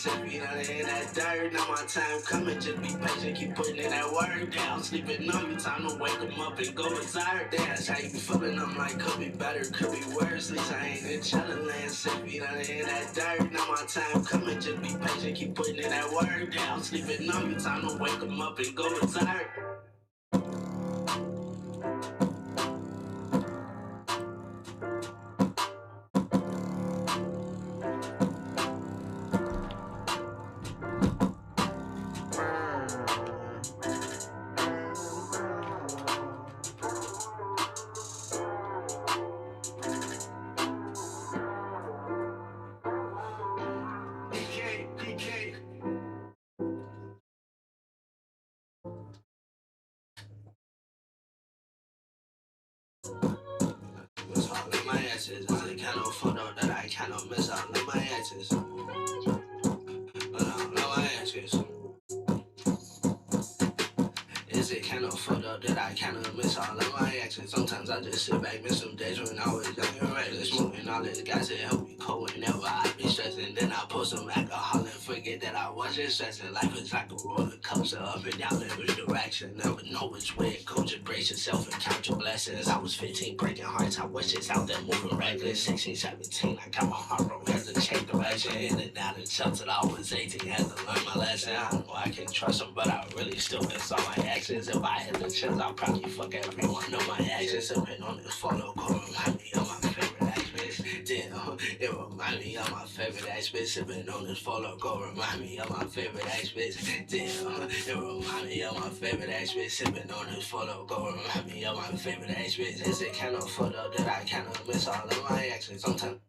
6 feet under in that dirt. Now my time coming, just be patient, keep putting in that work. Down, sleeping on you, time to wake them up and go retire. That's how you be feeling, I'm like, could be better, could be worse. At least I ain't in chillin' land, 6 feet under in that dirt. Now my time coming, just be patient, keep putting in that work. Down, sleeping on you, time to wake them up and go retire. Is a kind of photo that I kind of miss out. Let my exes. Let my exes. Is it kind of photo that I kind of miss all of my exes? Sometimes I just sit back, miss some days when I was young and reckless, smoking all this gas to help me cope whenever I be stressing. Then I pour some alcohol and forget that I wasn't stressing. Life is like a roller coaster, up and down every direction. Never know which way it goes. Just brace yourself and count your blessings. I was 15, breaking hearts. I was just out there moving reckless. 16, 17, I got my heart broke, had to change direction. In and out of shelter, I was 18, had to learn my lesson. I know I can trust them, but I really still miss all my exes. If I had the chance, I'll probably fuck every one of my exes. Sipping on this photo, go remind me of my favorite ex-bitch. Damn, it remind me of my favorite ex-bitch. Sipping on this photo, go remind me of my favorite ex-bitch. Damn, it remind me of my favorite ex-bitch. Sipping on this photo, go remind me of my favorite ex-bitch. It's the kind of photo that I kind of miss all of my exes. Sometimes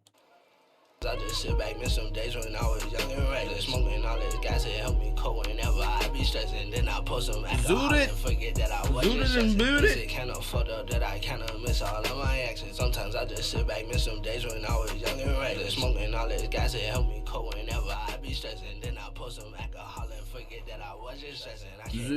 I just sit back, miss some days when I was young and reckless, smoking all this gas to help me cope whenever I be stressing. Then I post some alcohol and forget that I wasn't stressing. It's a kind of photo that I kind of miss all of my exes. Sometimes I just sit back, miss some days when I was young and reckless, smoking all this gas to help me cope whenever I be stressing. Then I post some alcohol and forget that I wasn't stressing. I can't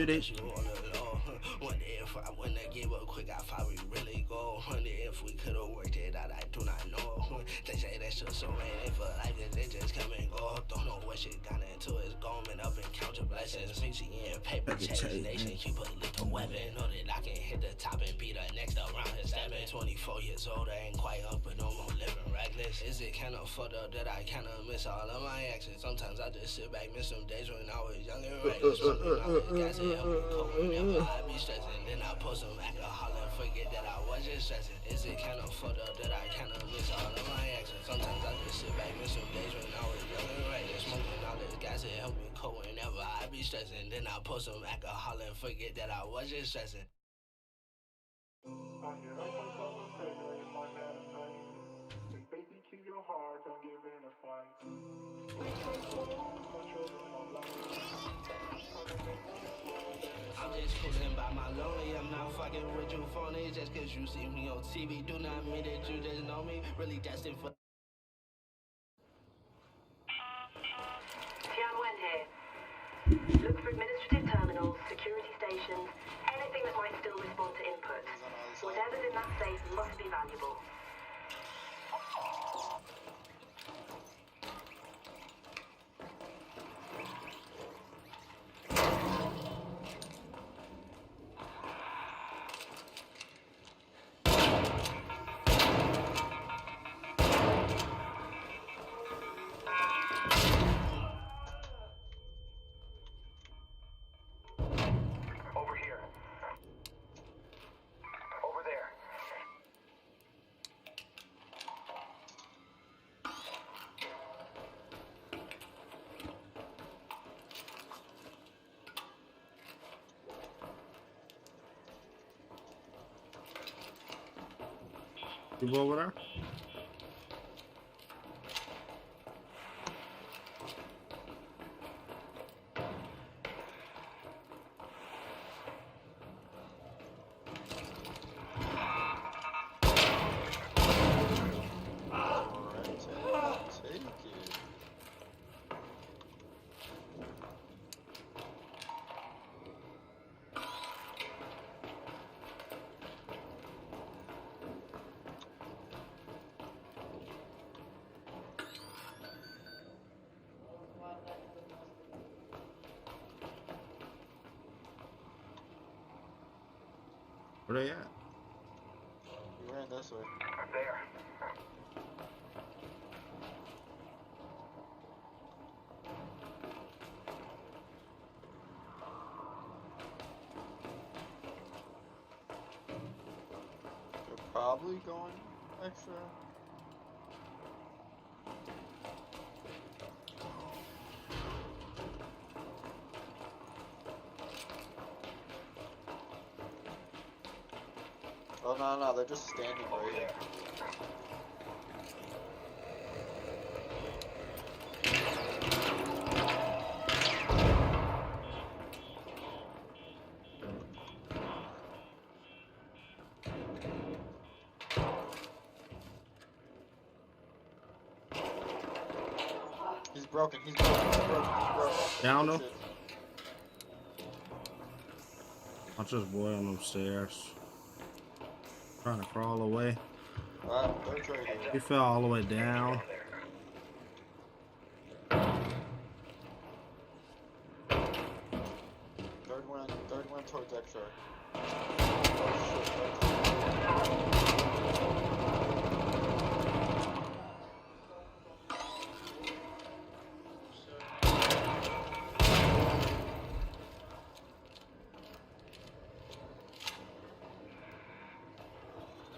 miss you on the low. Wonder if I wouldn't have gave up quick, I probably really go. Wonder if we could have worked it out, I do not know. They say that shit so raining for life, it just come and go. Don't know what shit got into, it's going up and count your blessings. PCN, paper chase, nation, keep a little weapon. Know that I can hit the top and beat her next around his 24 years old, I ain't quite up, but no more living reckless. Is it kind of photo that I kind of miss all of my exes? Sometimes I just sit back, miss some days when I was young and reckless, smoking all this gas and help me cope whenever I be stressing. Then I post some alcohol and forget that I wasn't stressing. Is it kind of photo that I kind of miss all of my exes? Sometimes I just sit back, miss some days when I was young and reckless, smoking all this gas and help me cope whenever I be stressing. Then I post some alcohol and forget that I wasn't stressing. I'm just cruising by my lonely, I'm not fucking with you phony. Just cause you see me on TV, do not mean that you just know me. Really destined for Look for administrative terminals, security stations, anything that might still respond to input. Whatever's in that safe must be valuable. You go over there? Where they at? We ran this way. There. They're probably going extra. Oh no, they're just standing right here. He's broken. Down Good though. shit. Watch this boy on them stairs. Trying to crawl away. Alright, they're right here. He fell all the way down. Third one towards X-ray. Oh shit,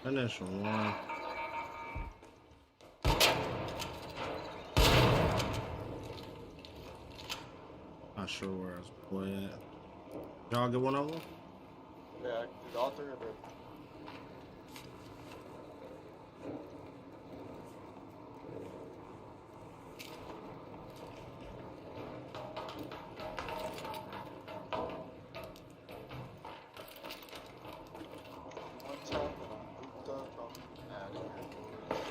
Finish one. Not sure where his boy at. Y'all get one of them? yeah, dude, all three of them. One tap and I'm booped up. I'm out of here, boys.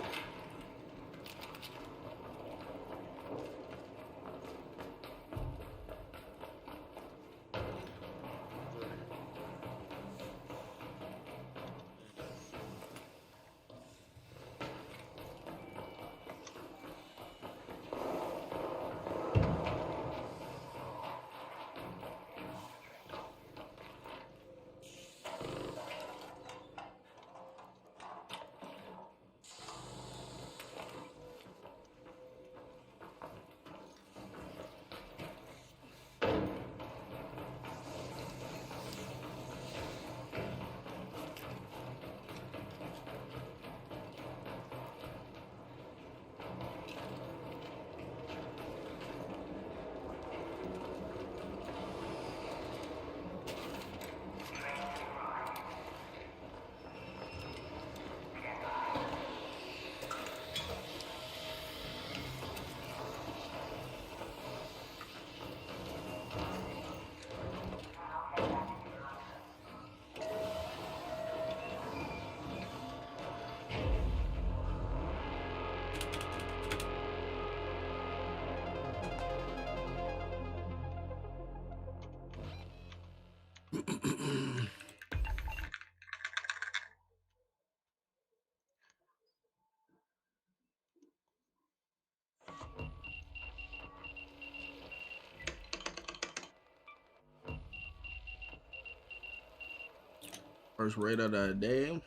First raid of the day.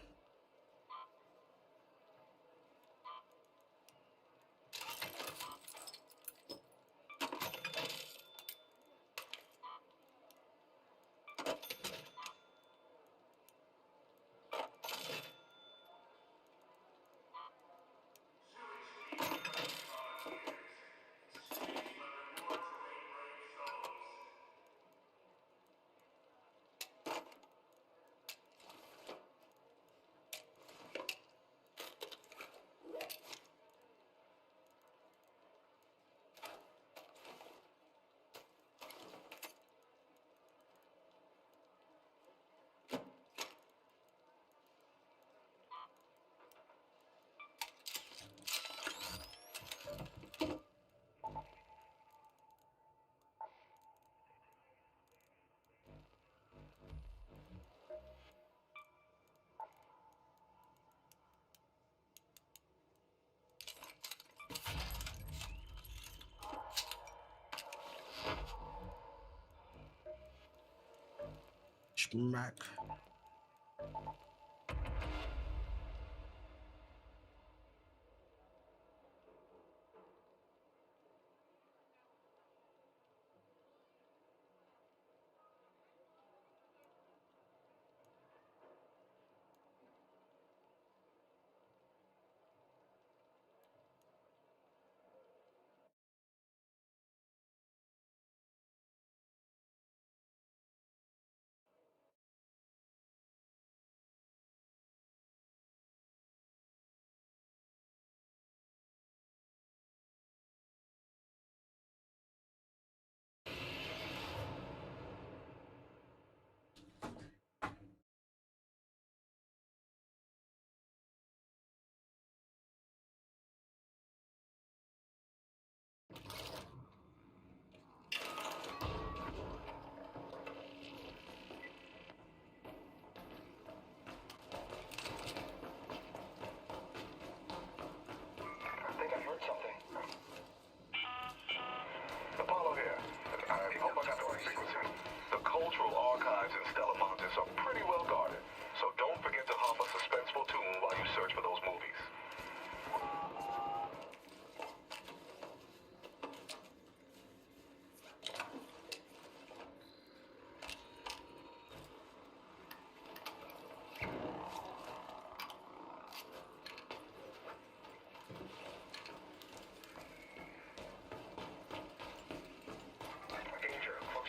Smack.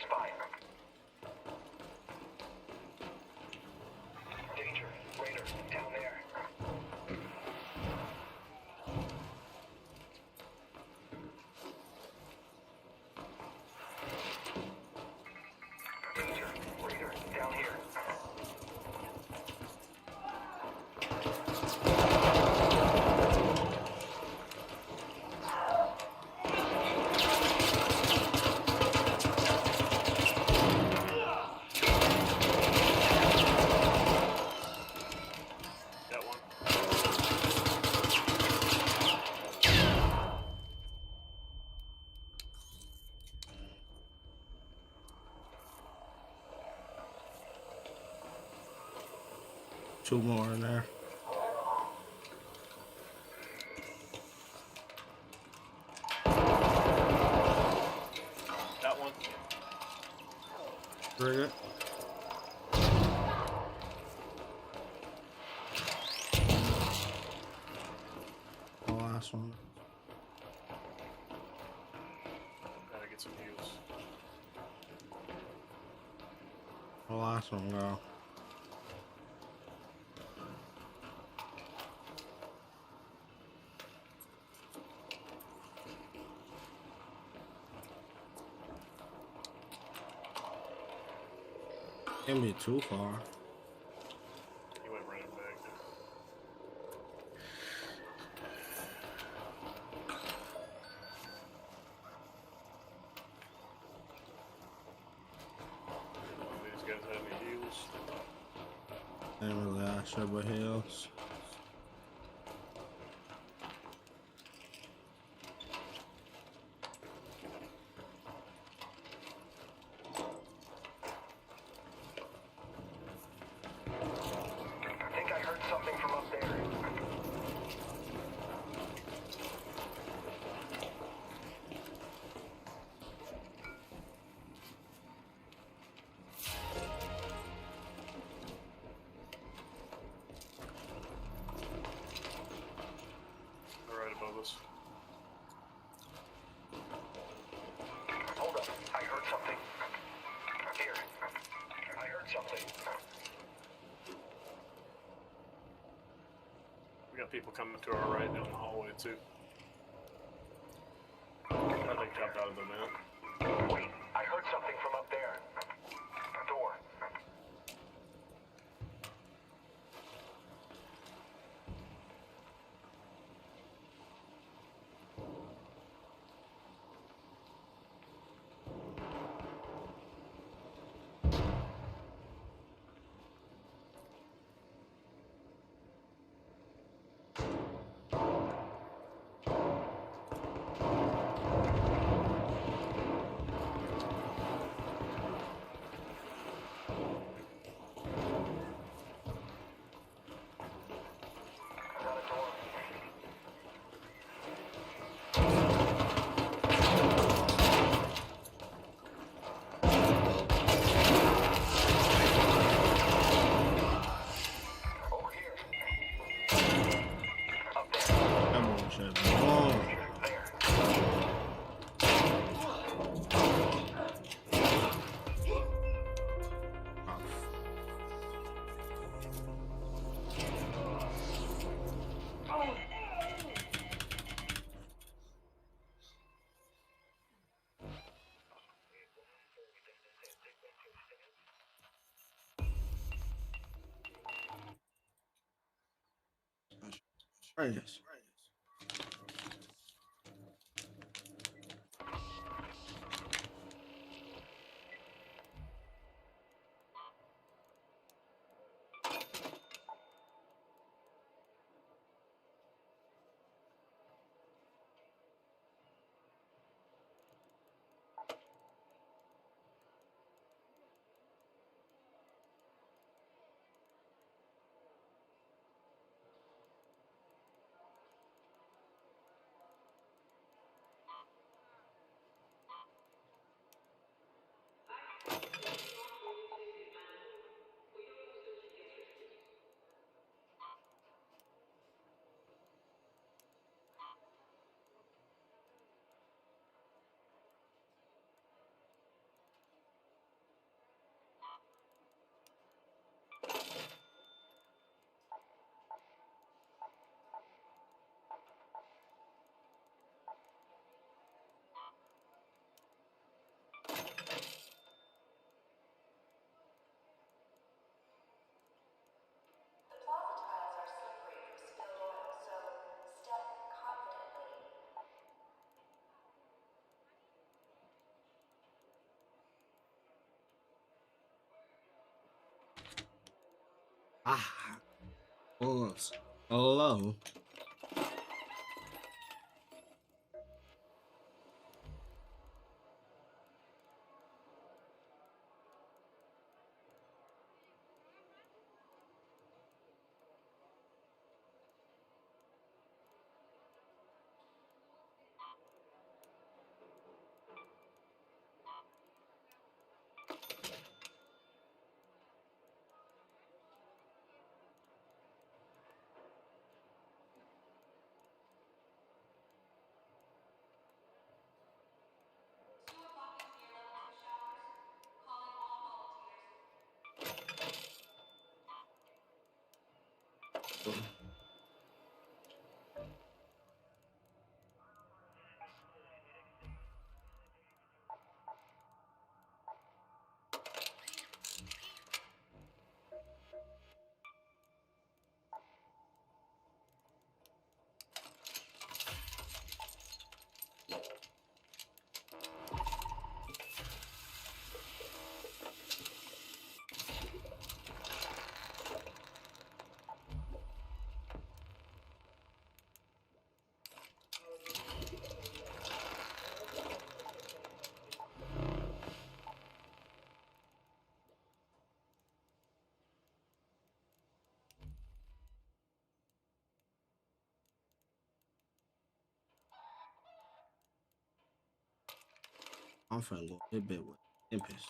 spy. Danger. Raider. Down there. Danger. Raider. Down here. Got one. Two more in there. Got one. Bring it. The last one. Gotta get some heals. The last one go. Can't be too far. He went running back. These guys have any heals? Ain't really ask about heals. I think I heard something from up there. They're right above us. Hold up. I heard something. Here. I heard something. We got people coming to our right down the hallway too. I think dropped out of the map. Wait. I heard something from up there. Door. Got a door. Over here. Up there. Come on, shit. Oh. There. Reyes. Ah. Pause. Hello. I'm finna go to bed with Tempest.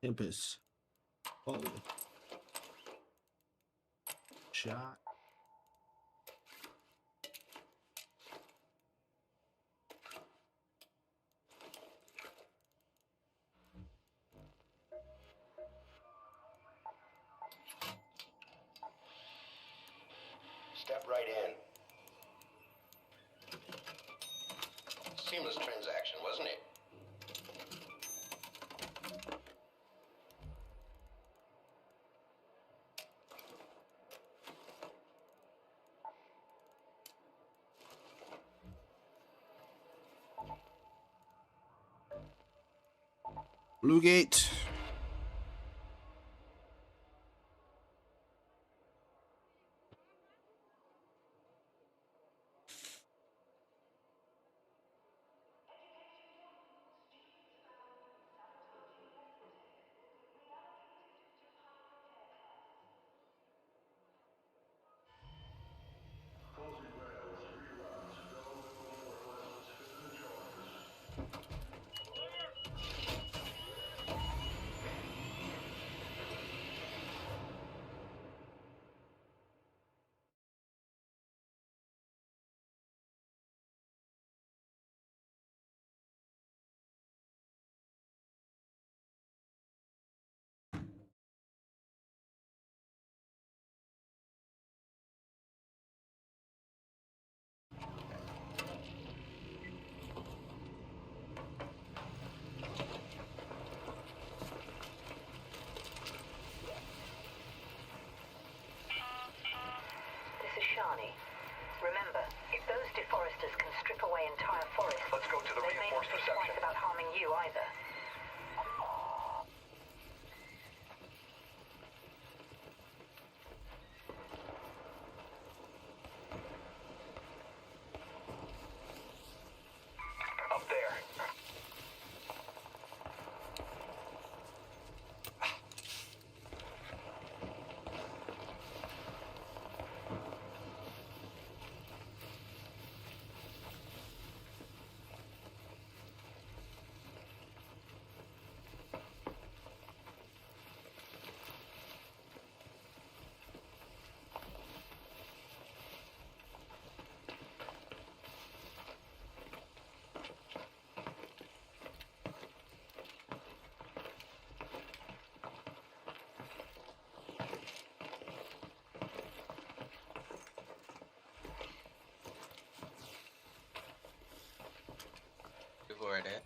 Tempest. Oh. Shot. Step right in. Seamless transaction, wasn't it? Blue Gate. This is Shani. Remember, if those deforesters can strip away entire forests, Let's go to the they may not reinforced think reception. twice about harming you either. Up there. for that.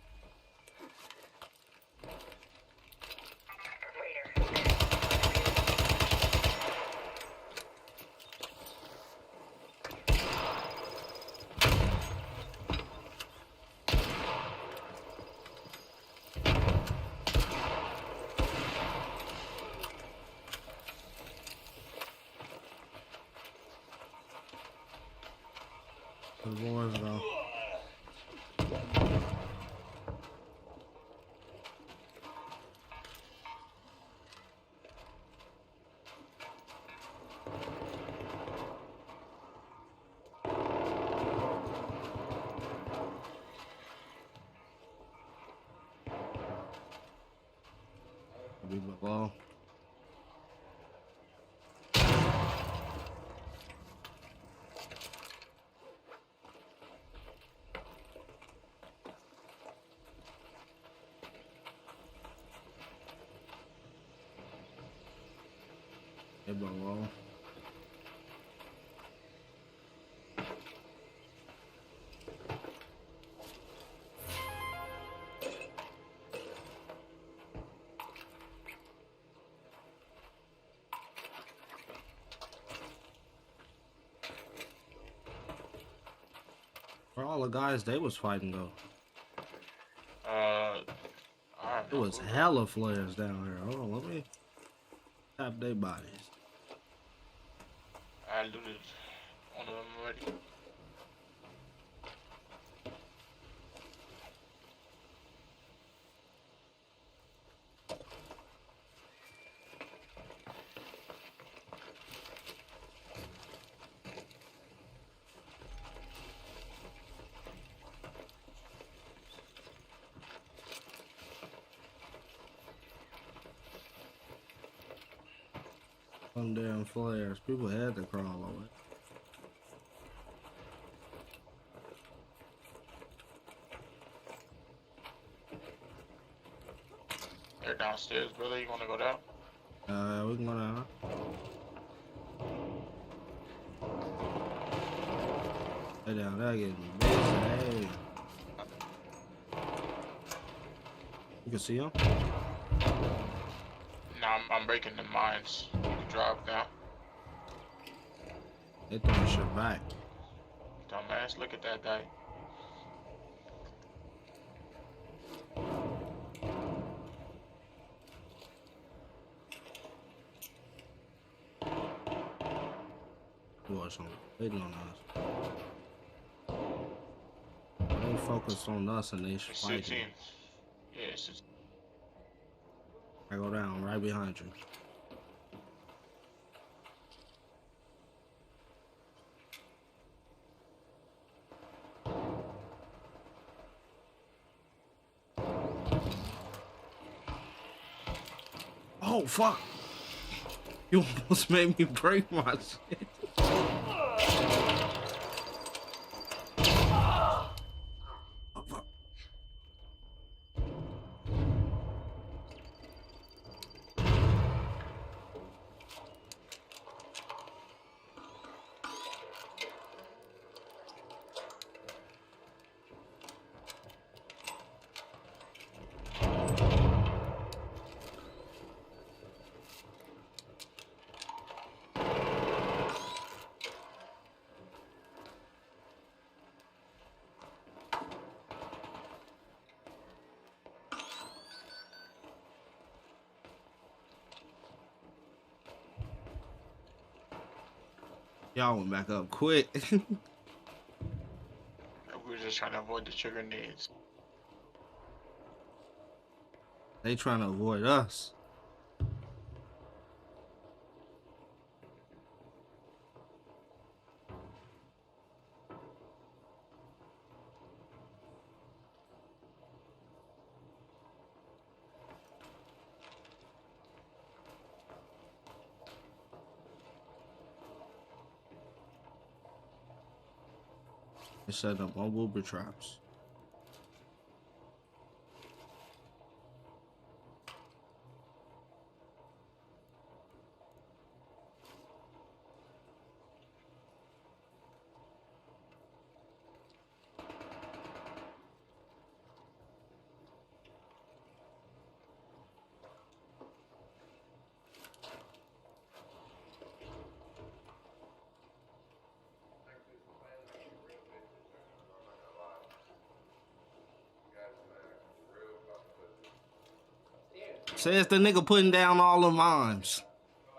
The boys though. Be below. They below. Where all the guys they was fighting though? I don't It know. was hella flares down here. Hold on, let me tap their bodies. I looted one of them already. Some damn flares. People had to crawl over it. They're downstairs, brother. You wanna go down? We can go down. They down there getting busy. Hey. You can see them? Nah, I'm breaking the mines. You drop now. They throwing shit back. Dumbass, look at that guy. Watch them. They doing us. They focused on us and they It's fighting. 16. Yeah, it's just... I go down right behind you. Oh fuck! You almost made me break my shit. Oh, fuck. Y'all went back up quick. We were just trying to avoid the trigger needs. They trying to avoid us. They set up on booby traps. Says the nigga putting down all the mimes.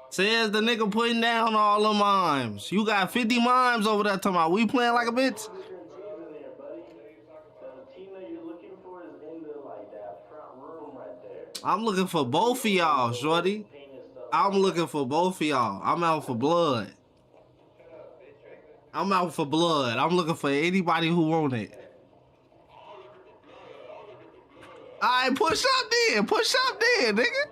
Says the nigga putting down all the mimes. You got 50 mimes over there talking about we playing like a bitch? I'm looking for both of y'all, shorty. I'm looking for both of y'all. I'm out for blood. I'm out for blood. I'm looking for anybody who want it. Alright, push up then. Push up then, nigga.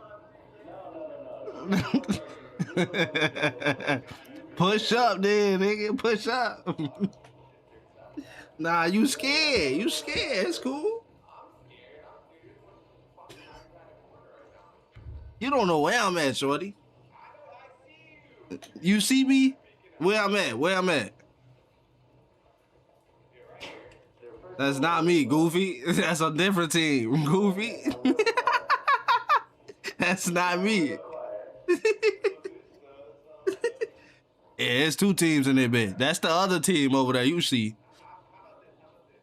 Push up then, nigga. Push up. Nah, you scared. You scared. It's cool. You don't know where I'm at, shorty. You see me? Where I'm at? Where I'm at? That's not me, Goofy. That's a different team, Goofy. That's not me. Yeah, it's two teams in there, bitch. That's the other team over there, you see.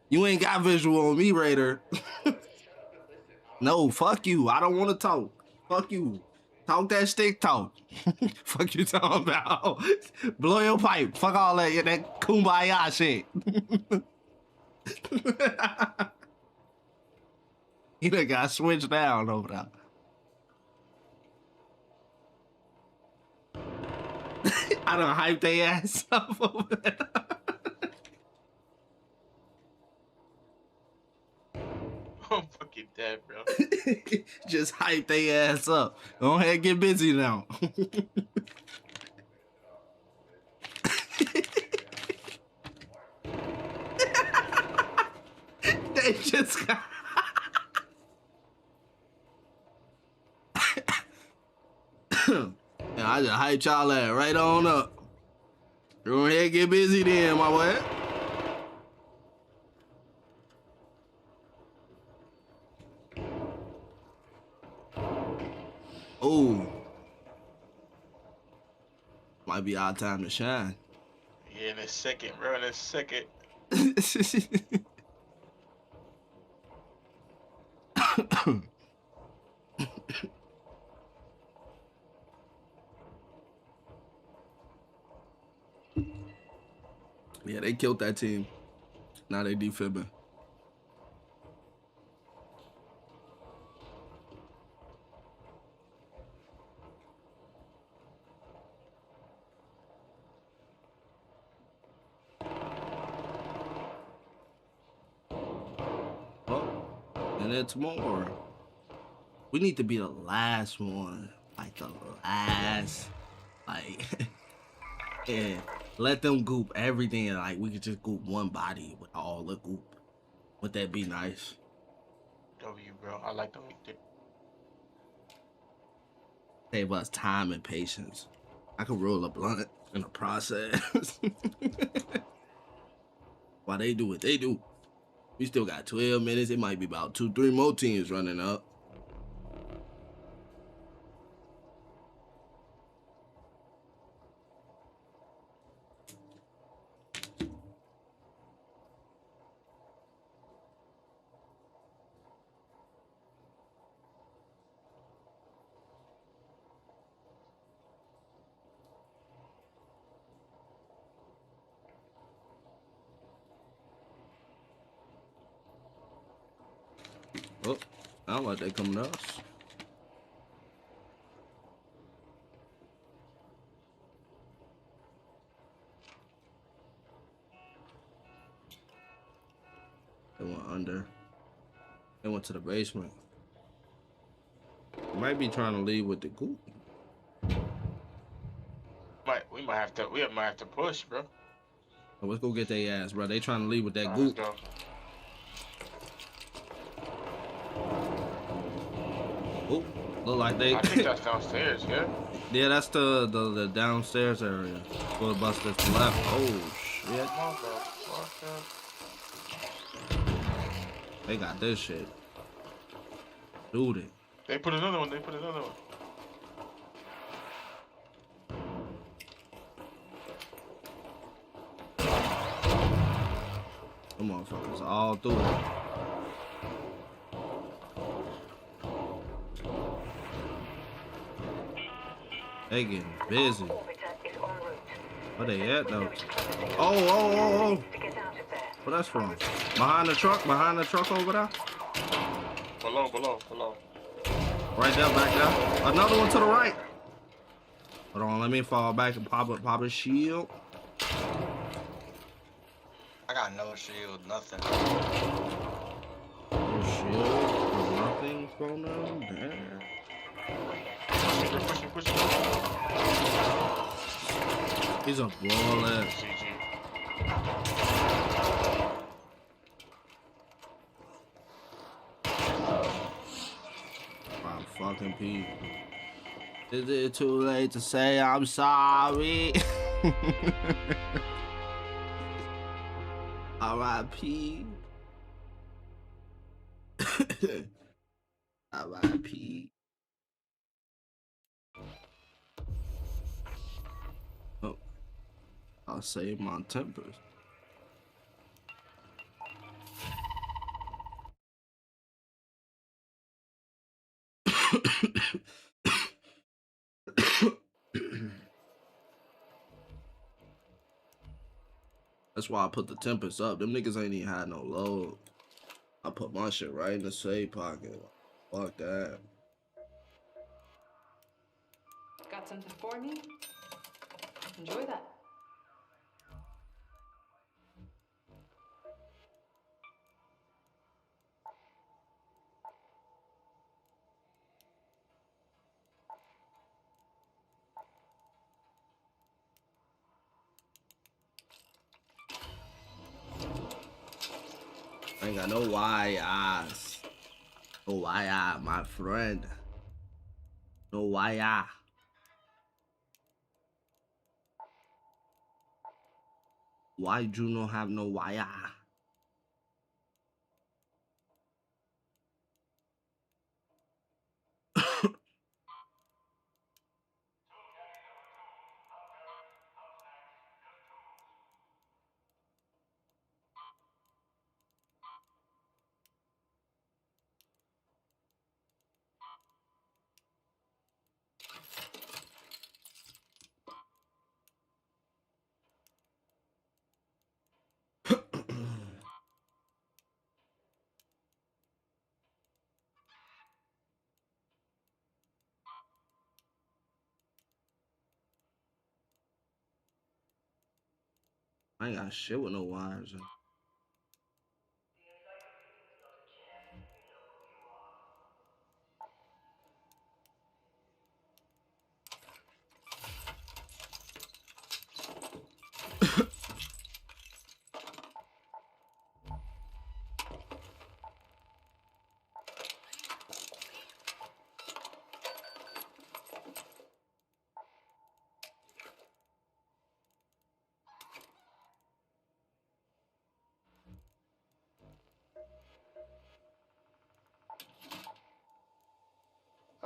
You ain't got visual on me, Raider. No, fuck you. I don't want to talk. Fuck you. Talk that stick talk. Fuck you talking about. Blow your pipe. Fuck all that kumbaya shit. He done got switched down over there. I done hyped their ass up over there. I'm fucking dead, bro. Just hype their ass up. Go ahead and get busy now. They just got... Yeah, I just hyped y'all at right on up. Go ahead and get busy then, my boy. Oh, might be our time to shine. Yeah, in a second, bro. In a second. Yeah, they killed that team. Now they defibbing. And it's more. We need to be the last one. Like the last. Like, yeah. Let them goop everything. Like, we could just goop one body with all the goop. Would that be nice? W, bro. I like the way you Save us time and patience. I could roll a blunt in the process. While they do what they do. We still got 12 minutes. It might be about 2-3 more teams running up. Oh, I don't like they coming to us. They went under. They went to the basement. They might be trying to leave with the goop. We might have to push, bro. So let's go get their ass, bro. They trying to leave with that All right, goop. let's go. Oh, look like they. I think that's downstairs, yeah? Yeah, that's the downstairs area. Go to bust this left. Oh shit. They got this shit. Dude it. They put another one. Them motherfuckers all through it. They getting busy. Orbiter is en route. Where they at though? Window is closing. Oh. To get out of there. Where that's from? Behind the truck over there? Below. Right there, back there. Another one to the right. Hold on, let me fall back and pop a shield. I got no shield, nothing. No shield, nothing from them. Damn. Pushing. He's a baller. I'm fucking people. Is it too late to say I'm sorry? R.I.P. R.I.P. Oh, I'll save my tempers. That's why I put the tempers up. Them niggas ain't even had no load. I put my shit right in the safe pocket. Fuck that. Got something for me? Enjoy that. I ain't got no wires. No wire, my friend. No wire. Why do you not have no wire? I ain't got shit with no wires.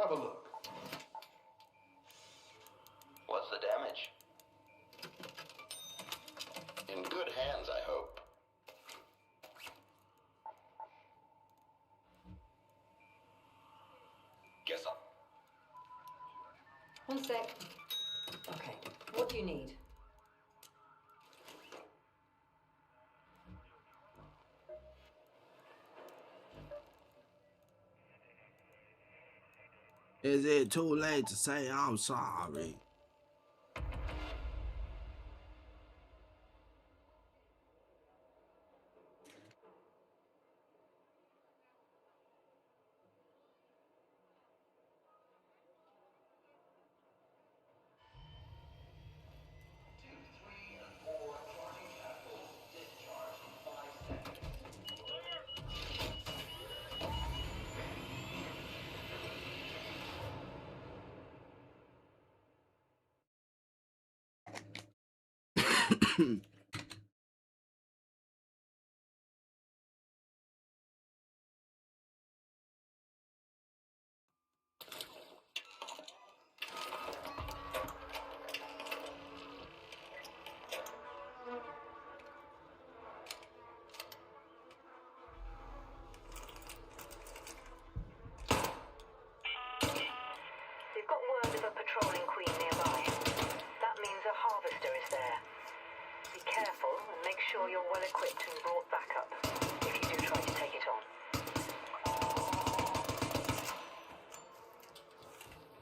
Have a look. What's the damage? In good hands, I hope. Guess I'll... One sec. Okay, what do you need? Is it too late to say I'm sorry? We've got word of a patrolling queen nearby.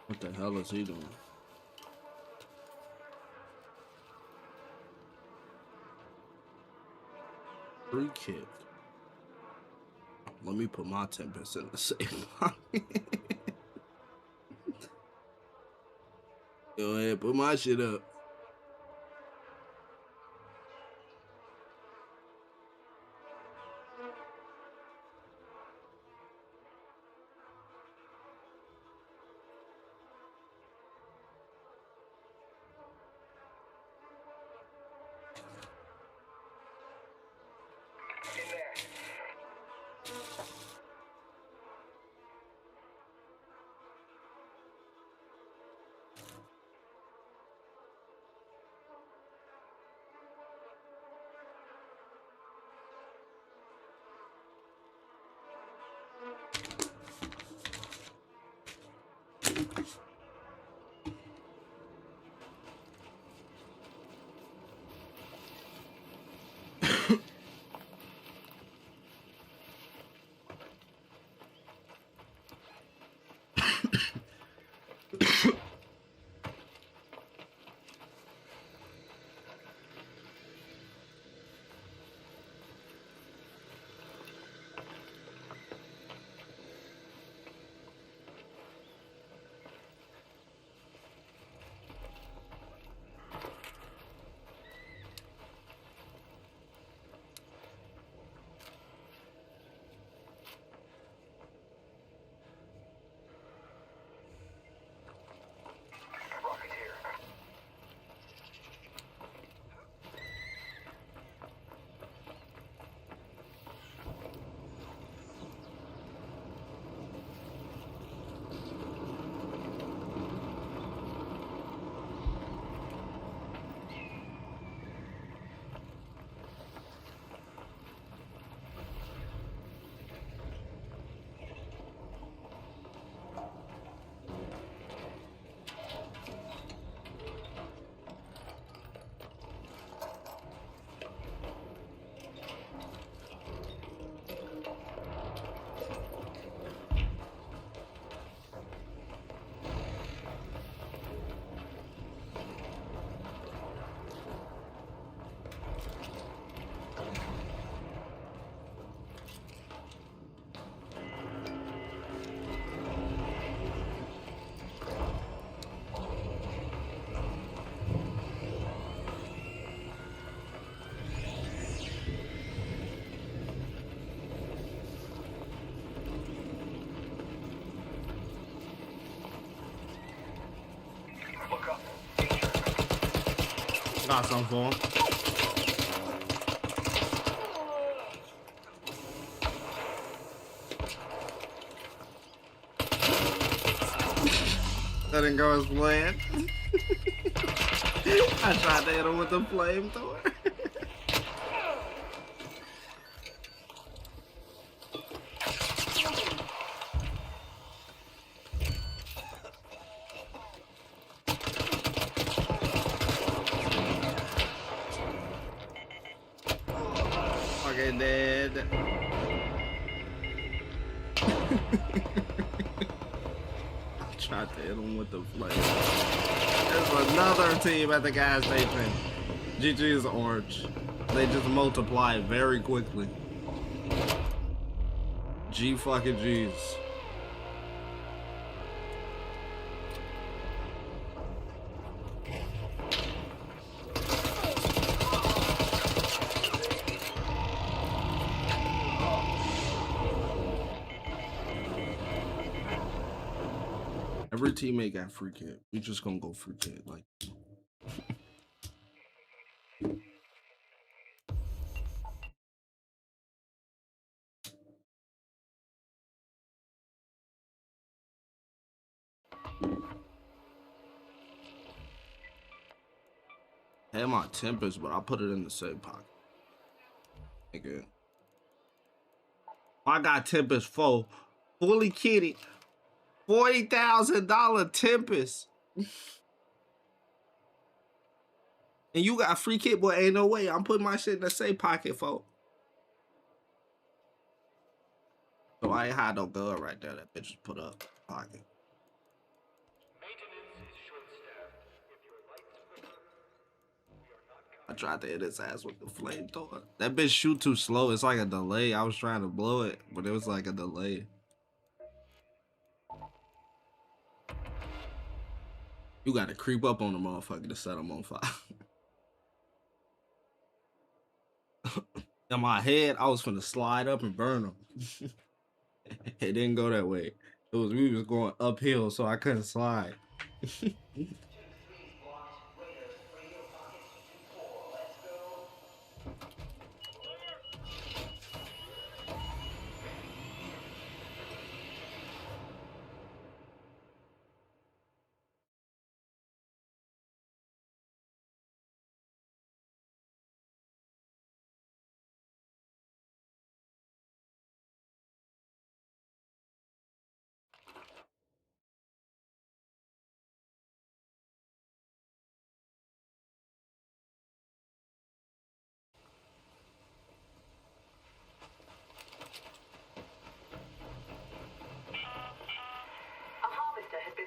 What the hell is he doing? Free kick. Let me put my 10% in the safe pocket. Go ahead, put my shit up. Got something for him. That didn't go as planned. I tried to hit him with the flamethrower. Fucking dead. Tried to hit him with the flame. There's another team at the gas station. GG's orange. They just multiply very quickly. G fucking G's. Every teammate got free kit. We just gonna go free kit, like. I had my Tempest, but I put it in the same pocket. Nigga. I got Tempest 4. Fully kitted. $40,000 Tempest. And you got free kit, boy. Ain't no way. I'm putting my shit in the same pocket, folks. So I ain't had no gun right there. That bitch just put up pocket. I tried to hit his ass with the flamethrower. That bitch shoot too slow. It's like a delay. I was trying to blow it, but it was like a delay. You gotta creep up on the motherfucker to set him on fire. In my head, I was finna slide up and burn him. It didn't go that way. We was going uphill, so I couldn't slide.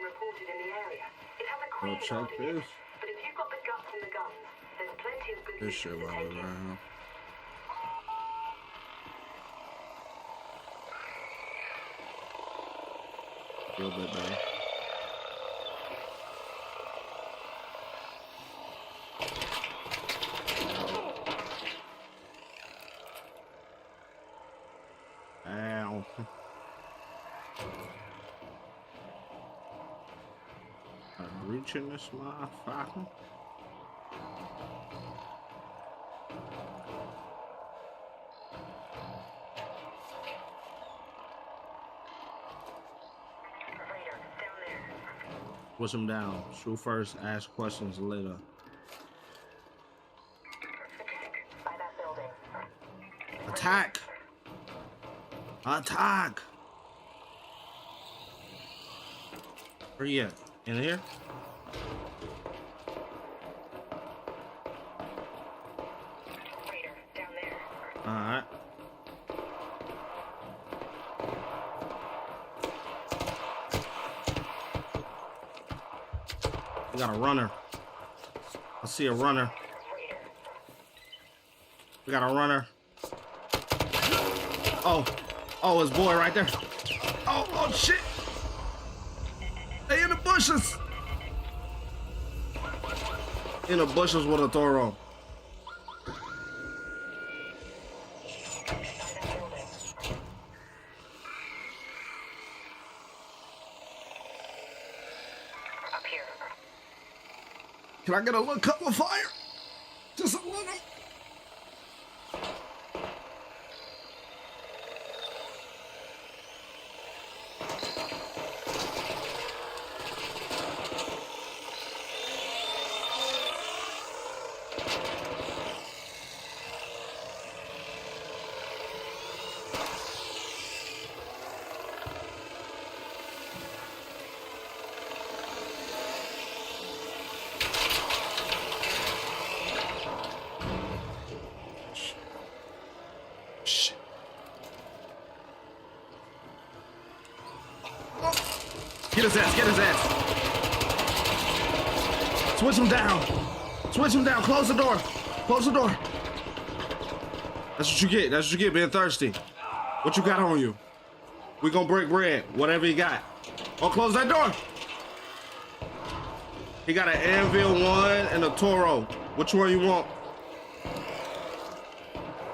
Reported in the area. It has a Bro, queen check guarding it. this. But if you've got the guts and the guns, there's plenty of good This shit to right take it. around. Feel bit better. Ow. I'm reaching this motherfucker. Push him down. Shoot first, ask questions later. By that building. Attack! Attack! Where you at? In here? Raider, down there. Alright. We got a runner. I see a runner. We got a runner. Oh, his boy right there. Oh, shit. They in the bushes. In the bushes with a Toro. Up here. Can I get a little cup of fire? Just a little. Get his ass, get his ass. Switch him down. Switch him down. Close the door. Close the door. That's what you get. That's what you get being thirsty. What you got on you? We gonna break bread. Whatever you got. Oh, close that door. He got an Anvil 1 and a Toro. Which one you want?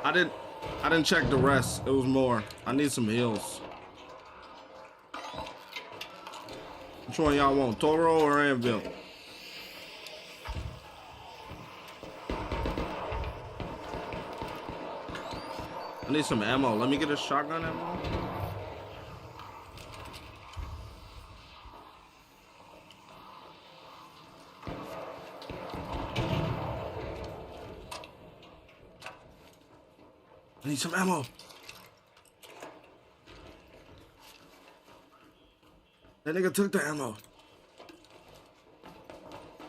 I didn't check the rest. It was more. I need some heals. Which one y'all want, Toro or Anvil? I need some ammo. Let me get a shotgun ammo. I need some ammo. That nigga took the ammo.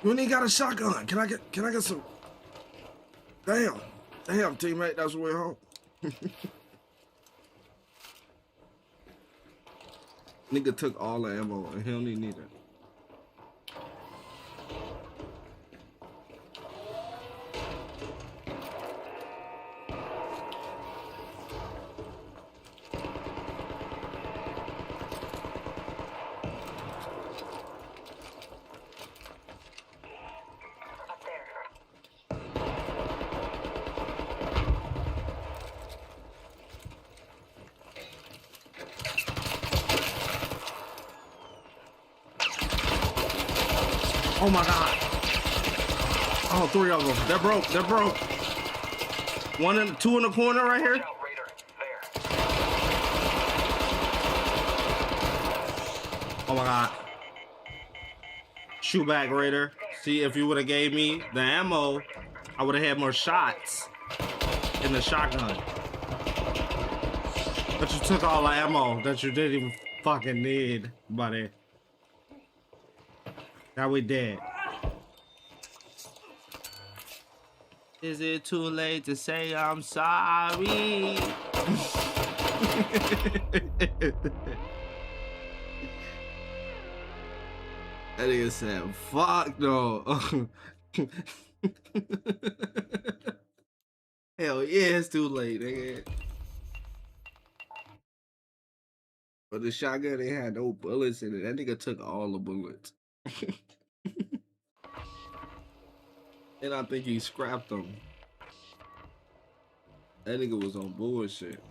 You ain't got a shotgun. Can I get some? Damn, teammate, that's the way home. Nigga took all the ammo and he don't even need it. Oh my god. Oh, 3 of them. They're broke. They're broke. 2 in the corner right here. Watch out, Raider. There. Oh my god. Shoot back, Raider. See, if you would have gave me the ammo, I would have had more shots in the shotgun. But you took all the ammo that you didn't even fucking need, buddy. Now we dead. Is it too late to say I'm sorry? That nigga said, fuck no. Hell yeah, it's too late, nigga. But the shotgun ain't had no bullets in it. That nigga took all the bullets. And I think he scrapped them. That nigga was on bullshit.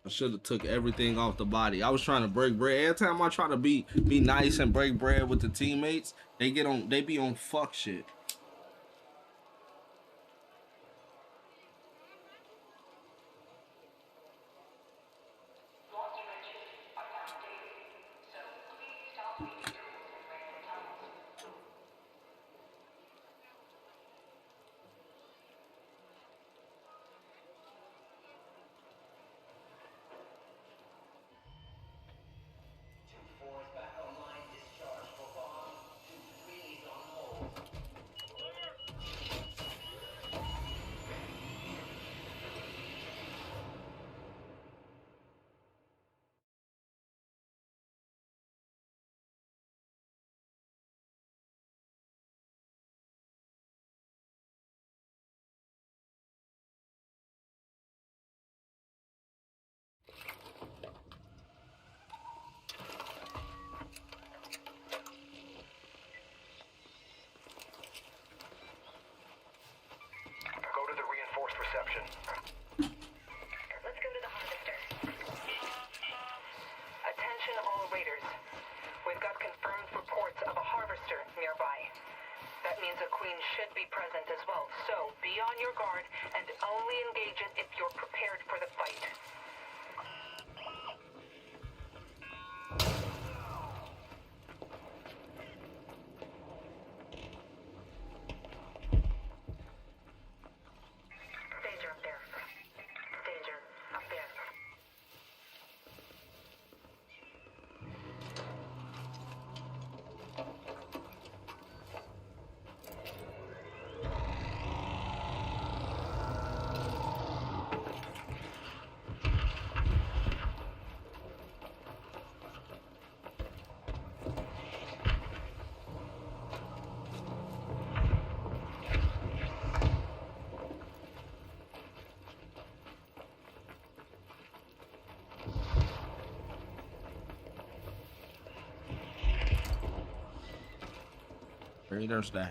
I should have took everything off the body. I was trying to break bread. Every time I try to be nice and break bread with the teammates, they be on fuck shit. Go to the reinforced reception. Let's go to the harvester. Attention all raiders. We've got confirmed reports of a harvester nearby. That means a queen should be present as well. So be on your guard and only engage it if you're prepared for the fight. Danger up there. Danger up there. Raiders down.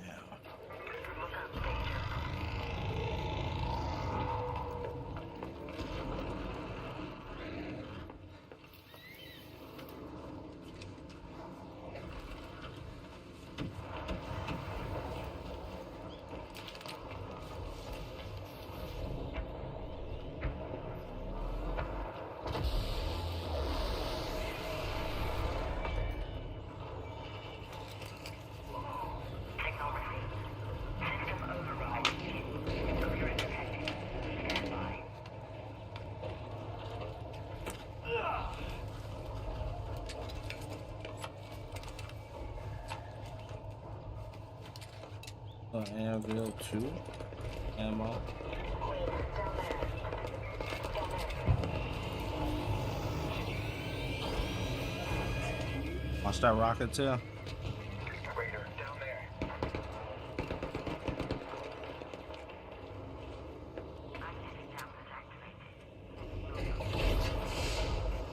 Anvil 2 ammo. Watch that rocket tail. Raider, down there.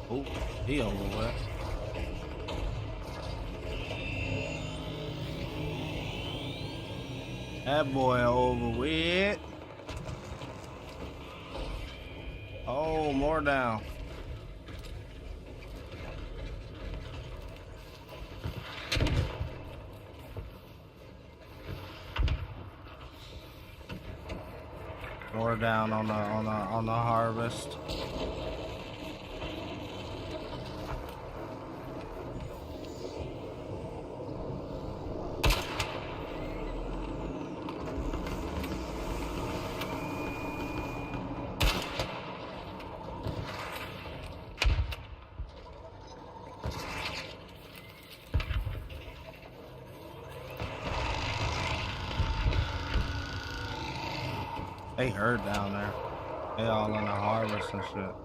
Oh, he over what? That boy over with. Oh, more down. Or down on the harvest. They hurt down there. They all in the harvest and shit.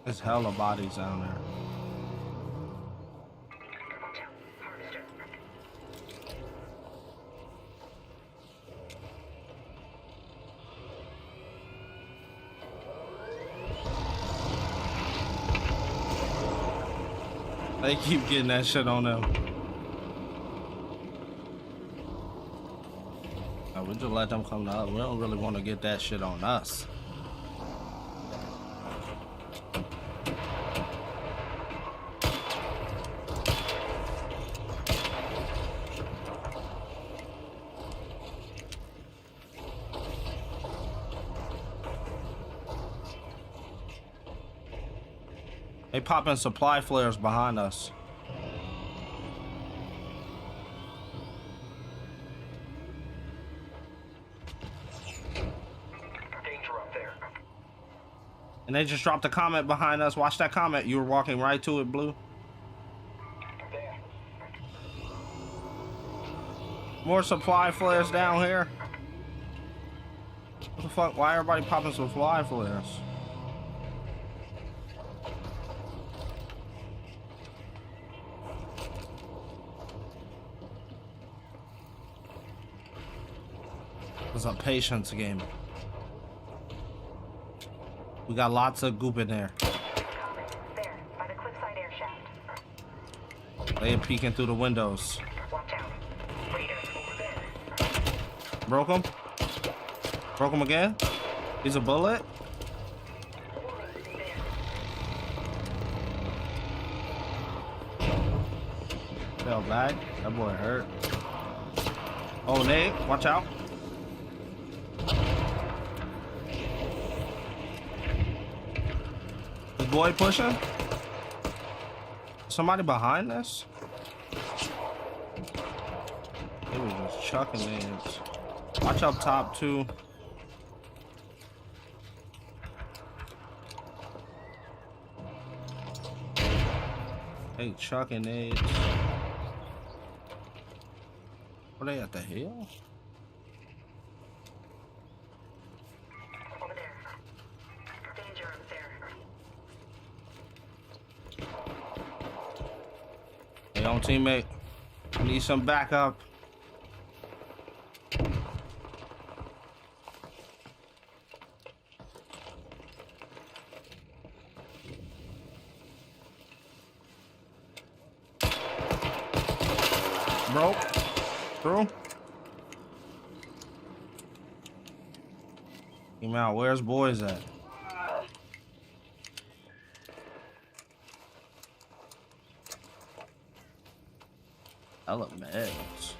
There's hella bodies down there. They keep getting that shit on them. Now, we just let them come to us. We don't really want to get that shit on us. They popping supply flares behind us. Danger up there. And they just dropped a comment behind us. Watch that comment. You were walking right to it, Blue. There. More supply flares down here. What the fuck? Why everybody popping supply flares? It's a patience game. We got lots of goop in there. There, by the cliffside air shaft. They are peeking through the windows. Watch out. Raiders over there. Broke him. Broke him again. He's a bullet. Fell back. That boy hurt. Oh, Nate, watch out. This boy pushing. Somebody behind us? They was just chucking nades. Watch up top too. Hey, chucking nades. Were they at the hill? Over there. Danger up there. Hey, on teammate. I need some backup. Broke. Through. Came out. Where's boys at? Hella meds.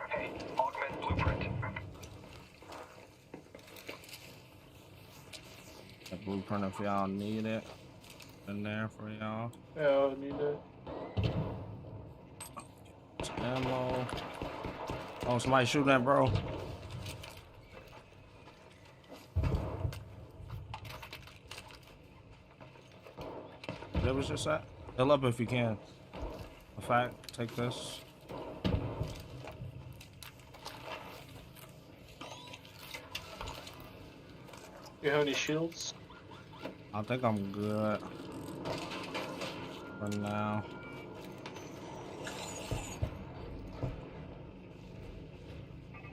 Hey, augment blueprint. That blueprint if y'all need it. In there for y'all. Yeah, I need it. Ammo. Oh, somebody shooting at bro. That was just that. Fill up if you can. In fact, take this. You have any shields? I think I'm good for now.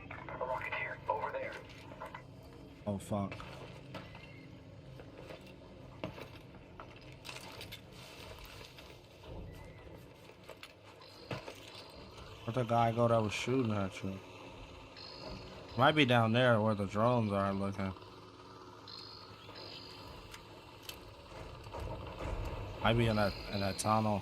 A rocketeer over there. Oh fuck. Where'd the guy go that was shooting at you? Might be down there where the drones are looking. Might be in that tunnel.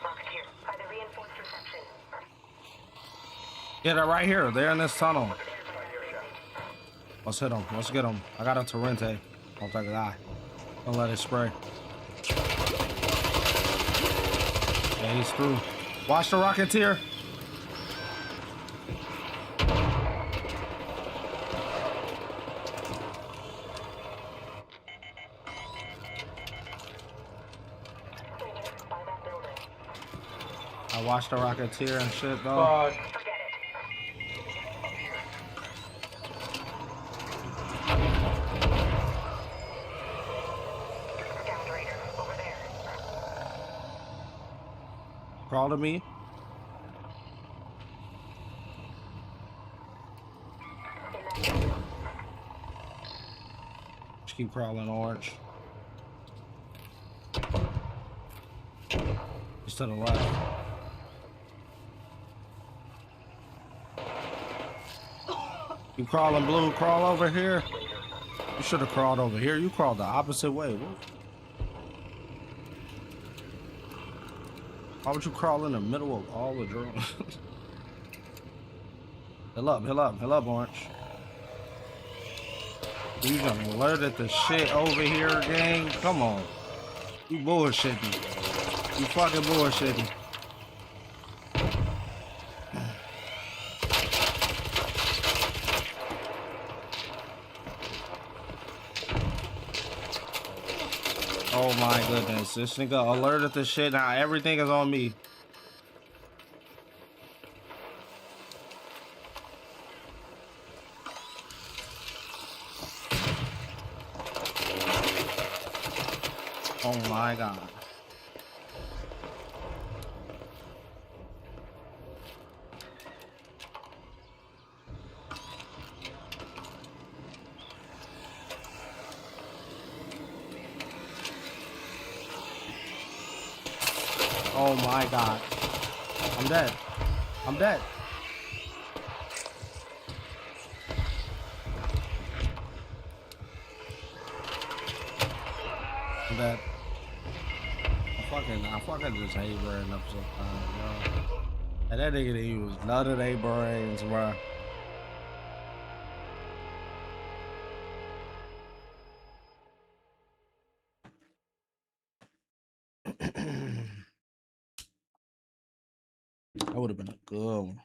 Marked here by the reinforced reception. Yeah, they're right here. They're in this tunnel. Let's hit them. Let's get them. I got a Torrente. I'll take a guy. Don't let it spray. Yeah, he's through. Watch the Rocketeer. By that building. I watched the Rocketeer and shit, though. Forget it. Scout Raider, over there. Crawl to me. Just keep crawling, Orange. He's to the left. You crawling, Blue. Crawl over here. You should have crawled over here. You crawled the opposite way. Why would you crawl in the middle of all the drones? Heal up, Orange. You done alerted the shit over here, gang. Come on. You bullshitting. You fucking bullshitting. Oh my goodness, this nigga alerted the shit. Now everything is on me. Oh my god. Oh my god. I'm dead. I'm dead. I'm dead. I fucking just hate brain up sometimes, bro. And that nigga didn't use none of their brains, bro. That would have been a good one.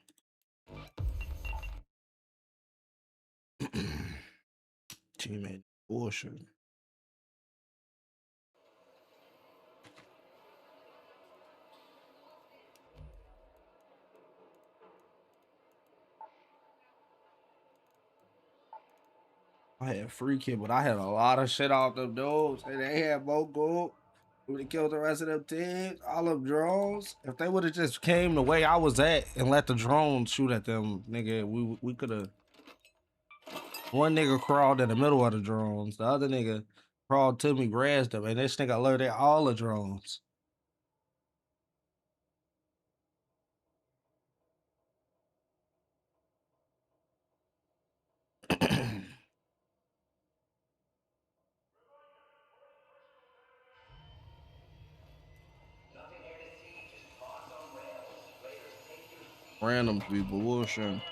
Teammate bullshit. I had free kid, but I had a lot of shit off them dudes. And they had more gold. We would have killed the rest of them teams, all them drones. If they would have just came the way I was at and let the drones shoot at them, nigga, we could have. One nigga crawled in the middle of the drones. The other nigga crawled to me, grabbed them, and this nigga alerted all the drones. Random people, bullshit.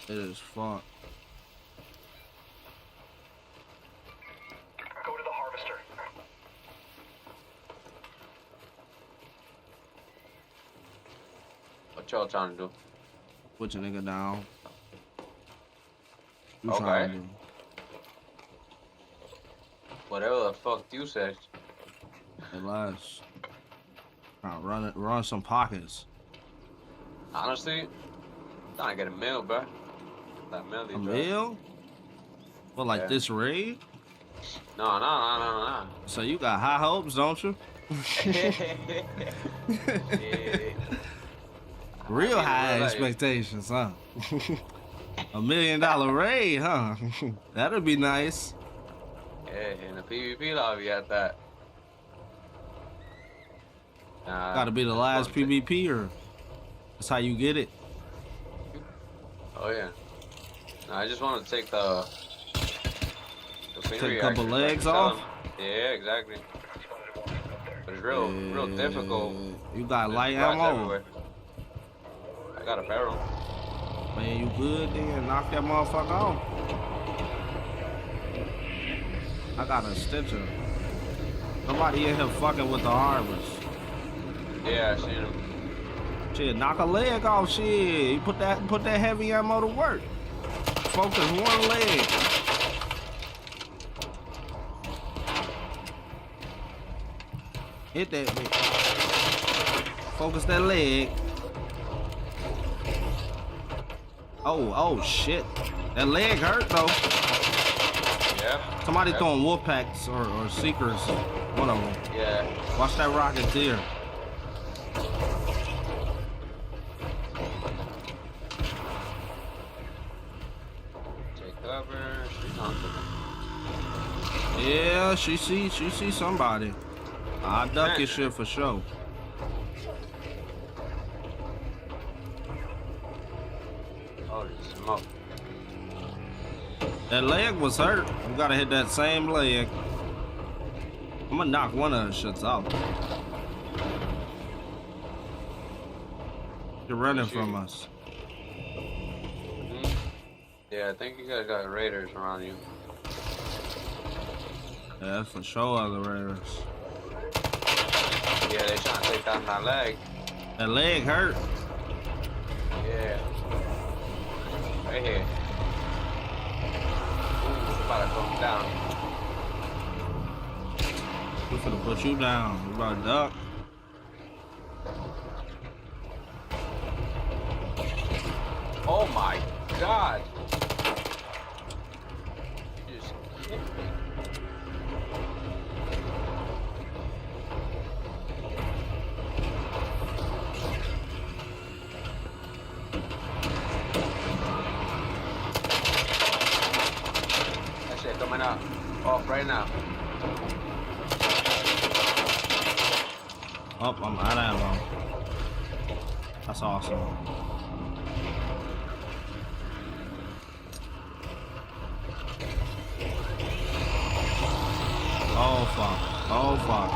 It is fun. Go to the harvester. What y'all trying to do? Put your nigga down. You Okay. trying to do? Whatever the fuck you said. At last. Trying to run some pockets. Honestly, I'm trying to get a meal, bro. That meal A you meal? Well, like Yeah. this raid? No. So you got high hopes, don't you? Yeah. Real I mean, high real life. expectations, huh? $1 million raid, huh? That'd be nice. Yeah, in the PvP lobby at that. Gotta be the just last wanna take- PvPer. That's how you get it. Oh yeah. No, I just want to take the Take a finger couple reaction, legs so I can off? sell 'em. Yeah, exactly. But it's real difficult. You got light There's rats ammo. everywhere. I got a barrel. Man, you good then? Knock that motherfucker off. I got a stitcher. Somebody in here fucking with the harvest. Yeah, I seen him. Shit, knock a leg off, shit. You put that heavy ammo to work. Focus one leg. Hit that bitch. Focus that leg. Oh shit. That leg hurt though. Yeah. Somebody yeah. throwing wolf packs or seekers. One of them. Yeah. Watch that rocketeer. Take cover. She's on to them. Yeah, she see somebody. I duck your shit for sure. Oh, there's smoke. That leg was hurt. You gotta hit that same leg. I'm gonna knock one of the shits out. You're running from us. Mm-hmm. Yeah, I think you guys got raiders around you. Yeah, for sure other raiders. Yeah, they trying to take down that leg. That leg hurt. Yeah. Right here. Ooh, about to come down. We finna put you down. You about to duck. Oh my god. Just hit me. That shit coming out. Off right now. Oh, I'm out of ammo. That's awesome. Oh fuck. Oh fuck.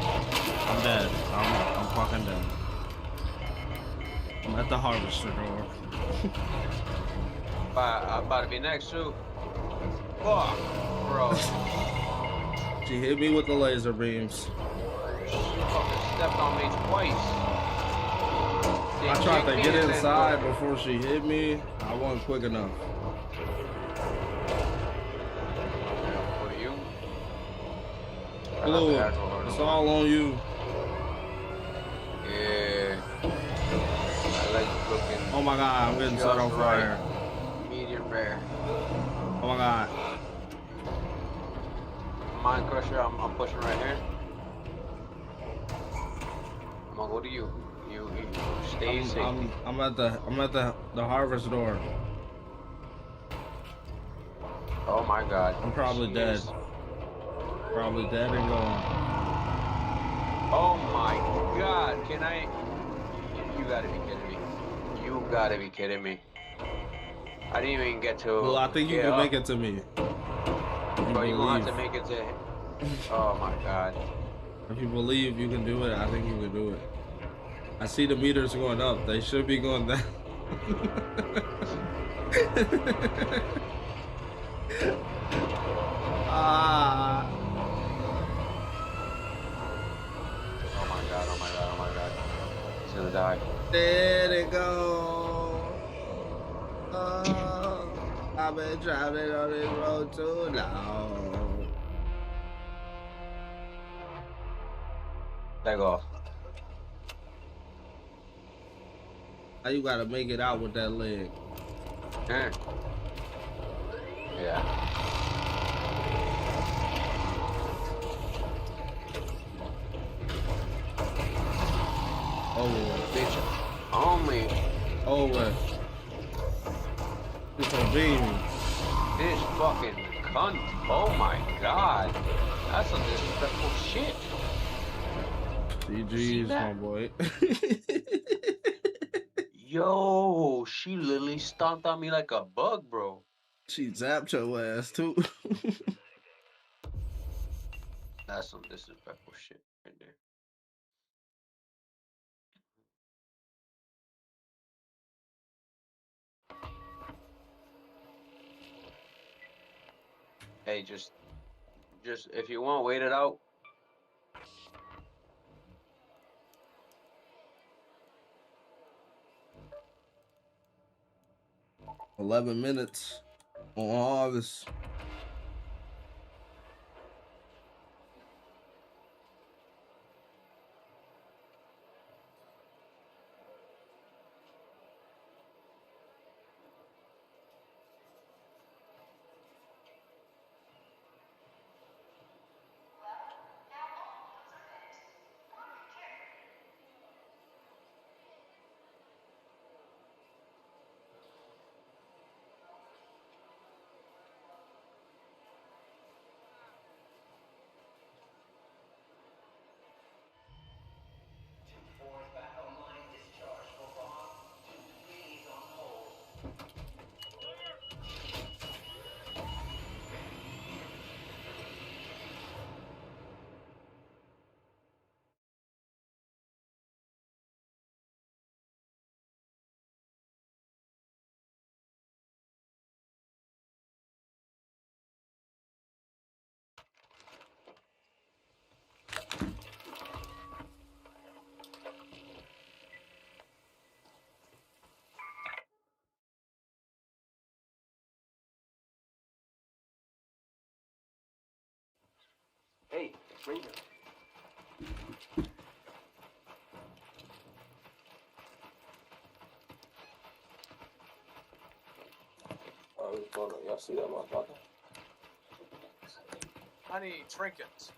I'm dead. I'm fucking dead. I'm at the harvester door. I'm about to be next too. Fuck, bro. She hit me with the laser beams. Fucking stepped on me twice. I tried to get inside before she hit me. I wasn't quick enough. For you? Blue, it's all on you. Yeah. I like looking. Oh my god, I'm getting set on Just fire. Medium rare. Oh my god. Mind crusher, I'm pushing right here. I'm gonna go to you. You stay safe. I'm at the harvest door. Oh my god. I'm probably dead. Jeez. Probably dead and gone. Oh my god. Can I? You gotta be kidding me. You gotta be kidding me. I didn't even get to. Well, I think you can make it to me. But you gonna have to make it to. Oh my god. If you believe you can do it, I think you can do it. I see the meters going up. They should be going down. Ah. Oh my god. Oh my god. Oh my god. He's gonna die. There they go. Stop it. driving on this road too long. Let go. How you gotta make it out with that leg? Yeah. Oh, Bitch. Only. over. Disobey me. This fucking cunt. Oh my god. That's some disrespectful shit. GG's, my boy. Yo, she literally stomped on me like a bug, bro. She zapped your ass too. That's some disrespectful shit right there. Hey, just if you want, wait it out. 11 minutes on Harvest. Hey, Raven. Oh, hold on. Y'all see that motherfucker? I need trinkets.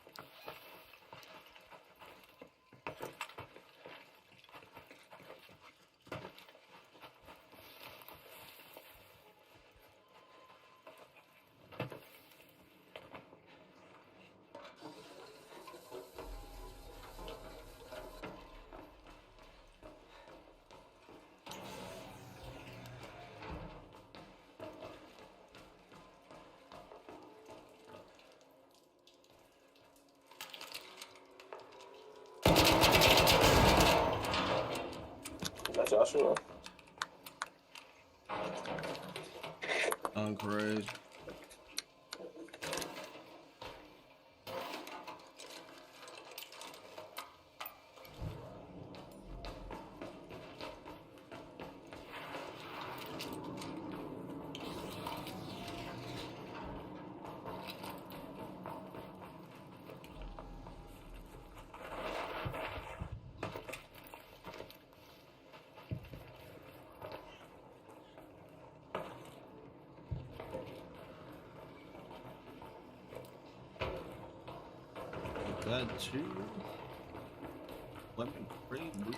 That's Joshua. Crazy. Got you. Weapon crate breach.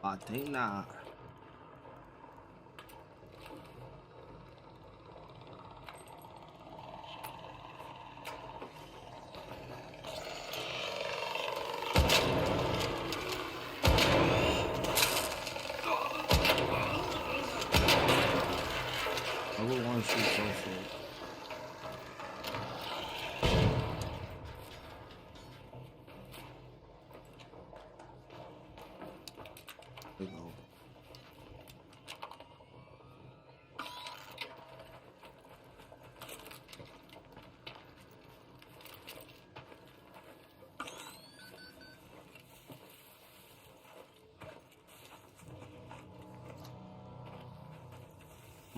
I think not. I would want to shoot social. There you go.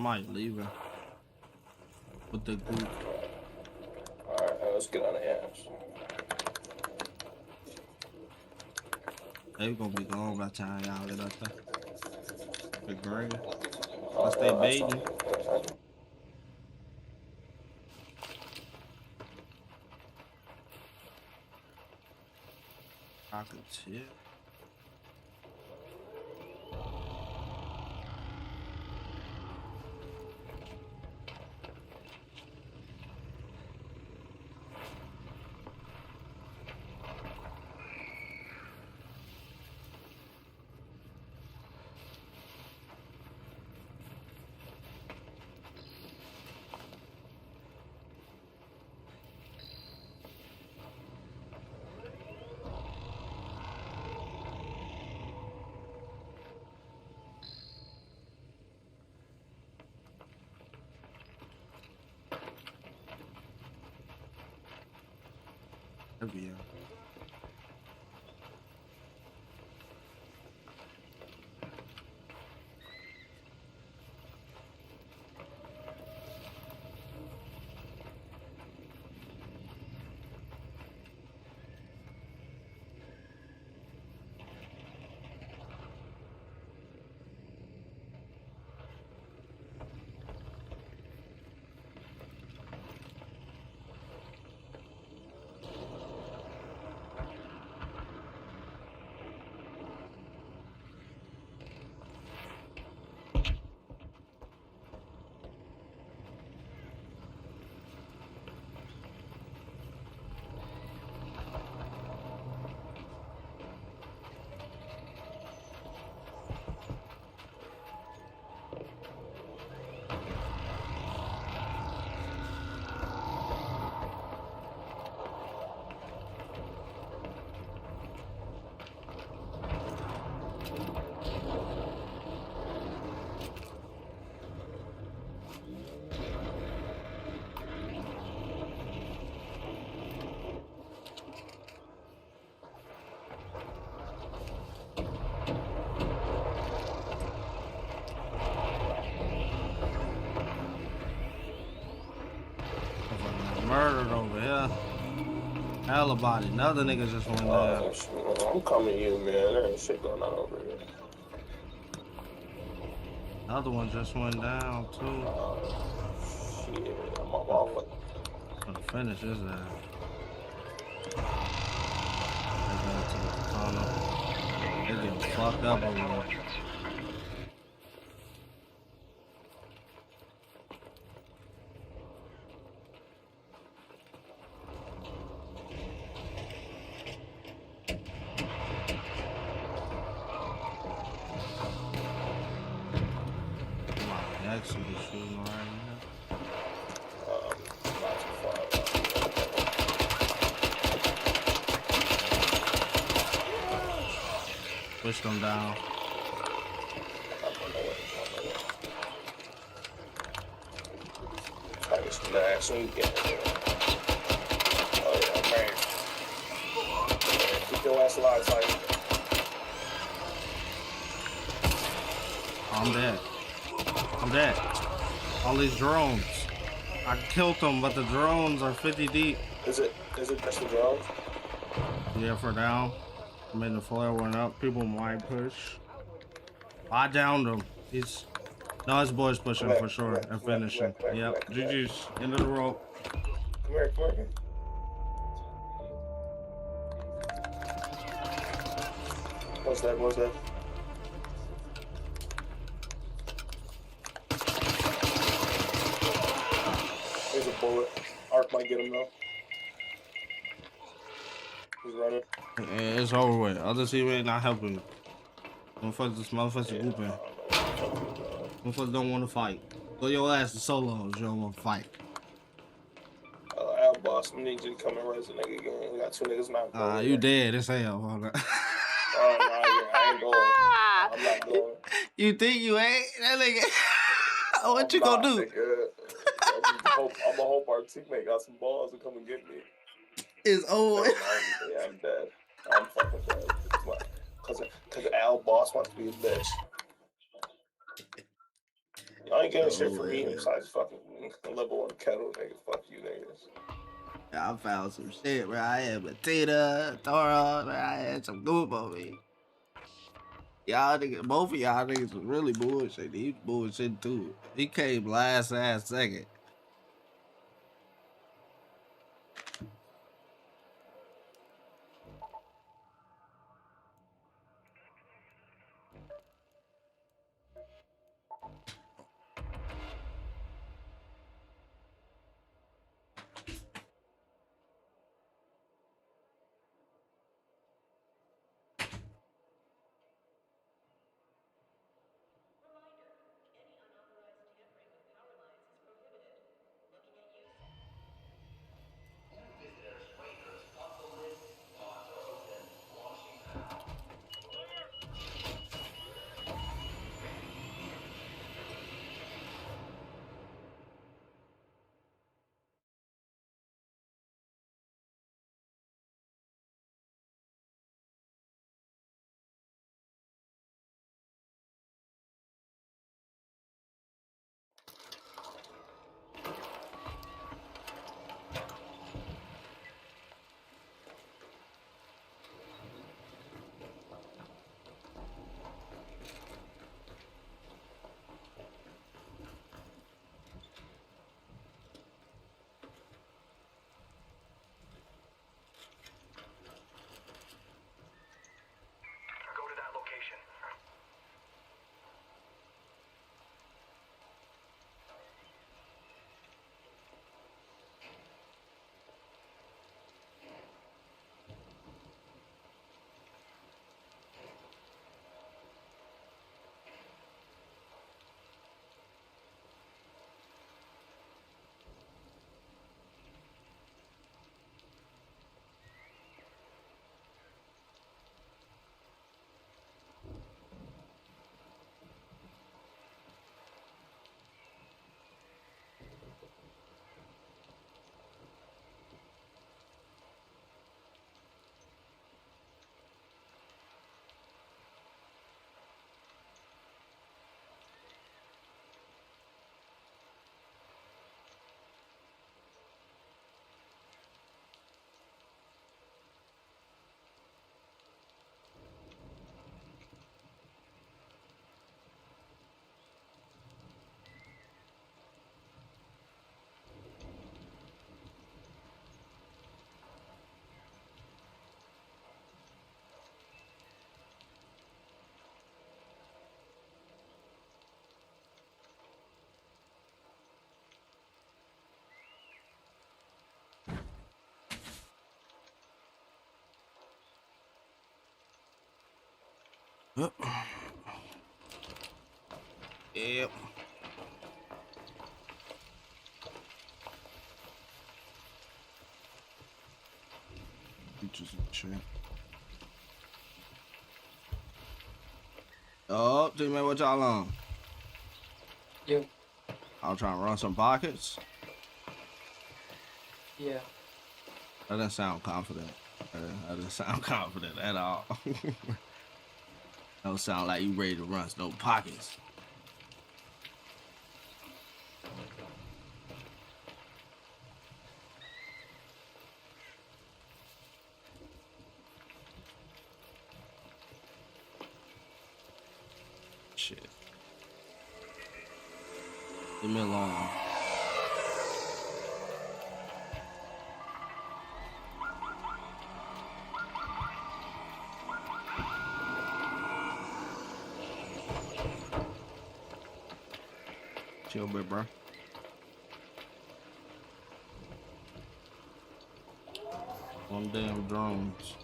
Somebody leaving with the group. Alright, let's get on the ass. They gonna be gone by the time y'all get up there. The green. Let's stay baiting. I could tell. Yeah. Murdered over here. Hella body. Another nigga just went down. I'm coming to you, man. There ain't shit going on over here. Another one just went down too. Shit, I'm off it. I'm gonna finish his ass. They're getting fucked up over there. Actually shooting right now. Push them down. Relax and get it. Oh yeah, man. Keep your ass alive, tight. I'm dead. I'm dead. All these drones. I killed them, but the drones are 50 deep. Is it just the drones? Yeah, for now. I mean, the flare went up. People might push. I downed him. His boy's pushing for sure and finishing. Yep. GG's. End of the rope. Come here, come here. What's that? What's that? There's a bullet. Arc might get him though. He's running. Yeah, it's over with. Other teammate not helping me. Motherfuckers grouping. Motherfuckers don't want to fight. Go your ass to solos. You don't want to fight. Al boss, I need you to come and raise a nigga again. We got two niggas knocked. You dead as hell. Oh, no, I ain't going. I'm not going. You think you ain't? That nigga. What you gonna do? I'm gonna hope our teammate got some balls to come and get me. It's over. Yeah, I'm dead. I'm fucking dead. Cause Al boss wants to be a bitch. Y'all ain't getting shit for me besides fucking level 1 kettle, nigga. Fuck you, niggas. Yeah, I found some shit, bro. I had Matina, Toro, man. I had some goop on me. Y'all niggas, both of y'all niggas was really bullshit. He was bullshit too. He came last second. Go to that location. Yep. Features and shit. Oh, teammate, what y'all on? Yo. I'm trying to run some pockets. Yeah. That doesn't sound confident. That doesn't sound confident at all. Don't sound like you ready to run no pockets. Shit. Leave me alone. Chill, bit, bro. One damn drones.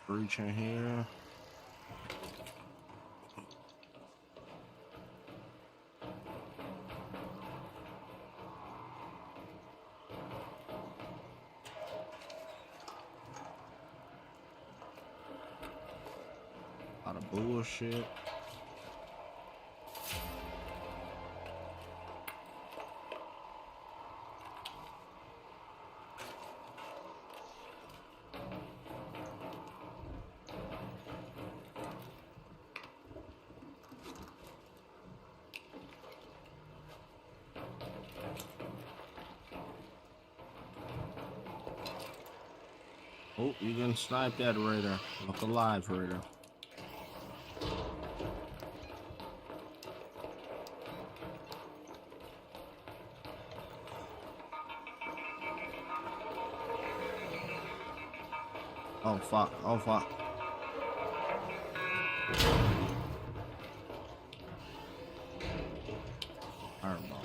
Reaching here. lot of bullshit. Oh, you can snipe that raider. Look alive, raider. Oh fuck, oh fuck. Fireball.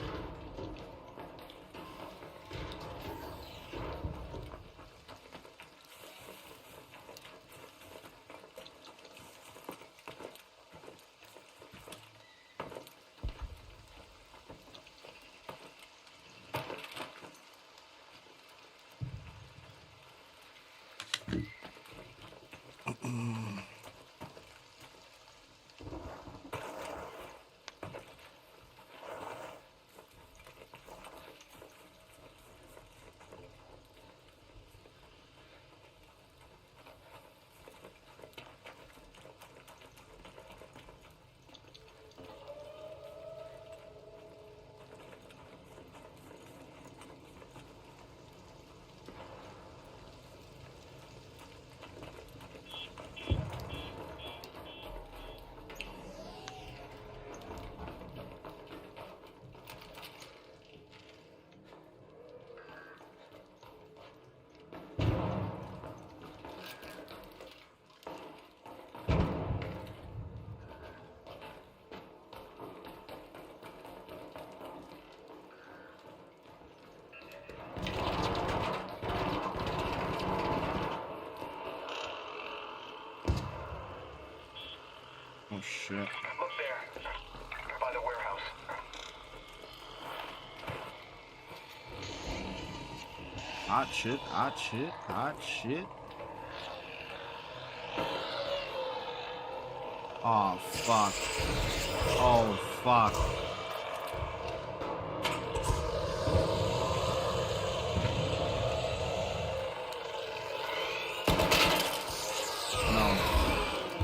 Oh shit. Look there, by the warehouse. Hot shit, hot shit, hot shit. Oh fuck. Oh fuck.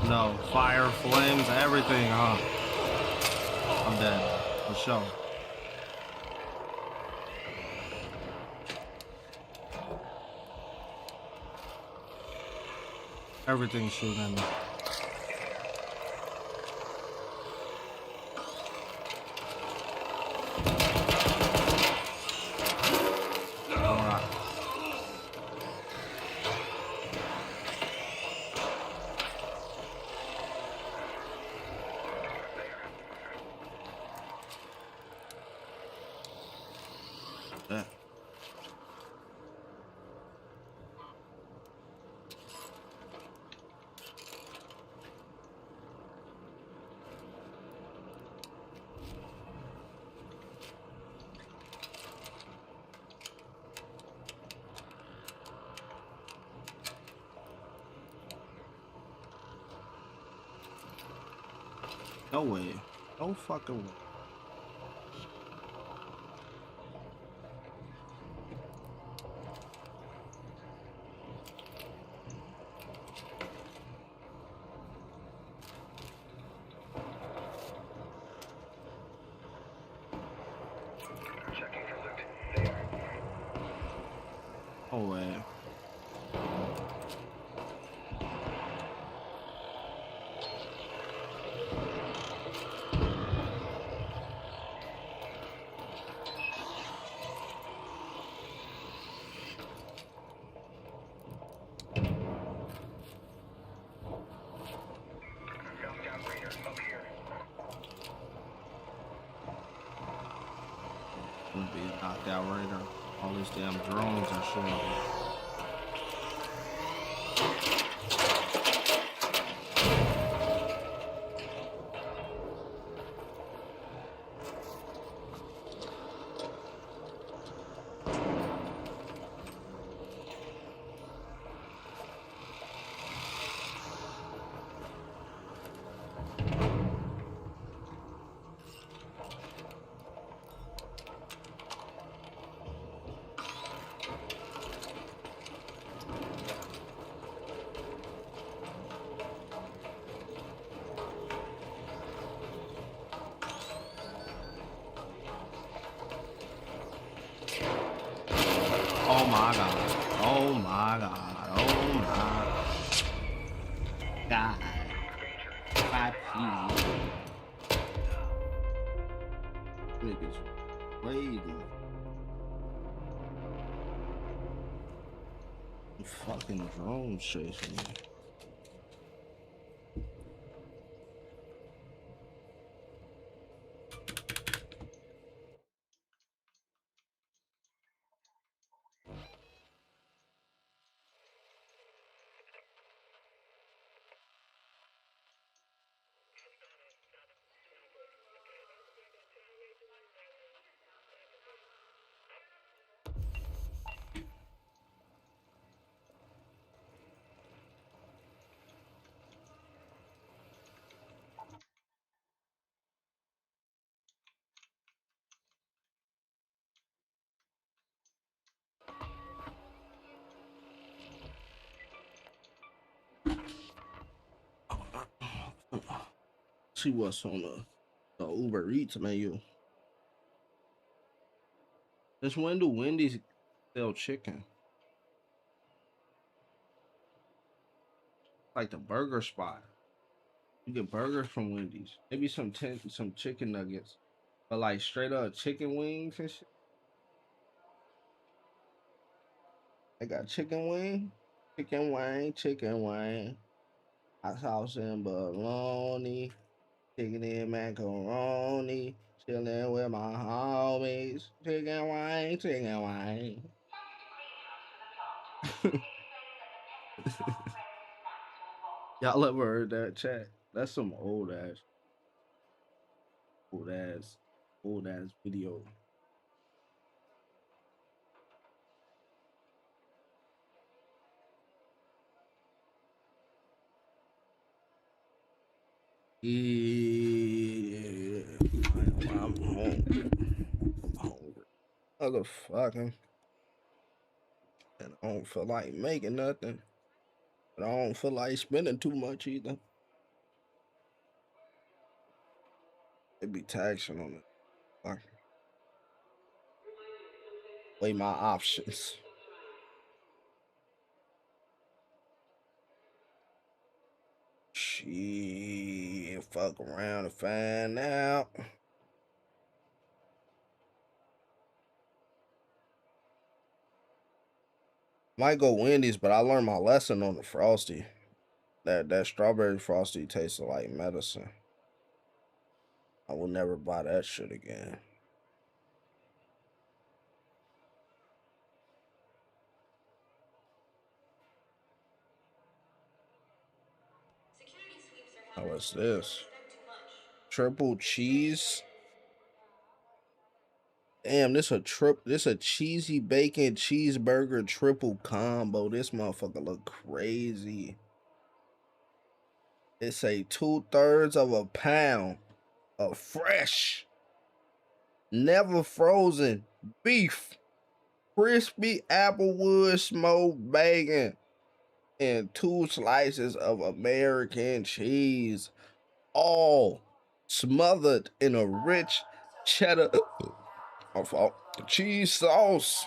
No, fire, flames, everything, huh? I'm dead, for sure. Everything's shooting at me. Alright. Yeah. No way. No fucking way. Checking for loot. There. No way. Knocked down raider up here. Gonna be a knocked out raider. All these damn drones and shit. Oh my god. Oh my god. Oh my god. Happy. Niggas crazy. Fucking drone chasing me. See what's on the Uber Eats menu. Since when do Wendy's sell chicken? Like the burger spot. You get burgers from Wendy's. Maybe some chicken nuggets. But like straight up chicken wings and shit. They got chicken wing, chicken wing. Hot sauce and bologna. Chicken and macaroni. Chilling with my homies. Chicken wing, chicken wing. Y'all ever heard that chat? That's some old ass video. Yeah, I'm hungry. I'm hungry. Motherfucking. And I don't feel like making nothing. But I don't feel like spending too much either. It be taxing on it. Like, weigh my options. Shit, fuck around and find out. Might go Wendy's, but I learned my lesson on the Frosty. That strawberry Frosty tasted like medicine. I will never buy that shit again. Oh, what's this? Triple cheese. Damn, this a cheesy bacon cheeseburger triple combo. This motherfucker look crazy. It's a 2/3 of a pound of fresh, never frozen beef, crispy applewood smoked bacon, and 2 slices of American cheese, all smothered in a rich cheddar cheese sauce.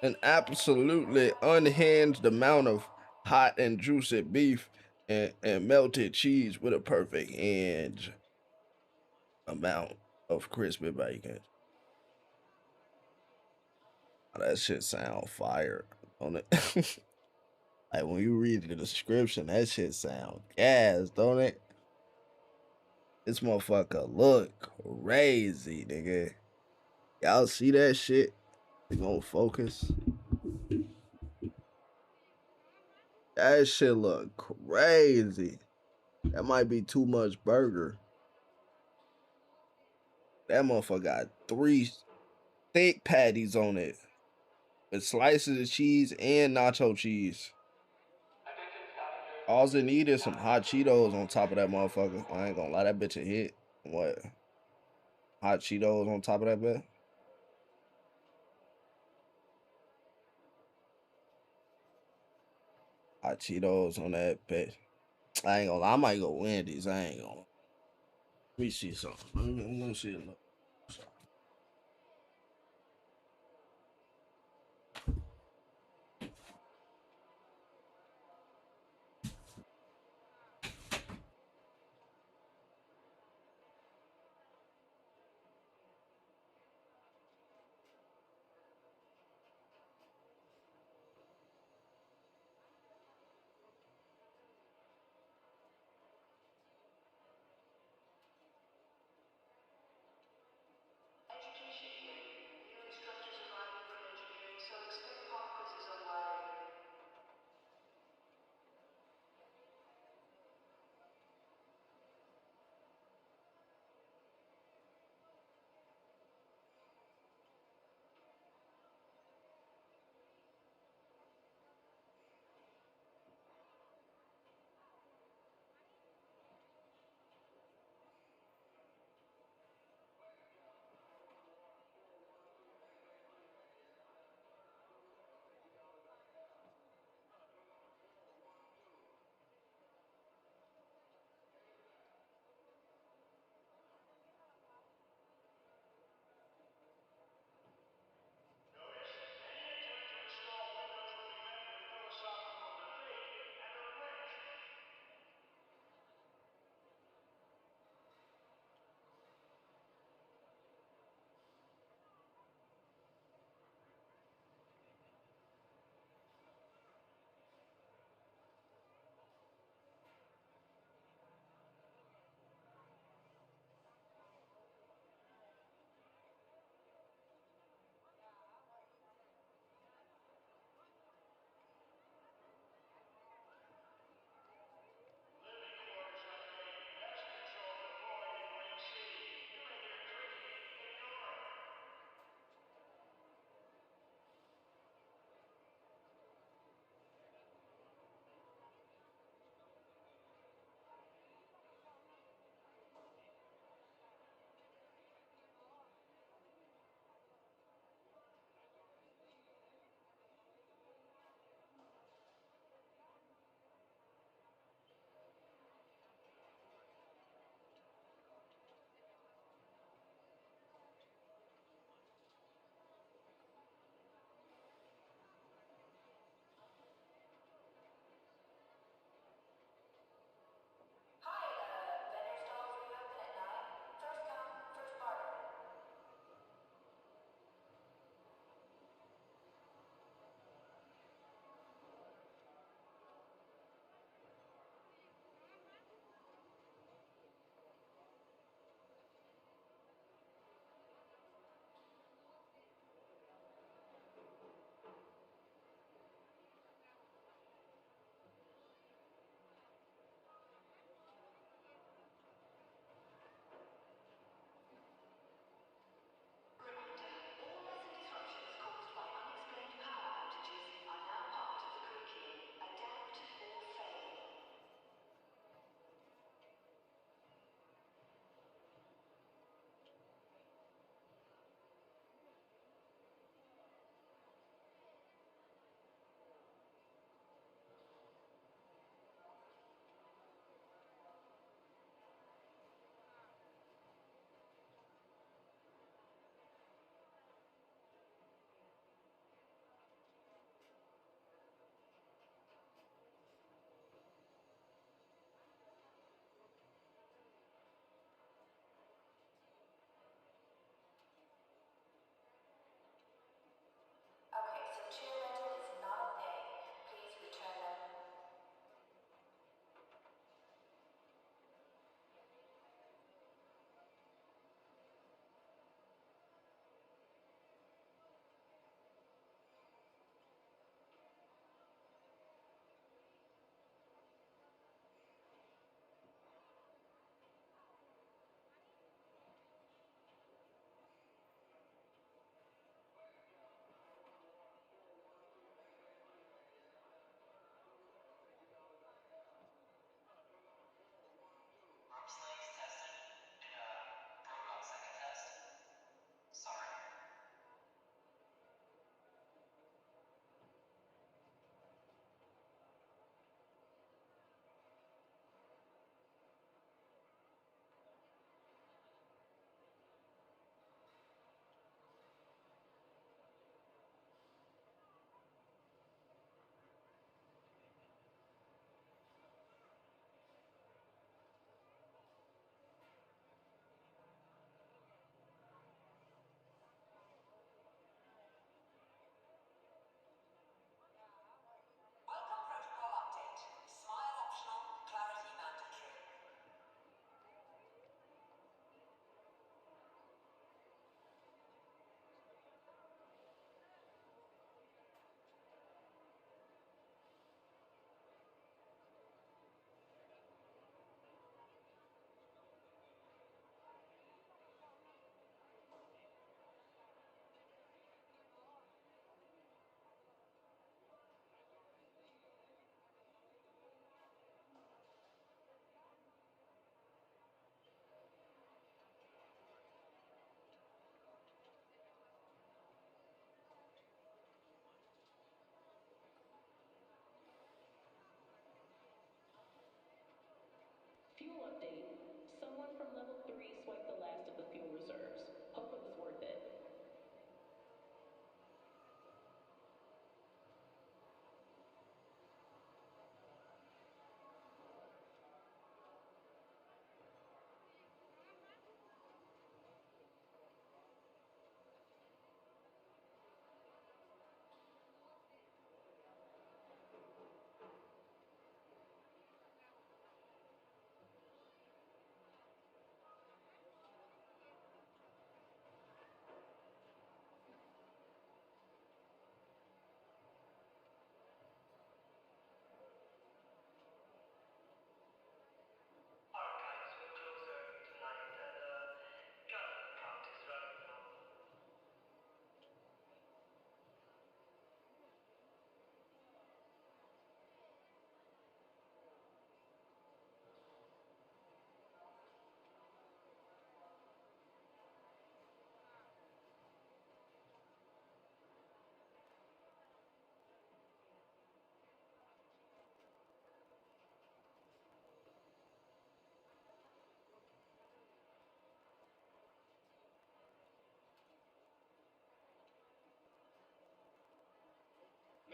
An absolutely unhinged amount of hot and juicy beef and melted cheese with a perfect hinge amount of crispy bacon. Oh, that shit sound fire, don't it? Like when you read the description, that shit sound gas, don't it? This motherfucker look crazy, nigga. Y'all see that shit? We gonna focus. That shit look crazy. That might be too much burger. That motherfucker got 3 thick patties on it with slices of cheese and nacho cheese. All it need is some hot Cheetos on top of that motherfucker. I ain't gonna lie, that bitch a hit. What? Hot Cheetos on top of that bitch? Hot Cheetos on that bitch. I ain't gonna lie, I might go Wendy's. I ain't gonna. Let me see something. I'm gonna see it.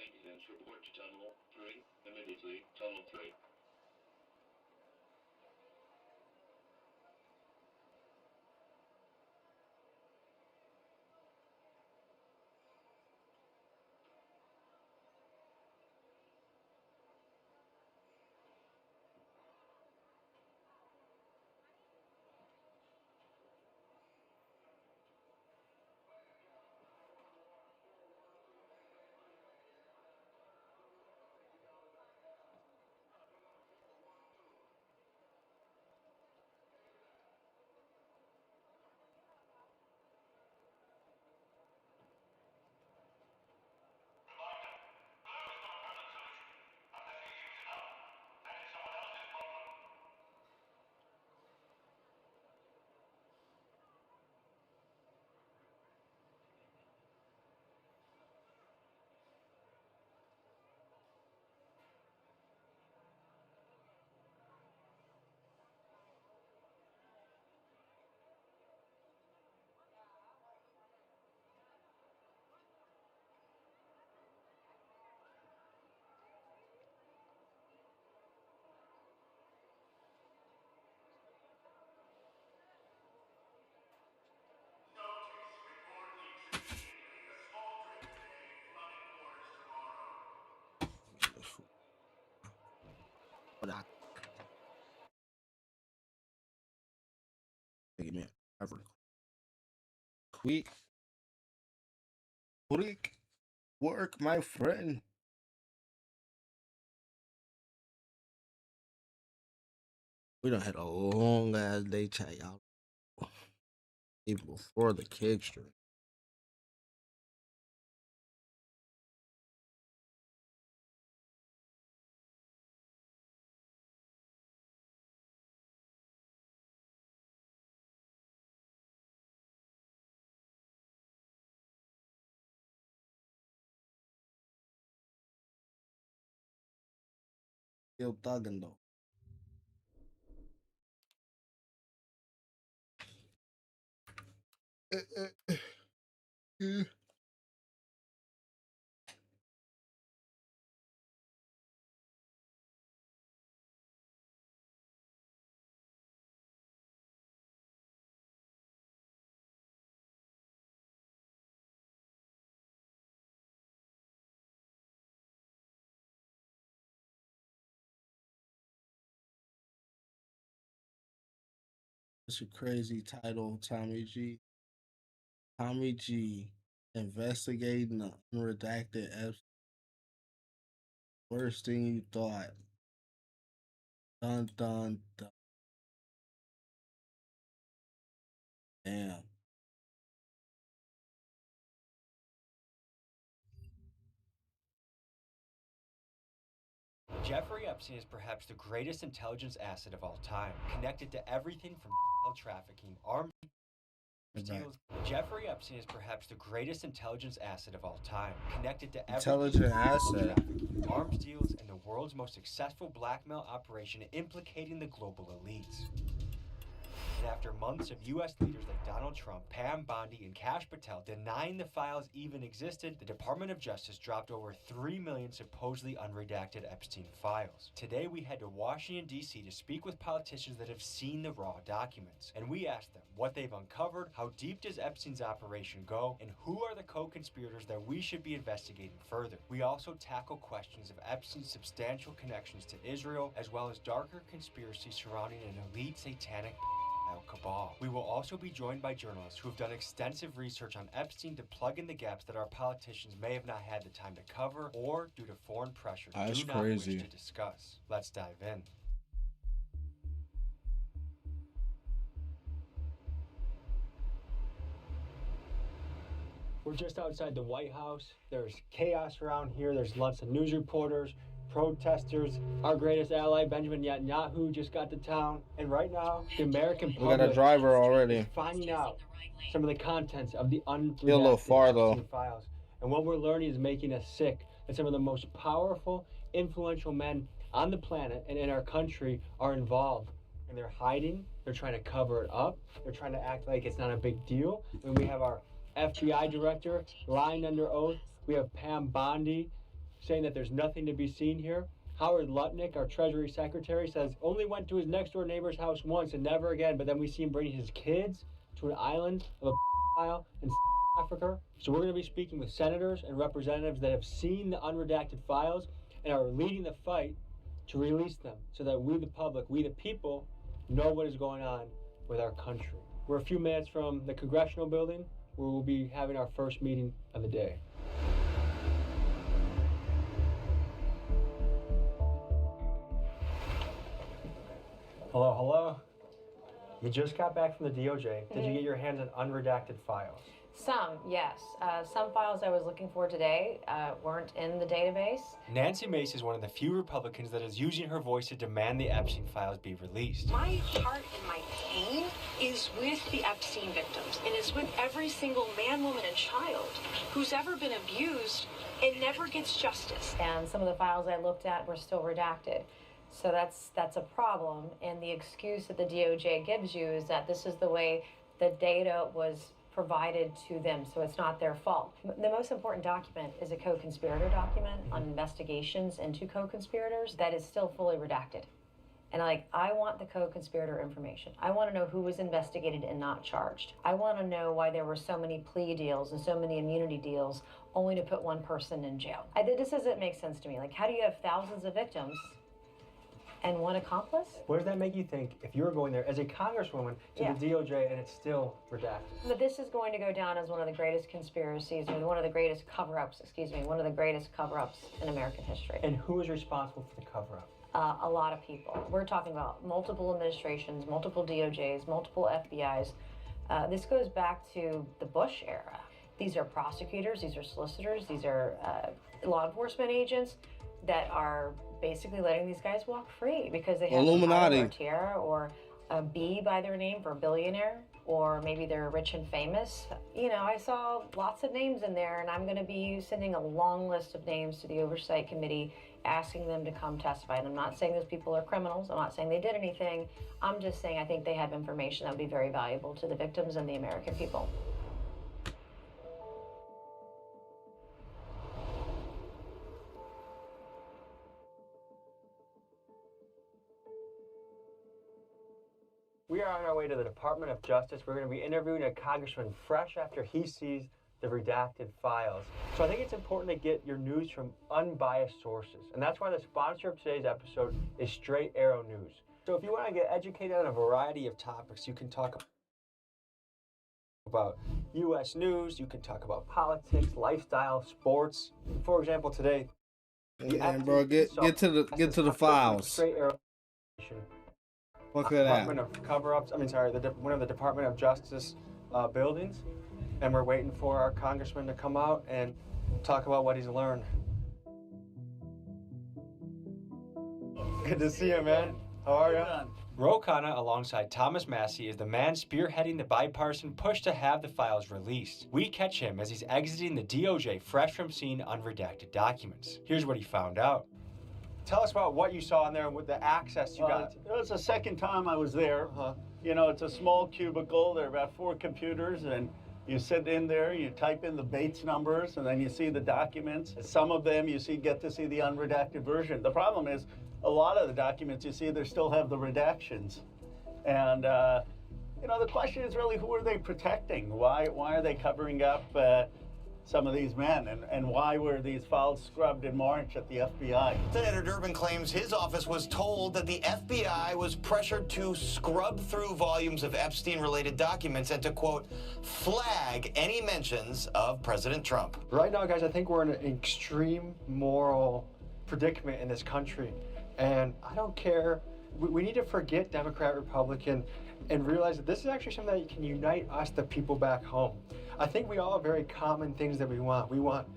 maintenance. Report to Tunnel 3 immediately. Tunnel 3. Take me ever. Quick work, my friend. We done had a long ass day chat, y'all. Even before the kick stream. Still thugging though. It's a crazy title, Tommy G. Tommy G investigating the unredacted Epstein. Worst thing you thought. Dun dun dun. Damn. Jeffrey Epstein is perhaps the greatest intelligence asset of all time, connected to everything from trafficking, arms deals. Jeffrey Epstein is perhaps the greatest intelligence asset of all time, connected to everything from trafficking, arms deals, and the world's most successful blackmail operation implicating the global elites. And after months of U.S. leaders like Donald Trump, Pam Bondi, and Kash Patel denying the files even existed, the Department of Justice dropped over 3 million supposedly unredacted Epstein files. Today, we head to Washington, D.C. to speak with politicians that have seen the raw documents. And we asked them what they've uncovered, how deep does Epstein's operation go, and who are the co-conspirators that we should be investigating further. We also tackle questions of Epstein's substantial connections to Israel, as well as darker conspiracies surrounding an elite satanic cabal. We will also be joined by journalists who have done extensive research on Epstein to plug in the gaps that our politicians may have not had the time to cover or, due to foreign pressure, do not wish to discuss. Let's dive in. We're just outside the White House. There's chaos around here. There's lots of news reporters, protesters. Our greatest ally, Benjamin Netanyahu, just got to town. And right now, the American public got a driver already. is finding out some of the contents of the unredacted Epstein files. And what we're learning is making us sick that some of the most powerful, influential men on the planet and in our country are involved. And they're hiding. They're trying to cover it up. They're trying to act like it's not a big deal. And we have our FBI director lying under oath. We have Pam Bondi saying that there's nothing to be seen here. Howard Lutnick, our Treasury Secretary, says only went to his next door neighbor's house once and never again, but then we see him bringing his kids to an island of a file in Africa. So we're going to be speaking with senators and representatives that have seen the unredacted files and are leading the fight to release them so that we, the public, we, the people, know what is going on with our country. We're a few minutes from the Congressional Building where we'll be having our first meeting of the day. Hello, hello. You just got back from the DOJ. Did you get your hands on unredacted files? Some, yes. Some files I was looking for today weren't in the database. Nancy Mace is one of the few Republicans that is using her voice to demand the Epstein files be released. My heart and my pain is with the Epstein victims and is with every single man, woman, and child who's ever been abused and never gets justice. And some of the files I looked at were still redacted. So that's a problem. And the excuse that the DOJ gives you is that this is the way the data was provided to them, so it's not their fault. The most important document is a co-conspirator document on investigations into co-conspirators that is still fully redacted. And I want the co-conspirator information. I want to know who was investigated and not charged. I want to know why there were so many plea deals and so many immunity deals only to put one person in jail. This doesn't make sense to me. How do you have thousands of victims and one accomplice? What does that make you think if you were going there as a congresswoman to the DOJ and it's still redacted? But this is going to go down as one of the greatest conspiracies, or one of the greatest cover-ups, one of the greatest cover-ups in American history. And who is responsible for the cover-up? A lot of people. We're talking about multiple administrations, multiple DOJs, multiple FBIs. This goes back to the Bush era. These are prosecutors, these are solicitors, these are law enforcement agents that are basically letting these guys walk free because they have Illuminati, a tiara or a B by their name for billionaire, or maybe they're rich and famous. I saw lots of names in there, and I'm going to be sending a long list of names to the Oversight Committee asking them to come testify. And I'm not saying those people are criminals. I'm not saying they did anything. I'm just saying I think they have information that would be very valuable to the victims and the American people. We are on our way to the Department of Justice. We're going to be interviewing a congressman fresh after he sees the redacted files. So I think it's important to get your news from unbiased sources. And that's why the sponsor of today's episode is Straight Arrow News. So if you want to get educated on a variety of topics, you can talk about U.S. news, you can talk about politics, lifestyle, sports. For example, today, and bro, get to the files. Straight Arrow. Look at that. Department of Cover-Ups. One of the Department of Justice buildings, and we're waiting for our congressman to come out and talk about what he's learned. Good to see you, man. How are you? Ro Khanna, alongside Thomas Massie, is the man spearheading the bipartisan push to have the files released. We catch him as he's exiting the DOJ fresh from seeing unredacted documents. Here's what he found out. Tell us about what you saw in there and with the access you got. It was the second time I was there. It's a small cubicle. There are about 4 computers, and you sit in there, you type in the Bates numbers, and then you see the documents. Some of them you get to see the unredacted version. The problem is, a lot of the documents you see, they still have the redactions. And, the question is really, who are they protecting? Why are they covering up some of these men, and why were these files scrubbed in March at the FBI? Senator Durbin claims his office was told that the FBI was pressured to scrub through volumes of Epstein-related documents and to, quote, flag any mentions of President Trump. Right now, guys, I think we're in an extreme moral predicament in this country, and I don't care. We need to forget Democrat, Republican, and realize that this is actually something that can unite us, the people back home. I think we all have very common things that we want. We want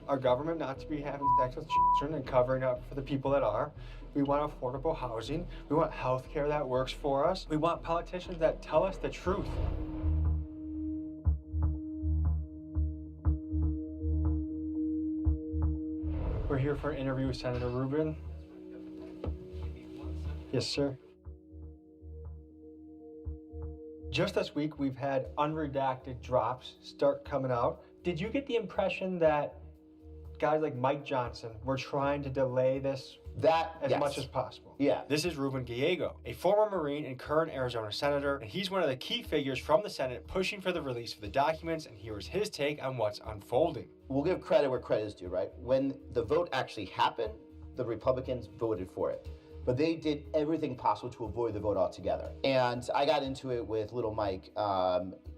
our government not to be having sex with children and covering up for the people that are. We want affordable housing. We want health care that works for us. We want politicians that tell us the truth. We're here for an interview with Senator Rubin. Yes, sir. Just this week, we've had unredacted drops start coming out. Did you get the impression that guys like Mike Johnson were trying to delay this as much as possible. Yeah. This is Ruben Gallego, a former Marine and current Arizona Senator, and he's one of the key figures from the Senate pushing for the release of the documents, and here's his take on what's unfolding. We'll give credit where credit is due, right? When the vote actually happened, the Republicans voted for it. But they did everything possible to avoid the vote altogether. And I got into it with little Mike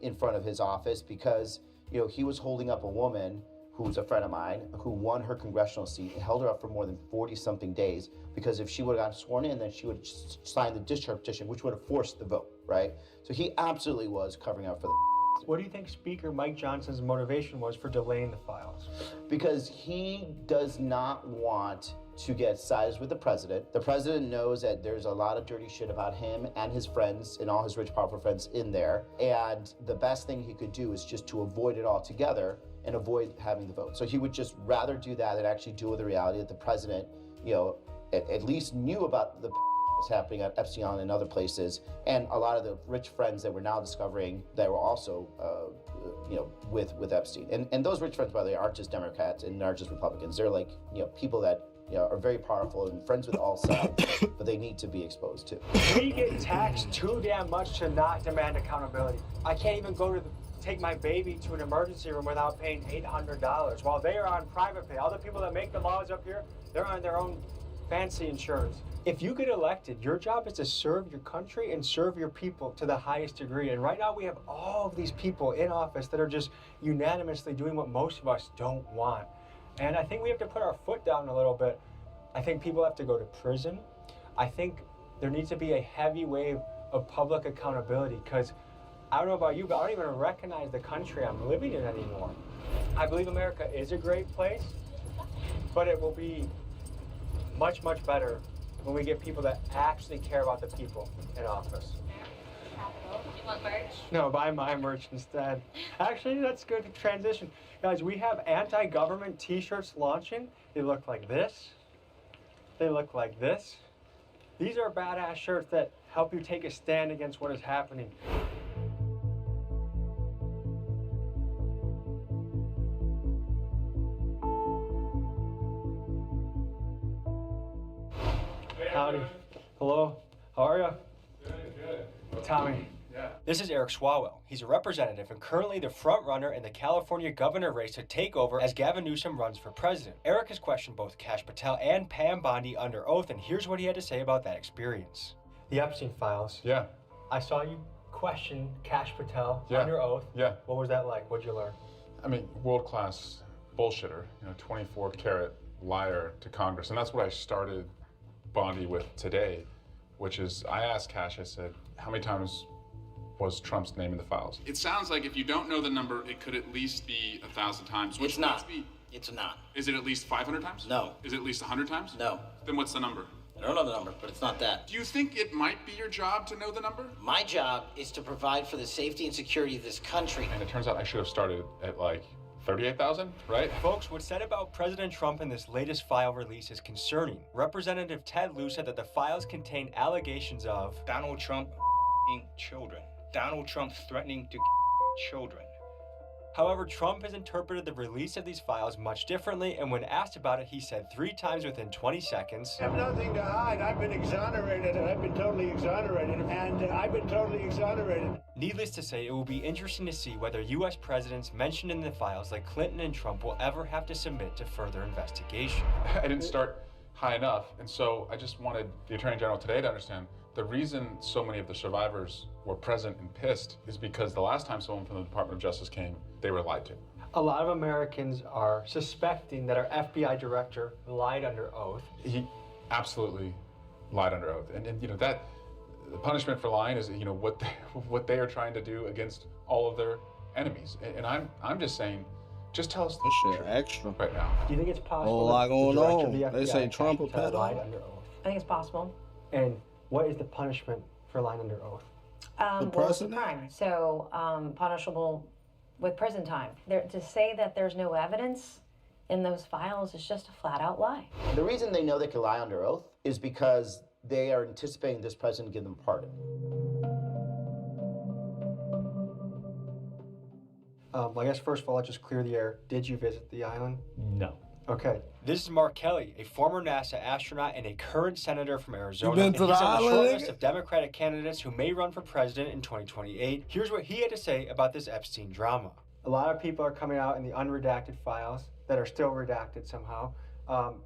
in front of his office because, you know, he was holding up a woman who was a friend of mine, who won her congressional seat and held her up for more than 40-something days, because if she would have gotten sworn in, then she would have signed the discharge petition, which would have forced the vote, right? So he absolutely was covering up for the. What do you think Speaker Mike Johnson's motivation was for delaying the files? Because he does not want to get sides with the president. The president knows that there's a lot of dirty shit about him and his friends and all his rich, powerful friends in there. And the best thing he could do is just to avoid it altogether and avoid having the vote. So he would just rather do that than actually deal with the reality that the president, you know, at least knew about the was happening at Epstein and other places, and a lot of the rich friends that we're now discovering that were also, you know, with Epstein. And those rich friends, by the way, aren't just Democrats and aren't just Republicans. They're like, you know, people that, you know, are very powerful and friends with all sides, but they need to be exposed to. We get taxed too damn much to not demand accountability. I can't even go to take my baby to an emergency room without paying $800 while they are on private pay. All the people that make the laws up here, they're on their own fancy insurance. If you get elected, your job is to serve your country and serve your people to the highest degree. And right now we have all of these people in office that are just unanimously doing what most of us don't want. And I think we have to put our foot down a little bit. I think people have to go to prison. I think there needs to be a heavy wave of public accountability, because I don't know about you, but I don't even recognize the country I'm living in anymore. I believe America is a great place, but it will be much, much better when we get people that actually care about the people in office. You want merch? No, buy my merch instead. Actually, that's good to transition. Guys, we have anti-government t-shirts launching. They look like this. They look like this. These are badass shirts that help you take a stand against what is happening. Howdy. Hello. How are you? Good. Tommy. Yeah. This is Eric Swalwell. He's a representative and currently the front runner in the California governor race to take over as Gavin Newsom runs for president. Eric has questioned both Kash Patel and Pam Bondi under oath, and here's what he had to say about that experience. The Epstein files. Yeah. I saw you question Kash Patel Yeah. under oath. Yeah. What was that like? What'd you learn? I mean, world-class bullshitter, 24-karat liar to Congress. And that's what I started Bondi with today, which is I asked Kash, I said, how many times was Trump's name in the files? It sounds like if you don't know the number, it could at least be 1,000 times. Which It's not. Be, it's not. is it at least 500 times? No. Is it at least 100 times? No. Then what's the number? I don't know the number, but it's not that. Do you think it might be your job to know the number? My job is to provide for the safety and security of this country. And it turns out I should have started at like 38,000, right? Folks, what's said about President Trump in this latest file release is concerning. Representative Ted Lieu said that the files contain allegations of Donald Trump children. Donald Trump threatening to children. However, Trump has interpreted the release of these files much differently, and when asked about it, he said 3 times within 20 seconds, I have nothing to hide. I've been exonerated, and I've been totally exonerated, and I've been totally exonerated. Needless to say, it will be interesting to see whether U.S. presidents mentioned in the files like Clinton and Trump will ever have to submit to further investigation. I didn't start high enough, and so I just wanted the Attorney General today to understand the reason so many of the survivors were present and pissed is because the last time someone from the Department of Justice came, they were lied to. A lot of Americans are suspecting that our FBI director lied under oath. He absolutely lied under oath. And that the punishment for lying is, what they are trying to do against all of their enemies. And I'm just saying, just tell us the shit extra right now. Do you think it's possible Whole lot that the going director of on. the FBI They say Trump a lied pedo. under oath? I think it's possible. And what is the punishment for lying under oath? Well, it's a crime, so punishable with prison time. To say that there's no evidence in those files is just a flat-out lie. The reason they know they can lie under oath is because they are anticipating this president to give them a pardon. I guess first of all, let's just clear the air. Did you visit the island? No. Okay. This is Mark Kelly, a former NASA astronaut and a current senator from Arizona. been And to he's the on the short island, list of Democratic candidates who may run for president in 2028. Here's what he had to say about this Epstein drama. A lot of people are coming out in the unredacted files that are still redacted somehow.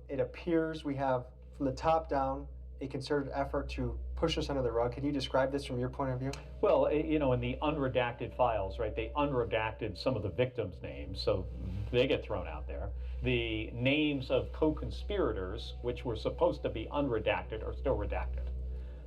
It appears we have, from the top down, a concerted effort to push us under the rug. Can you describe this from your point of view? Well, you know, in the unredacted files, right, they unredacted some of the victims' names, so they get thrown out there. The names of co-conspirators, which were supposed to be unredacted, are still redacted.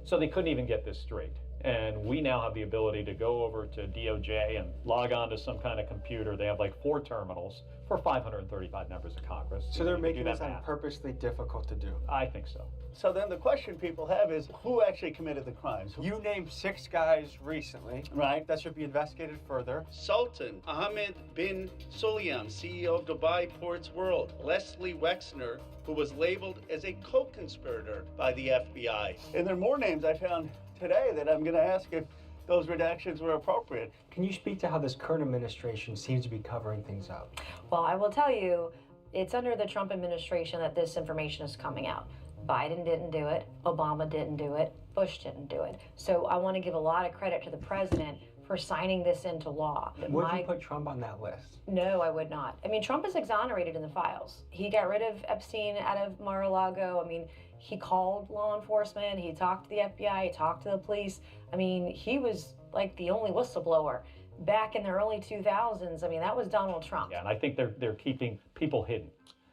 So they couldn't even get this straight. And we now have the ability to go over to DOJ and log on to some kind of computer. They have like 4 terminals for 535 members of Congress. So they're making this purposely difficult to do. I think so. So then the question people have is, who actually committed the crimes? You named 6 guys recently. Right. That should be investigated further. Sultan Ahmed bin Sulayem, CEO of Dubai Ports World. Leslie Wexner, who was labeled as a co-conspirator by the FBI. And there are more names I found today that I'm going to ask if those redactions were appropriate. Can you speak to how this current administration seems to be covering things up? Well, I will tell you, it's under the Trump administration that this information is coming out. Biden didn't do it, Obama didn't do it, Bush didn't do it. So I want to give a lot of credit to the president for signing this into law. Would you put Trump on that list? No, I would not. I mean, Trump is exonerated in the files. He got rid of Epstein out of Mar-a-Lago. I mean, he called law enforcement, he talked to the FBI, he talked to the police. I mean, he was like the only whistleblower. Back in the early 2000s, I mean, that was Donald Trump. Yeah, and I think they're keeping people hidden.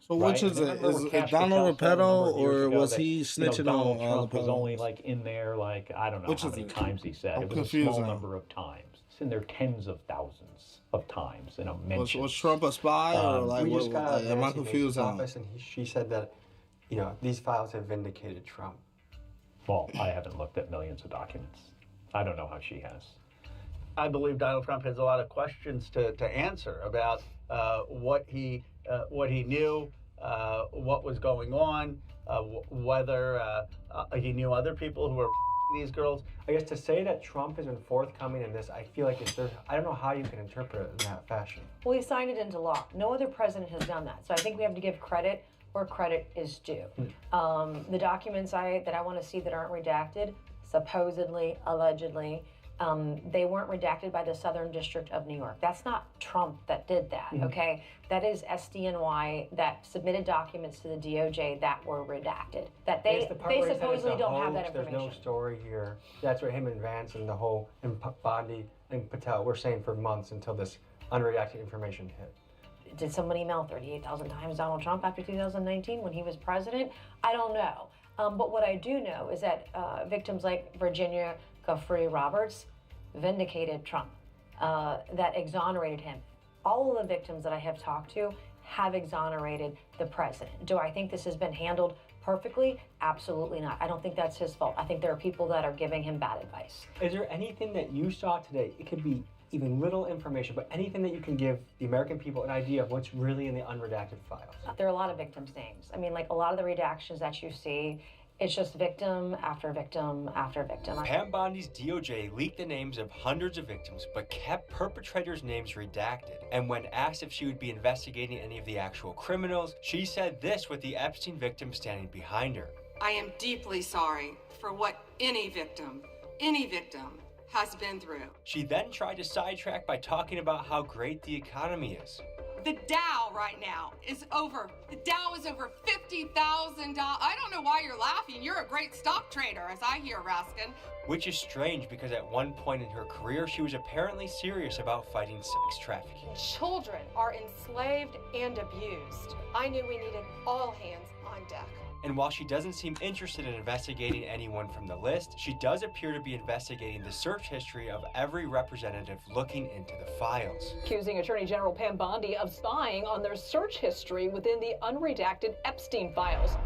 So which is it? Is it Donald Rapetto, or was he snitching on Trump was only like in there, like, I don't know how many times he said. It was a small number of times. It's in there tens of thousands of times, you know, mentioned. Was Trump a spy, or like, we just got am I confused now? office, and she said that, you know, these files have vindicated Trump. Well, I haven't looked at millions of documents. I don't know how she has. I believe Donald Trump has a lot of questions to answer about what he knew, what was going on, whether he knew other people who were these girls. I guess to say that Trump has been forthcoming in this, I feel like I don't know how you can interpret it in that fashion. Well, he signed it into law. No other president has done that. So I think we have to give credit where credit is due. The documents that I want to see that aren't redacted, supposedly, allegedly, they weren't redacted by the Southern District of New York. That's not Trump that did that, okay? That is SDNY that submitted documents to the DOJ that were redacted. That they supposedly don't have that information. There's no story here. That's what him and Vance and the whole, and Bondi and Patel were saying for months until this unredacted information hit. Did someone email 38,000 times Donald Trump after 2019 when he was president? I don't know. But what I do know is that victims like Virginia Giuffre Roberts vindicated Trump, that exonerated him. All of the victims that I have talked to have exonerated the president. Do I think this has been handled perfectly? Absolutely not. I don't think that's his fault. I think there are people that are giving him bad advice. Is there anything that you saw today? It could be even little information, but anything that you can give the American people an idea of what's really in the unredacted files. There are a lot of victims' names. I mean, like a lot of the redactions that you see, it's just victim after victim after victim. Pam Bondi's DOJ leaked the names of hundreds of victims, but kept perpetrators' names redacted. And when asked if she would be investigating any of the actual criminals, she said this with the Epstein victim standing behind her. I am deeply sorry for what any victim has been through. She then tried to sidetrack by talking about how great the economy is. The Dow right now is over $50,000. I don't know why you're laughing. You're a great stock trader, as I hear, Raskin. Which is strange because at one point in her career, she was apparently serious about fighting sex trafficking. Children are enslaved and abused. I knew we needed all hands on deck. And while she doesn't seem interested in investigating anyone from the list, she does appear to be investigating the search history of every representative looking into the files. Accusing Attorney General Pam Bondi of spying on their search history within the unredacted Epstein files.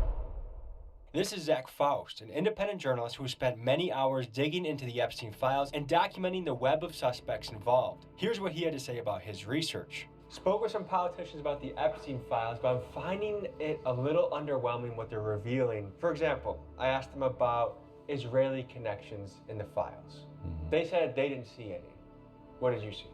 This is Zach Faust, an independent journalist who spent many hours digging into the Epstein files and documenting the web of suspects involved. Here's what he had to say about his research. Spoke with some politicians about the Epstein files, but I'm finding it a little underwhelming what they're revealing. For example, I asked them about Israeli connections in the files. They said they didn't see any. What did you see?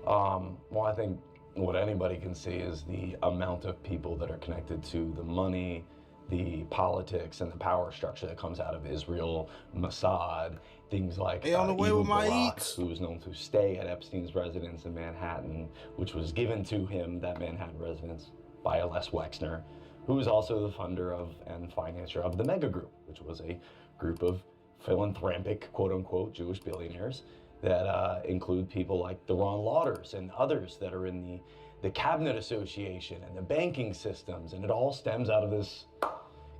Well, I think what anybody can see is the amount of people that are connected to the money, the politics, and the power structure that comes out of Israel, Mossad, things like Hey, on the way Ehud with my Barak, eats. who was known to stay at Epstein's residence in Manhattan, which was given to him, that Manhattan residence, by a Les Wexner, who was also the funder of and financer of the Mega Group, which was a group of philanthropic, quote-unquote, Jewish billionaires that include people like the Ron Lauders and others that are in the Cabinet Association and the banking systems, and it all stems out of this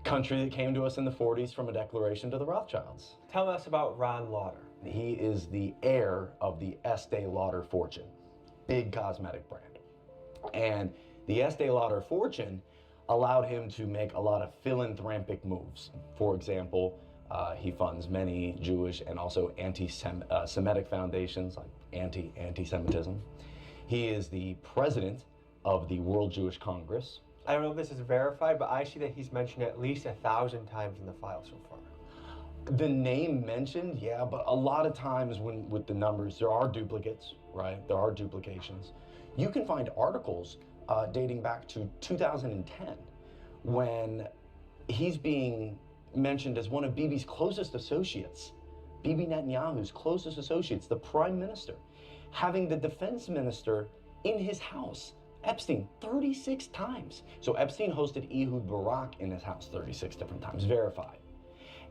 country that came to us in the 40s from a declaration to the Rothschilds. Tell us about Ron Lauder. He is the heir of the Estee Lauder fortune, big cosmetic brand. And the Estee Lauder fortune allowed him to make a lot of philanthropic moves. For example, he funds many Jewish and also anti-Semitic foundations, like anti-Semitism. He is the president of the World Jewish Congress. I don't know if this is verified, but I see that he's mentioned at least 1,000 times in the file so far. The name mentioned, yeah, but a lot of times when with the numbers, there are duplicates, right? There are duplications. You can find articles dating back to 2010 when he's being mentioned as one of Bibi's closest associates, Bibi Netanyahu's closest associates, the prime minister, having the defense minister in his house, Epstein, 36 times. So Epstein hosted Ehud Barak in his house 36 different times, verified.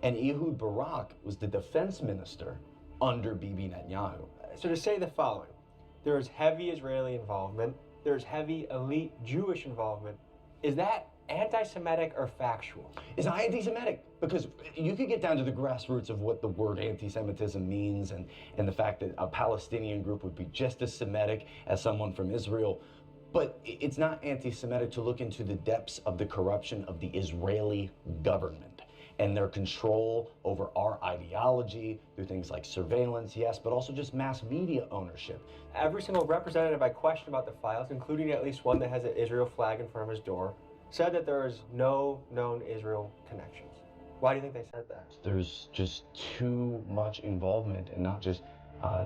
And Ehud Barak was the defense minister under Bibi Netanyahu. So to say the following, there is heavy Israeli involvement, there's heavy elite Jewish involvement. Is that anti-Semitic or factual? It's not anti-Semitic, because you could get down to the grassroots of what the word anti-Semitism means and the fact that a Palestinian group would be just as Semitic as someone from Israel. But it's not anti-Semitic to look into the depths of the corruption of the Israeli government and their control over our ideology through things like surveillance, yes, but also just mass media ownership. Every single representative I questioned about the files, including at least one that has an Israel flag in front of his door, said that there is no known Israel connections. Why do you think they said that? There's just too much involvement in not just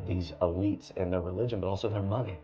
these elites and their religion, but also their money.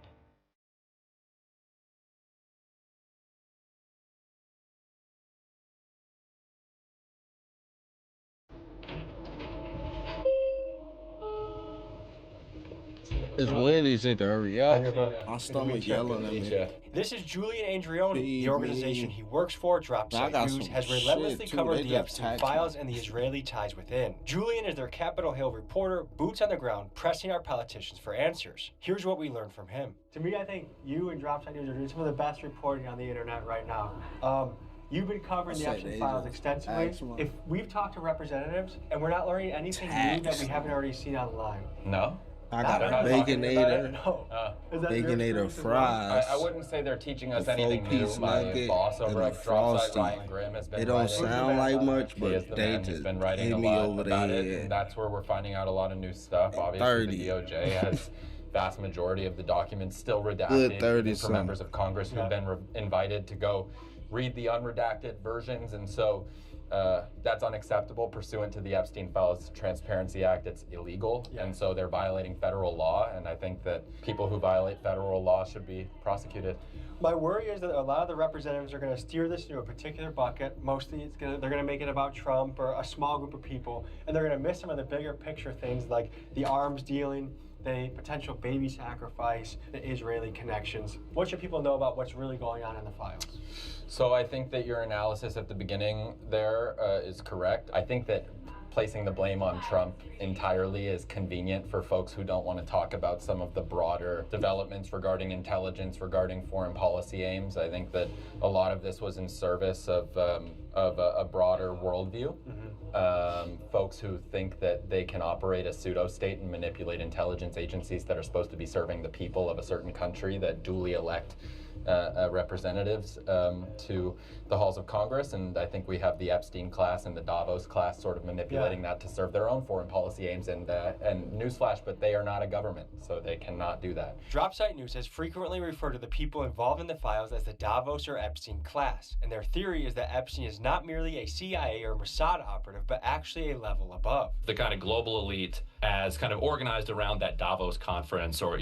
It's Wendy's ain't to hurry up. My stomach yelling at me. This is Julian Andreoni. The organization he works for, Dropsite News, has relentlessly covered the Epstein files and the Israeli ties within. Julian is their Capitol Hill reporter, boots on the ground, pressing our politicians for answers. Here's what we learned from him. To me, I think you and Dropsite News are doing some of the best reporting on the internet right now. You've been covering the Epstein files extensively. If we've talked to representatives and we're not learning anything new that we haven't already seen online. No. I got a Baconator, Baconator fries. I wouldn't say they're teaching us a anything new. My boss over at Dropsite, Ryan Grimm, has been It don't sound like much, but they he's just been writing hit a me lot over the about it, head. and that's where we're finding out a lot of new stuff. Obviously, the DOJ has vast majority of the documents still redacted. Even for members of Congress who've been invited to go read the unredacted versions, and so that's unacceptable pursuant to the Epstein Files Transparency Act. It's illegal, and so they're violating federal law, and I think that people who violate federal law should be prosecuted. My worry is that a lot of the representatives are going to steer this into a particular bucket. Mostly they're going to make it about Trump or a small group of people, and they're going to miss some of the bigger picture things like the arms dealing, the potential baby sacrifice, the Israeli connections. What should people know about what's really going on in the files? So I think that your analysis at the beginning there is correct. I think that placing the blame on Trump entirely is convenient for folks who don't want to talk about some of the broader developments regarding intelligence, regarding foreign policy aims. I think that a lot of this was in service of a broader worldview. Folks who think that they can operate a pseudo-state and manipulate intelligence agencies that are supposed to be serving the people of a certain country that duly elect representatives to the halls of Congress, and I think we have the Epstein class and the Davos class sort of manipulating that to serve their own foreign policy aims. And newsflash, but they are not a government, so they cannot do that. Dropsite News has frequently referred to the people involved in the files as the Davos or Epstein class, and their theory is that Epstein is not merely a CIA or Mossad operative, but actually a level above. The kind of global elite as kind of organized around that Davos conference, or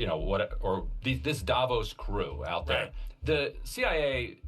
this Davos crew out there. Right. The CIA,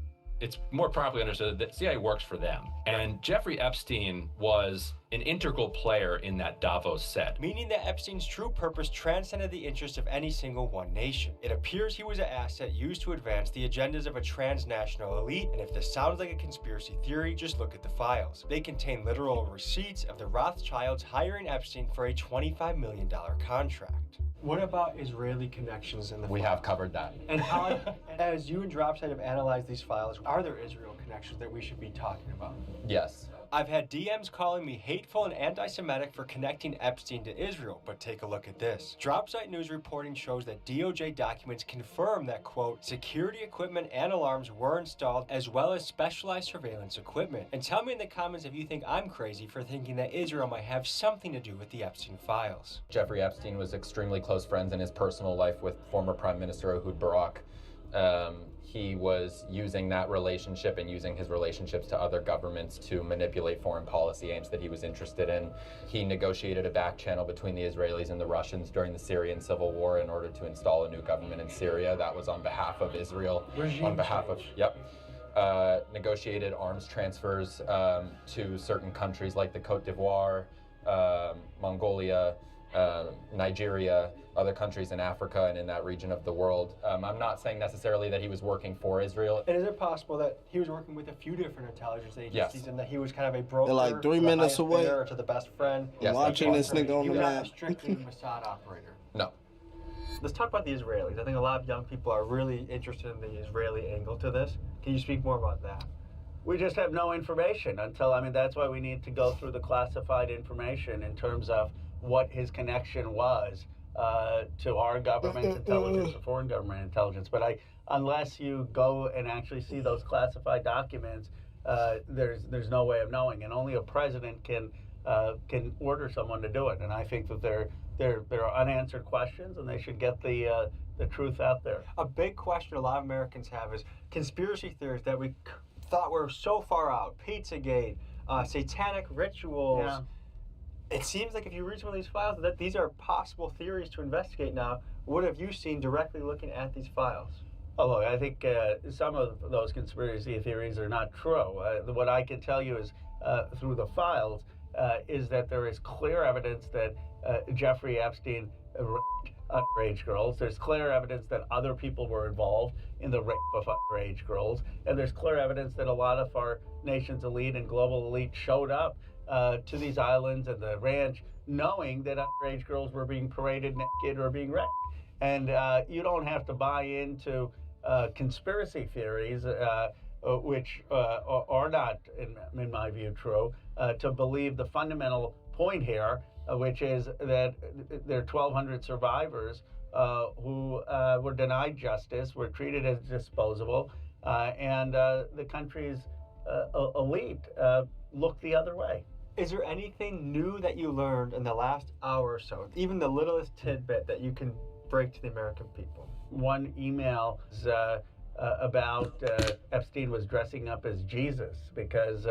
it's more properly understood that CIA works for them. And Jeffrey Epstein was an integral player in that Davos set. Meaning that Epstein's true purpose transcended the interests of any single one nation. It appears he was an asset used to advance the agendas of a transnational elite, and if this sounds like a conspiracy theory, just look at the files. They contain literal receipts of the Rothschilds hiring Epstein for a $25 million contract. What about Israeli connections in the We files? have covered that. And how, as you and Dropside have analyzed these files, are there Israel connections that we should be talking about? Yes. I've had DMs calling me hateful and anti-Semitic for connecting Epstein to Israel, but take a look at this. Dropsite News reporting shows that DOJ documents confirm that, quote, security equipment and alarms were installed, as well as specialized surveillance equipment. And tell me in the comments if you think I'm crazy for thinking that Israel might have something to do with the Epstein files. Jeffrey Epstein was extremely close friends in his personal life with former Prime Minister Ehud Barak. He was using that relationship and using his relationships to other governments to manipulate foreign policy aims that he was interested in. He negotiated a back channel between the Israelis and the Russians during the Syrian civil war in order to install a new government in Syria. That was on behalf of Israel. Negotiated arms transfers to certain countries like the Cote d'Ivoire, Mongolia, Nigeria, other countries in Africa and in that region of the world. I'm not saying necessarily that he was working for Israel. And is it possible that he was working with a few different intelligence agencies, Yes. and that he was kind of a broker? They're like 3 to the minutes highest away. bidder or to the best friend? I'm watching this nigga on He the was not map. a strictly Mossad operator. No. Let's talk about the Israelis. I think a lot of young people are really interested in the Israeli angle to this. Can you speak more about that? We just have no information until, that's why we need to go through the classified information in terms of what his connection was to our government intelligence or foreign government intelligence. But unless you go and actually see those classified documents, there's no way of knowing, and only a president can order someone to do it. And I think that there are unanswered questions, and they should get the truth out there. A big question a lot of Americans have is conspiracy theories that we thought were so far out. Pizzagate, satanic rituals. Yeah. It seems like if you read some of these files, that these are possible theories to investigate now. What have you seen directly looking at these files? Oh, look, I think some of those conspiracy theories are not true. What I can tell you is, through the files, is that there is clear evidence that Jeffrey Epstein raped underage girls. There's clear evidence that other people were involved in the rape of underage girls. And there's clear evidence that a lot of our nation's elite and global elite showed up to these islands and the ranch knowing that underage girls were being paraded naked or being raped. And you don't have to buy into conspiracy theories, which are not, in my view, true, to believe the fundamental point here, which is that there are 1,200 survivors who were denied justice, were treated as disposable, and the country's elite looked the other way. Is there anything new that you learned in the last hour or so, even the littlest tidbit that you can break to the American people? One email is about Epstein was dressing up as Jesus because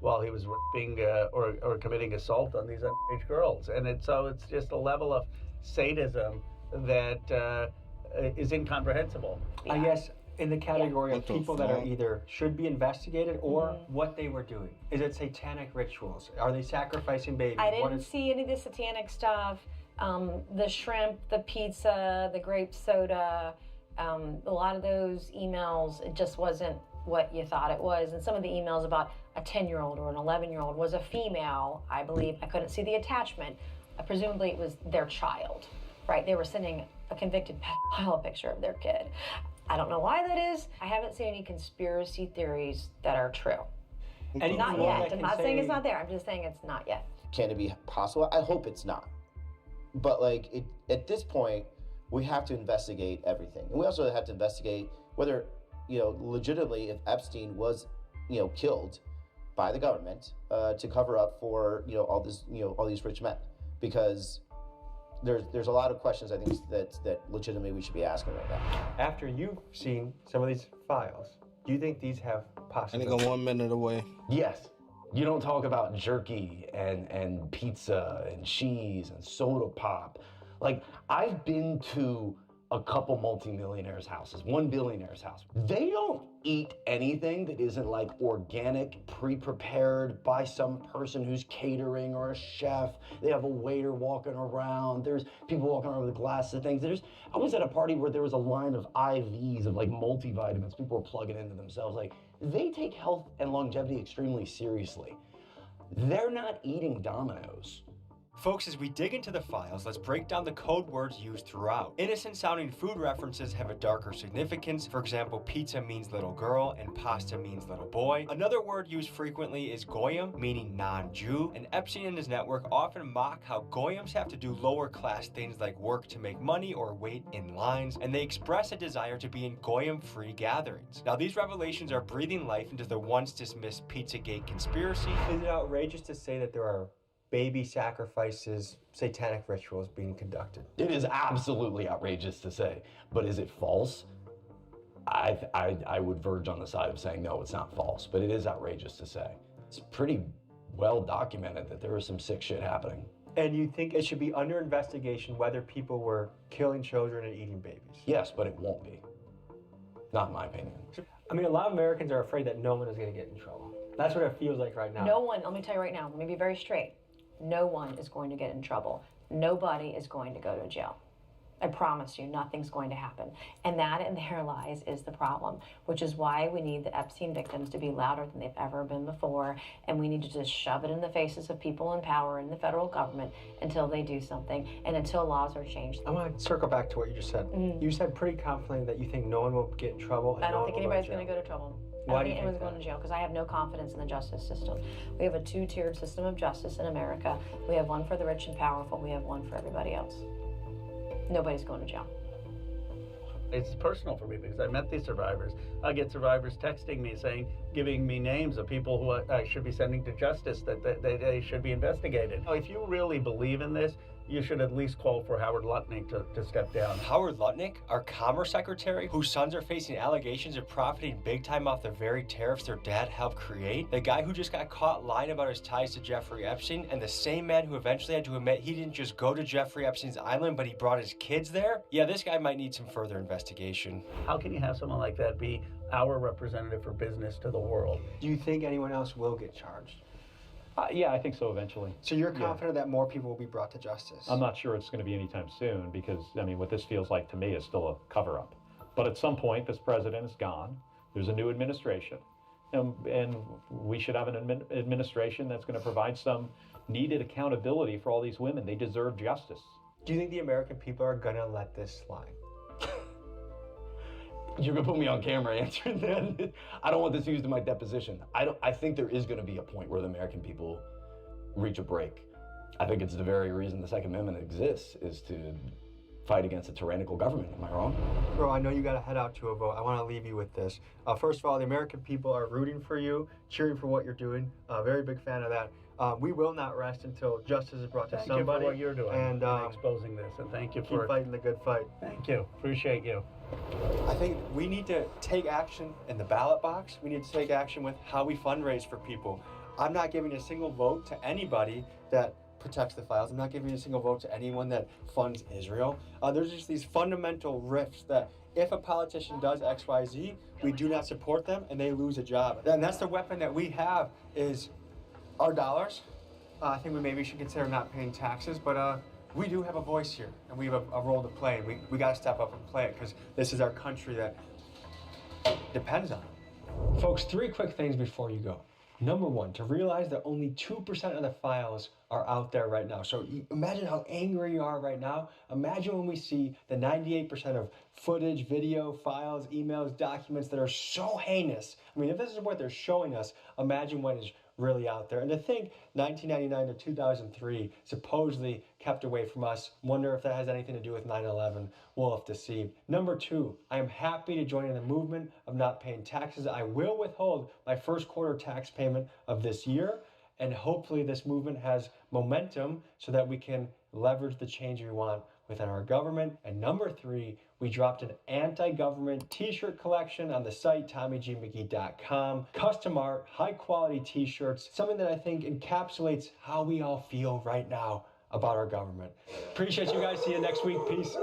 while he was raping or committing assault on these underage girls. And it's just a level of sadism that is incomprehensible. I guess in the category of people that are either should be investigated or what they were doing. Is it satanic rituals? Are they sacrificing babies? I didn't see any of the satanic stuff. The shrimp, the pizza, the grape soda, a lot of those emails, it just wasn't what you thought it was. And some of the emails about a 10-year-old or an 11-year-old was a female, I believe. I couldn't see the attachment. Presumably it was their child, right? They were sending a convicted pedophile picture of their kid. I don't know why that is. I haven't seen any conspiracy theories that are true. Not yet. I'm not saying it's not there. I'm just saying it's not yet. Can it be possible? I hope it's not. But at this point, we have to investigate everything. And we also have to investigate whether, legitimately, if Epstein was, killed by the government to cover up for, all these rich men. Because there's a lot of questions, I think, that legitimately we should be asking right now. After you've seen some of these files, do you think these have I possibilities? think I'm 1 minute away. Yes. You don't talk about jerky and pizza and cheese and soda pop. Like, I've been to a couple multimillionaires' houses, one billionaire's house. They don't eat anything that isn't like organic, pre-prepared by some person who's catering or a chef. They have a waiter walking around. There's people walking around with glasses of things. I was at a party where there was a line of IVs of like multivitamins people were plugging into themselves. Like, they take health and longevity extremely seriously. They're not eating Domino's. Folks, as we dig into the files, let's break down the code words used throughout. Innocent-sounding food references have a darker significance. For example, pizza means little girl and pasta means little boy. Another word used frequently is goyim, meaning non-Jew, and Epstein and his network often mock how goyims have to do lower-class things like work to make money or wait in lines, and they express a desire to be in goyim-free gatherings. Now, these revelations are breathing life into the once-dismissed Pizzagate conspiracy. Is it outrageous to say that there are baby sacrifices, satanic rituals being conducted? It is absolutely outrageous to say, but is it false? I would verge on the side of saying no, it's not false, but it is outrageous to say. It's pretty well documented that there was some sick shit happening. And you think it should be under investigation whether people were killing children and eating babies? Yes, but it won't be. Not in my opinion. I mean, a lot of Americans are afraid that no one is going to get in trouble. That's what it feels like right now. No one, let me tell you right now, let me be very straight. No one is going to get in trouble. Nobody is going to go to jail. I promise you, nothing's going to happen. And that and their lies is the problem, which is why we need the Epstein victims to be louder than they've ever been before. And we need to just shove it in the faces of people in power in the federal government until they do something and until laws are changed. I want to circle back to what you just said. You said pretty confidently that you think no one will get in trouble. And I don't think anybody's going to go to trouble. I Why don't do you think anyone's going to jail because I have no confidence in the justice system. We have a two-tiered system of justice in America. We have one for the rich and powerful. We have one for everybody else. Nobody's going to jail. It's personal for me because I met these survivors. I get survivors texting me saying, giving me names of people who I should be sending to justice, that they should be investigated. If you really believe in this, you should at least call for Howard Lutnick to step down. Howard Lutnick, our Commerce Secretary, whose sons are facing allegations of profiting big time off the very tariffs their dad helped create, the guy who just got caught lying about his ties to Jeffrey Epstein, and the same man who eventually had to admit he didn't just go to Jeffrey Epstein's island, but he brought his kids there? Yeah, this guy might need some further investigation. How can you have someone like that be our representative for business to the world? Do you think anyone else will get charged? Yeah, I think so eventually. So you're confident that more people will be brought to justice? I'm not sure it's going to be anytime soon because, I mean, what this feels like to me is still a cover-up. But at some point, this president is gone. There's a new administration. And we should have an administration that's going to provide some needed accountability for all these women. They deserve justice. Do you think the American people are going to let this slide? You're gonna put me on camera answering that. I don't want this used in my deposition. I think there is gonna be a point where the American people reach a break. I think it's the very reason the Second Amendment exists, is to fight against a tyrannical government. Am I wrong? Bro, I know you gotta head out to a vote. I wanna leave you with this. First of all, the American people are rooting for you, cheering for what you're doing. Very big fan of that. We will not rest until justice is brought to somebody. Thank you for what you're doing and exposing this, and thank you keep for fighting the good fight. Thank you. Appreciate you. I think we need to take action in the ballot box. We need to take action with how we fundraise for people. I'm not giving a single vote to anybody that protects the files. I'm not giving a single vote to anyone that funds Israel. There's just these fundamental rifts that if a politician does X, Y, Z, we do not support them and they lose a job. And that's the weapon that we have is our dollars. I think we maybe should consider not paying taxes, but we do have a voice here, and we have a role to play, and we got to step up and play it, because this is our country that depends on it. Folks, 3 quick things before you go. Number 1, to realize that only 2% of the files are out there right now. So imagine how angry you are right now. Imagine when we see the 98% of footage, video, files, emails, documents that are so heinous. I mean, if this is what they're showing us, imagine what is really out there. And to think 1999 to 2003 supposedly kept away from us, wonder if that has anything to do with 9/11. We'll have to see. Number 2, I am happy to join in the movement of not paying taxes. I will withhold my first quarter tax payment of this year, and hopefully this movement has momentum so that we can leverage the change we want within our government. And number 3, we dropped an anti-government t-shirt collection on the site, TommyGMcGee.com. Custom art, high quality t-shirts, something that I think encapsulates how we all feel right now about our government. Appreciate you guys. See you next week. Peace.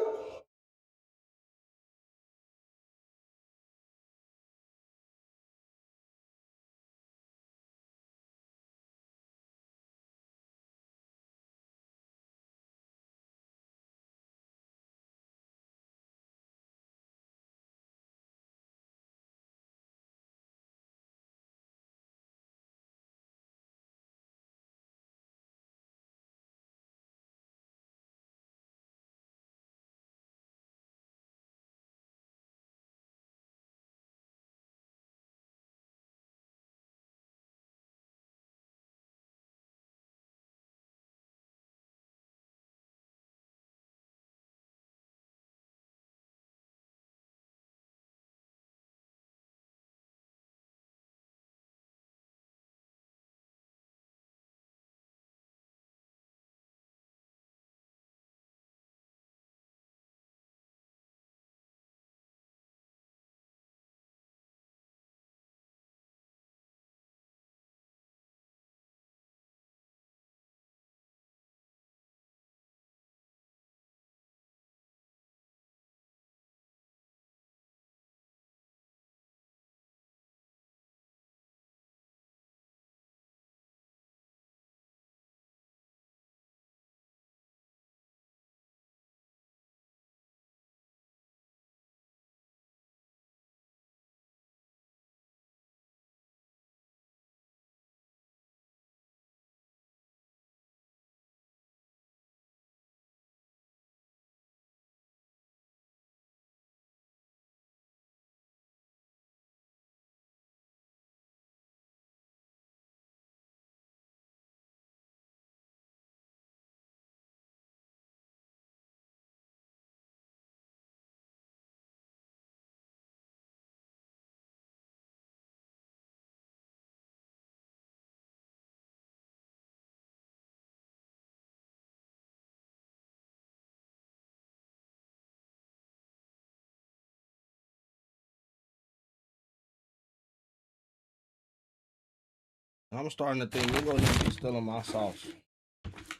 I'm starting to think we're gonna need to be stealing my sauce.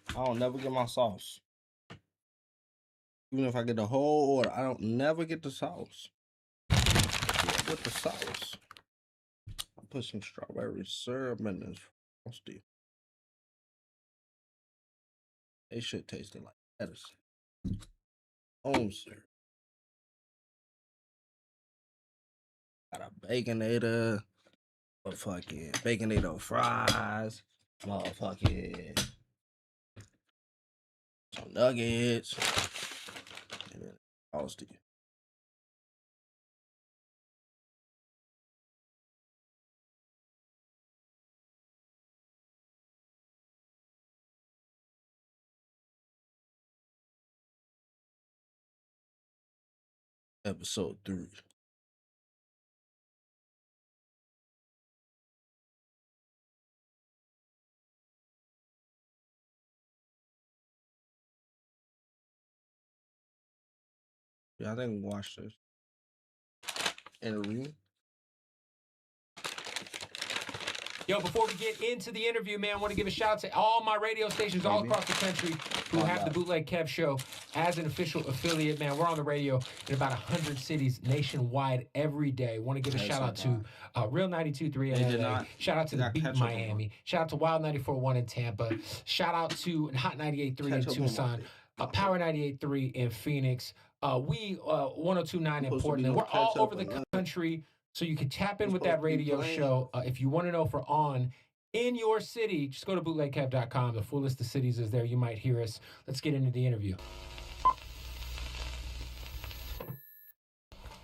I don't never get my sauce. Even if I get the whole order, I don't never get the sauce. With the sauce, I put some strawberry syrup in this frosty. It should taste like medicine. Home syrup. Got a Baconator, motherfucking Baconator fries, motherfucking some nuggets, and then frosty. Episode 3. Yeah, I think we watched this interview. Yo, before we get into the interview, man, I want to give a shout out to all my radio stations all across the country who have the Bootleg Kev Show as an official affiliate, man. We're on the radio in about 100 cities nationwide every day. Want to give a shout out to Real 92.3 in LA. Shout out to the Beat Miami. Shout out to Wild 94.1 in Tampa. Shout out to Hot 98.3 in Tucson. Power 98.3 in Phoenix. We 102.9 in Portland. We're all over the country. So you can tap in with that radio show. If you want to know if we're on in your city, just go to bootlegkev.com. The full list of cities is there. You might hear us. Let's get into the interview.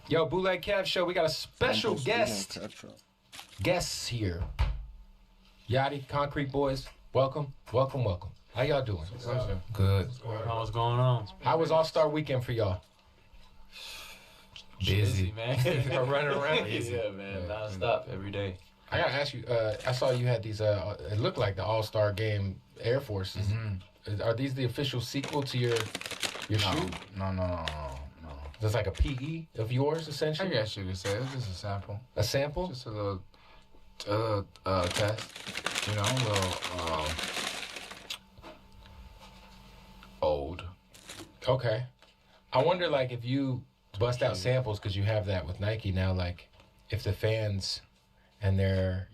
Yo, Bootleg Kev Show. We got a special guests here. Yachty, Concrete Boys. Welcome, welcome, welcome. How y'all doing? Good. What's going on? How was All-Star Weekend for y'all? Busy, man. Running around. Yeah, man. Non-stop every day. I gotta ask you. I saw you had these. It looked like the All-Star Game Air Forces. Are these the official sequel to your Your shoe? No. It's like a PE of yours, essentially? I guess you could say it's just a sample. A sample? Just a little test. You know, a little old. Okay. I wonder, like, if you bust out samples, because you have that with Nike now, like, if the fans and their,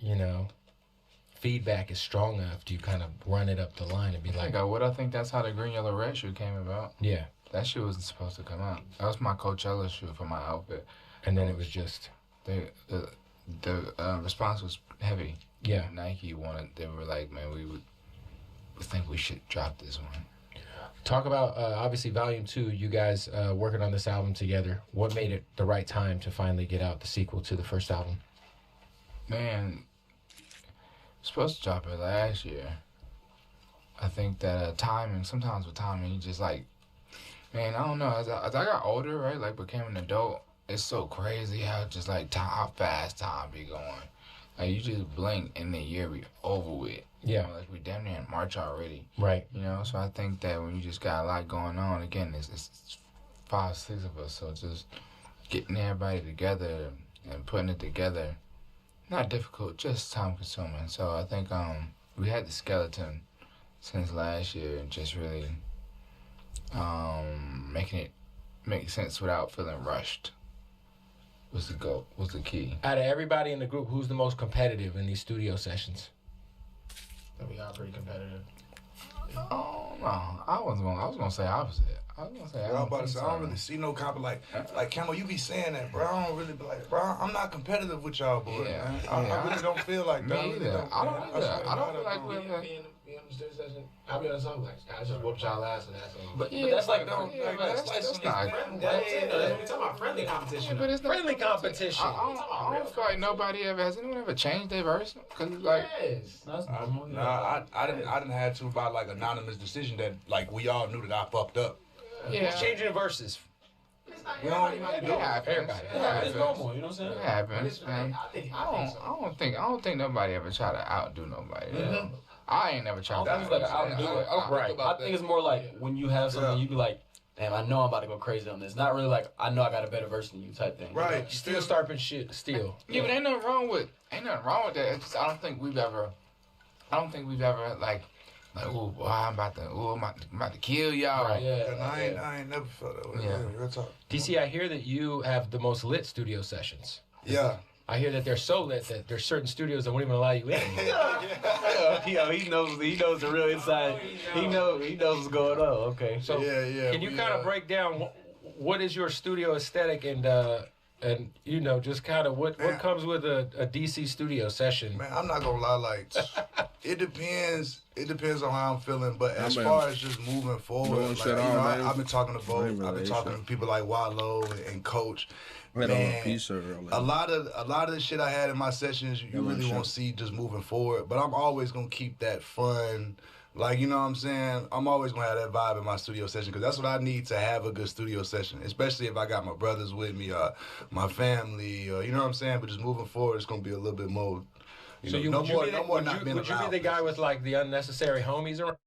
feedback is strong enough, do you kind of run it up the line and be like... I think that's how the green, yellow, red shoe came about. Yeah. That shoe wasn't supposed to come out. That was my Coachella shoe for my outfit. And then it was just... The response was heavy. Yeah. Nike they were like, man, we think we should drop this one. Talk about, obviously, Volume 2, you guys working on this album together. What made it the right time to finally get out the sequel to the first album? Man, supposed to drop it last year. I think that sometimes with timing, you just like, man, I don't know. As I got older, right, like became an adult, it's so crazy how just like how fast time be going. Like you just blink and the year be over with. Yeah. Like we damn near in March already. Right. So I think that when you just got a lot going on, again, it's 5, 6 of us, so just getting everybody together and putting it together, not difficult, just time consuming. So I think we had the skeleton since last year and just really making it make sense without feeling rushed was the key. Out of everybody in the group, who's the most competitive in these studio sessions? We are pretty competitive. Oh no, I was gonna say opposite. I don't really see no like Camo, you be saying that, bro. I don't really be like, bro, I'm not competitive with y'all boys, man. I really don't feel like that. Me either. I don't feel like we're I'll be honest, I'm like, I just whooped y'all ass and that's all. But that's like, that's not. We're talking about friendly competition. But it's not friendly competition. I don't feel like nobody has anyone ever changed their verse? Cause like, I didn't have to by like anonymous decision that like we all knew that I fucked up. Yeah. Who's changing the verses? We don't even have to do it. Everybody. It's normal, you know what I'm saying? It happens, man. I don't think nobody ever try to outdo nobody. You know? I ain't never tried to outdo it. Right. I think it's more like when you have something, you be like, damn, I know I'm about to go crazy on this. Not really like, I know I got a better verse than you type thing. Right. You know? Still starting shit, still. Yeah, but ain't nothing wrong with that. It's just, I don't think we've ever like, ooh, boy, I'm about to kill y'all. Right. Yeah. I ain't never felt that way. Yeah. Real talk. DC, I hear that you have the most lit studio sessions. Yeah. I hear that they're so lit that there's certain studios that won't even allow you in. He knows the real inside. He knows what's going on. Okay. So can you kind of break down what is your studio aesthetic and just kind of what comes with a DC studio session? Man, I'm not gonna lie, like it depends on how I'm feeling, but as far as just moving forward, like, I've been talking to both. I've been talking to people like Wallow and Coach. Man, a lot of the shit I had in my sessions, you really won't see just moving forward. But I'm always gonna keep that fun, like, you know what I'm saying? I'm always gonna have that vibe in my studio session because that's what I need to have a good studio session. Especially if I got my brothers with me, my family, you know what I'm saying? But just moving forward, it's gonna be a little bit more. Would you be the guy with like the unnecessary homies around?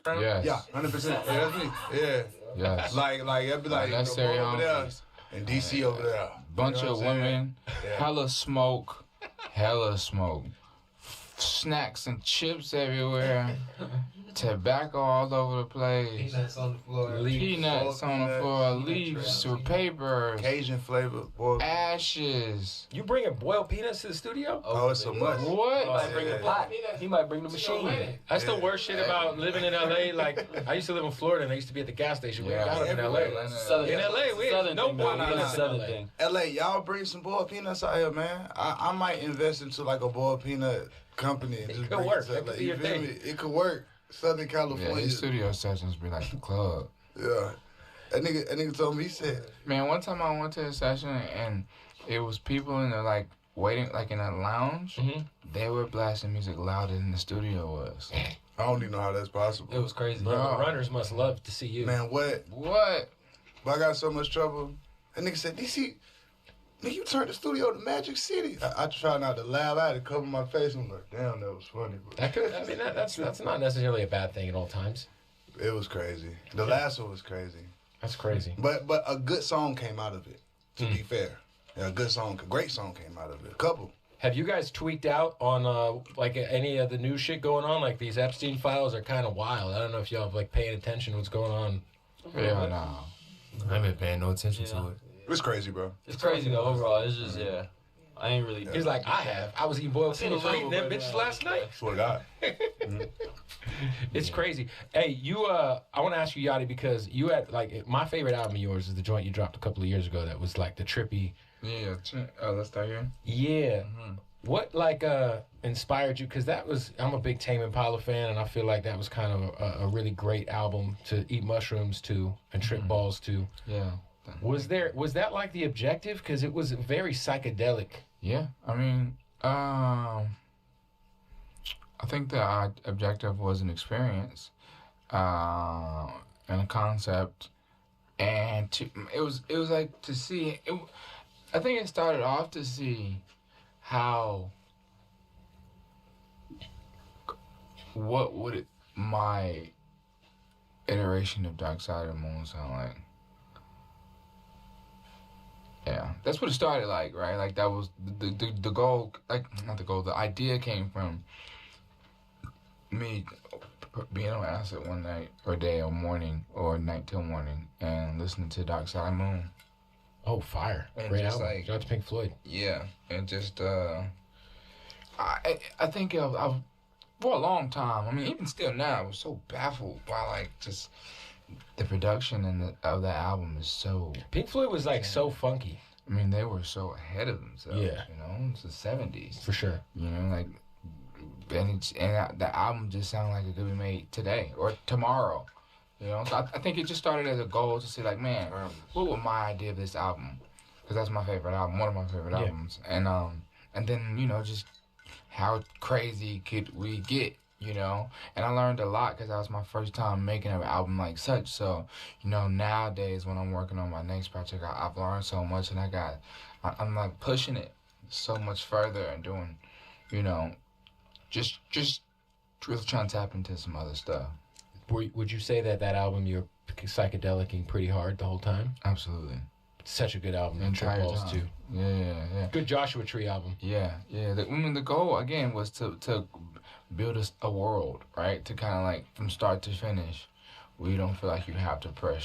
Yes. Yeah, 100%. Yeah, that's me. Yeah. Yes. Like it'd be like unnecessary over there homies. and DC over there. Bunch of women, hella smoke, snacks and chips everywhere, tobacco all over the place, peanuts on the floor, leaves with paper, Cajun flavor, boy. ashes. You bringing boiled peanuts to the studio? Oh, it's so much. What? He might bring the pot. He might bring the machine. That's the worst shit about living in LA. Like, I used to live in Florida and I used to be at the gas station. We got them in LA. In LA, we have no boiled peanuts in LA. LA, y'all bring some boiled peanuts out here, man. I might invest into like a boiled peanut company and just could bring work. it to That LA. could be You your feel thing. me? It could work. Southern Yeah, California. his studio sessions be like the club. Yeah. That nigga told me, he said, man, one time I went to a session and it was people in the like waiting like in a lounge. Mm-hmm. They were blasting music louder than the studio was. I don't even know how that's possible. It was crazy. Bro. Yeah, the runners must love to see you. Man, what? But I got so much trouble. That nigga said, DC, nigga, you turned the studio to Magic City. I try not to laugh. I had to cover my face. I'm like, damn, that was funny. But That's not necessarily a bad thing at all times. It was crazy. The last one was crazy. That's crazy. But a good song came out of it, to be fair. Yeah, a good song, a great song came out of it. A couple. Have you guys tweaked out on like any of the new shit going on? Like these Epstein files are kind of wild. I don't know if y'all have like paying attention to what's going on. Yeah, no. I ain't been paying no attention to it. It's crazy, bro. It's crazy though. Overall, it's just I ain't really. He's like, I was eating boiled pennies eating them bitches last night. Swear to God. It's crazy. Hey, I want to ask you, Yachty, because you had like my favorite album of yours is the joint you dropped a couple of years ago. That was like the trippy. Yeah. Let's start here. Yeah. What like inspired you? Because I'm a big Tame Impala fan, and I feel like that was kind of a really great album to eat mushrooms to and trip balls to. Yeah. Was that like the objective? Because it was very psychedelic. Yeah. I mean, I think the objective was an experience, and a concept, and it was like to see. I think it started off to see how. What would my iteration of Dark Side of the Moon sound like? Yeah, that's what it started like, right? Like that was the goal, like not the goal, the idea came from me being on acid one night or day or morning or night till morning and listening to Dark Side of the Moon. Oh, fire. And Great just album. like, Shout out to Pink Floyd. Yeah, and just, I think I've for a long time, I mean, even still now, I was so baffled by, like, just the production of that album is so... Pink Floyd was, like, so funky. I mean, they were so ahead of themselves, Yeah. you know? It's the 70s. For sure. You know, like, and the album just sounded like it could be made today or tomorrow. You know, so I think it just started as a goal to see, like, man, what would my idea of this album? Because that's my favorite album, one of my favorite albums. And then, you know, just how crazy could we get, you know? And I learned a lot because that was my first time making an album like such. So, you know, nowadays when I'm working on my next project, I've learned so much, and I'm like pushing it so much further and doing, you know, just really trying to tap into some other stuff. Would you say that album you're psychedelicing pretty hard the whole time? Absolutely. Such a good album. Entire Balls time. too. Yeah. Good Joshua Tree album. Yeah. The goal again was to build a world, right? To kind of like from start to finish, where you don't feel like you have to press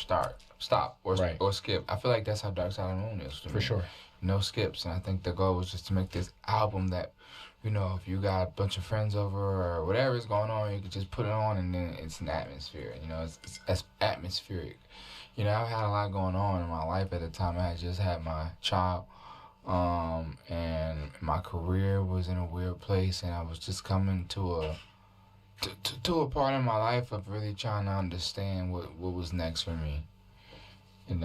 stop, or skip. I feel like that's how Dark Side of the Moon is. For sure. No skips, and I think the goal was just to make this album that, you know, if you got a bunch of friends over or whatever is going on, you could just put it on, and then it's an atmosphere. You know, it's atmospheric. You know, I've had a lot going on in my life at the time. I had just had my child, and my career was in a weird place, and I was just coming to a part in my life of really trying to understand what was next for me. And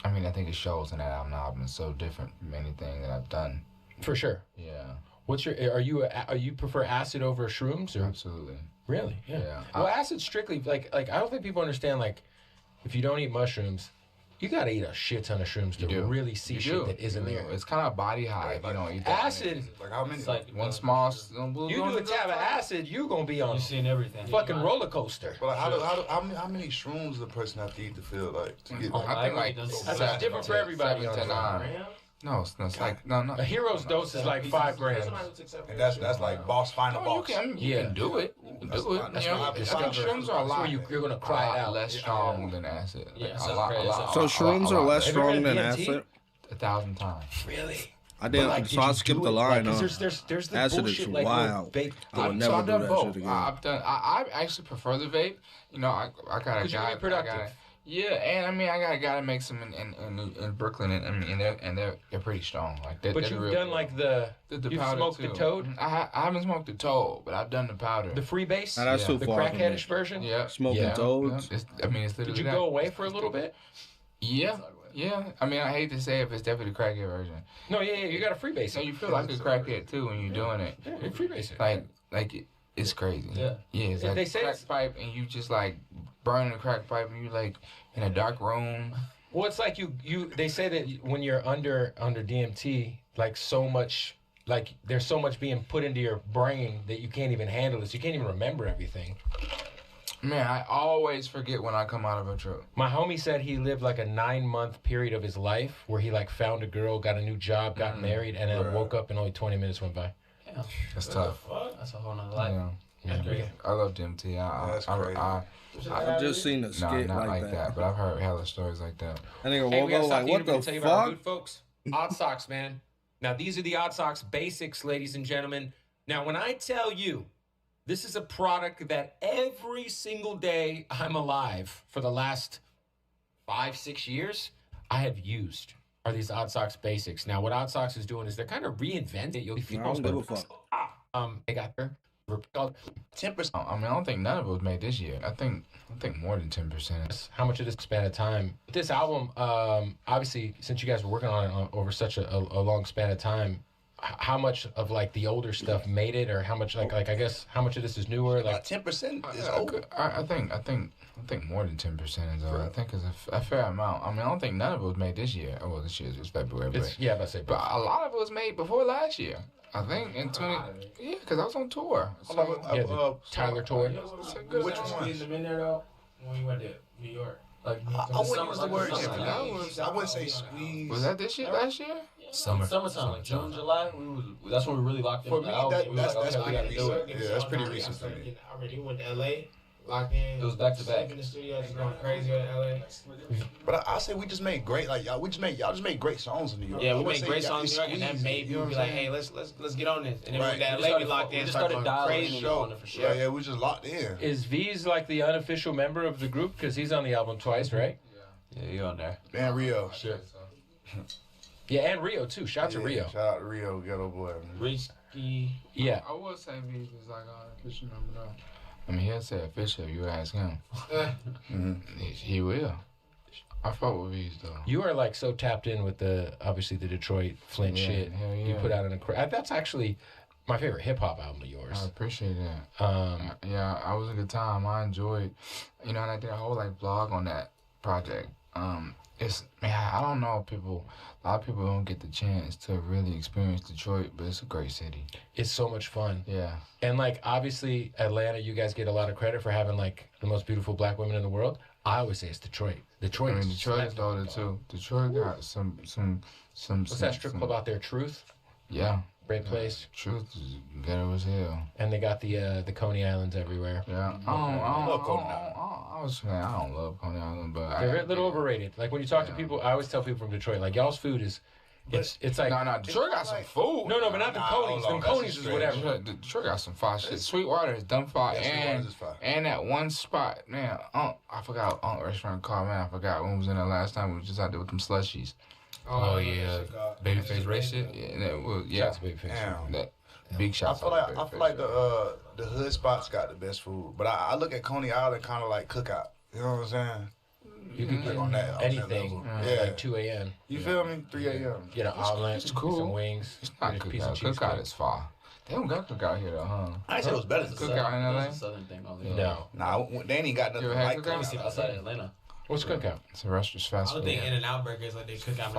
I mean, I think it shows in that album. It's so different from anything that I've done. For sure. Yeah. What's your? Are you prefer acid over shrooms? Or? Absolutely. Really? Yeah. Well, acid strictly like I don't think people understand, like, if you don't eat mushrooms, you gotta eat a shit ton of shrooms to really see shit that isn't there. It's kind of a body high if you don't eat that. Acid. Like how many? It's like one small. You do a tab of acid, you gonna be on. You've seen everything. Fucking roller coaster. But like, how many shrooms does a person have to eat to feel like to get? I think like that's different for everybody. 7 to 9. No, it's like no. A hero's dose is like 5 grams. And that's like boss final boss. You can do it. You can do it. You know, shrooms are a lot. You're gonna cry out. Less strong than acid. Yeah, a lot. So shrooms are less strong than acid? 1,000 times. Really? I didn't. So I skipped the line. There's the acid bullshit is like wild. I would never I've do done that both. shit again. I actually prefer the vape. You know, I got a guy. Productive. Yeah, and I mean, I got a guy that makes them in Brooklyn, and they're pretty strong. Like, but you've done like the you've smoked the toad. I haven't smoked the toad, but I've done the powder. The freebase. Now, that's too the far. crackheadish version. Yeah, smoking toads. It's literally. Did you go away for a little bit? Yeah. I mean, I hate to say it, but it's definitely the crackhead version. No, yeah, you got a freebase. So you feel like a crackhead too when you're doing it. Yeah, you freebase it. Like it's crazy. Yeah. It's like they say crack pipe, and you just like burning a crack pipe, and you like in a dark room. Well, it's like you. They say that when you're under DMT, like so much, like there's so much being put into your brain that you can't even handle this. You can't even remember everything. Man, I always forget when I come out of a truck. My homie said he lived like a 9-month period of his life where he like found a girl, got a new job, got married, and then woke up and only 20 minutes went by. Yeah. That's tough. That's a whole nother life. Yeah. I love DMT. I've just seen a skit not like that, but I've heard hella stories like that. I think Hey, we gotta stop like, the what interview the to tell you about our fuck? good folks. Odd Socks, man. Now, these are the Odd Socks basics, ladies and gentlemen. Now, when I tell you, this is a product that every single day I'm alive for the last 5-6 years, I have used are these Odd Socks basics. Now, what Odd Socks is doing is they're kind of reinventing. I don't give a fuck. They got their 10%. I mean, I don't think none of it was made this year. I think more than 10%. How much of this span of time? This album, obviously, since you guys were working on it over such a long span of time, how much of like the older stuff made it, or how much like I guess how much of this is newer? Like 10% is old. I think more than 10% is old. I think it's a fair amount. I mean, I don't think none of it was made this year. Oh, well, this year is February. But a lot of it was made before last year. I think in 20. Yeah, because I was on tour. So, Tyler tour. Which one? In there though, when we went to New York. Like I wouldn't use the word. I wouldn't say squeeze. Was that this year? Last year? Summertime, like June, July. That's when we really locked in. For me, that's okay, pretty recent. Yeah, that's pretty recent for me. Already went to LA, locked in. It was back to back. In the studio, just going crazy in LA. But I say we just made great, like y'all just made great songs in New York. Yeah, we made great songs in New York, and that made people be like, hey, let's get on this. And then when that LA, we locked in, started crazy on it for sure. Yeah, we just locked in. Is V's like the unofficial member of the group because he's on the album twice, right? Yeah, you on there. And Rio. Sure. Yeah, and Rio too. Shout out to Rio. Shout out to Rio, ghetto boy. Risky. Yeah. I would say V's is like an official member though. I mean, he'll say official if you ask him. He will. I fuck with V's though. You are like so tapped in with obviously the Detroit Flint shit. Hell yeah. You put out that's actually my favorite hip hop album of yours. I appreciate that. Yeah, I was a good time. I enjoyed, and I did a whole like vlog on that project. I don't know, a lot of people don't get the chance to really experience Detroit, but it's a great city. It's so much fun. Yeah. And like obviously Atlanta, you guys get a lot of credit for having like the most beautiful black women in the world. I always say it's Detroit. Detroit is older too. Detroit got some. What's that strip club out there? Truth. Yeah. Great place. Truth is ghetto as hell. And they got the Coney Islands everywhere. Yeah. I don't love Coney Island, but they're a little overrated. Like when you talk to people, I always tell people from Detroit, like y'all's food is, it's like no, Detroit got some food. No, but not the Conies. The Conies is whatever. Detroit got some fire shit. Sweetwater is dumb fire, and that one spot, man. I forgot what restaurant called. Man, I forgot when we was in there last time. We was just out there with them slushies. Oh yeah, Babyface race shit. Yeah, that was Babyface. That big shots. I feel like the hood spots got the best food, but I look at Coney Island kind of like Cookout. You know what I'm saying? You can get anything like 2 a.m. You feel me? 3 a.m. Get an omelet, it's cool. some wings. It's not Cookout. Cookout is far. They don't got Cookout here though, huh? I said it was better than Cookout in LA. It's a southern thing over here. No. Nah, they ain't got nothing like Cookout outside of Atlanta. What's Cookout? It's a restaurant fast food. I don't think In-N-Out burgers like they cook out.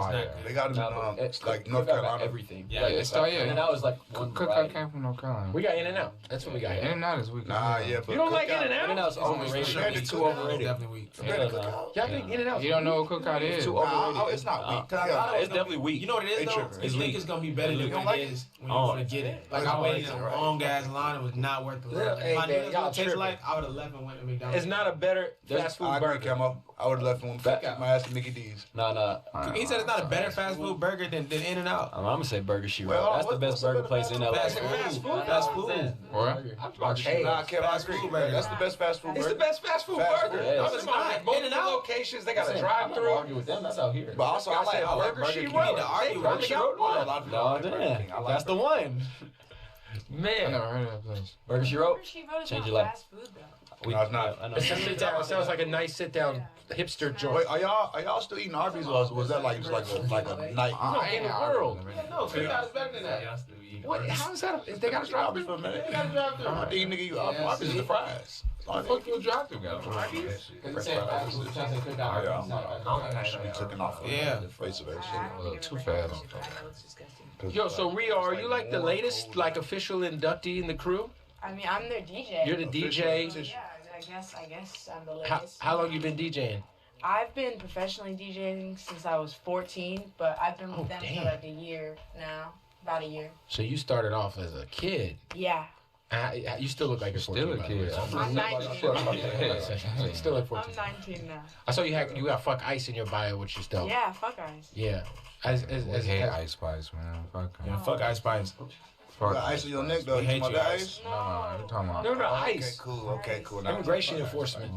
They got it in like North Carolina. Everything. Yeah, In-N-Out was like one Cookout came from North Carolina. We got In-N-Out. That's what we got. In-N-Out is weak. Nah, yeah, but you don't like In-N-Out? In-N-Out's overrated. Too overrated. Definitely weak. Y'all think In-N-Out? You don't know what Cookout is? Too overrated. It's not weak. It's definitely weak. You know what it is though? You think it's gonna be better than what it is when you want to get it. Like I waited in a long ass line. It was not worth the line. If I knew it was gonna taste like, I would have left and went to McDonald's. It's not a better fast food burger. I would have left one fat my ass to Mickey D's. Nah. He said it's not a better fast food burger than In-N-Out. I'm gonna say Burger She Roll. That's the best burger place in LA. Fast food. What? Fast food burger. That's the best fast food burger. It's the best fast food burger. Yeah, It's not. Multiple locations. They got a drive-through. Argue with them. That's out here. But also, I like Burger She You need to Roll. argue with Burger She them. Roll. No, damn. That's the one. I Man. never heard of that place. Burger She Roll. Change your life. fast food though. No, it's not. I know. It's a sit down. It sounds like a nice sit down hipster joint. Wait, are y'all still eating Arby's, or was that like just like a night? In the world. No, Cookout is better than that. What? How is that? They got a drive Arby's for a minute. Nigga, you Arby's is the fries. Fuck you, drive through guy. Cooking off. Yeah. Face of that shit. Too fast. Yo, so Rio, are you like the latest like official inductee in the crew? I mean, I'm their DJ. You're the DJ. I guess I'm the latest. How long you been DJing? I've been professionally DJing since I was 14, but I've been with them for like a year now, about a year. So you started off as a kid. Yeah. You still look like you're 14. Still a kid. I'm 19. You still look 14. I'm 19 now. I saw you got fuck ice in your bio, which is dope. Yeah, fuck ice. Yeah. I hate Ice Spice, man. Fuck Yeah, fuck Ice Spice. You got ice on your neck though. We hate You talking you, about Ice. ice? No, you're talking about. No, ice. Okay, cool. Immigration enforcement.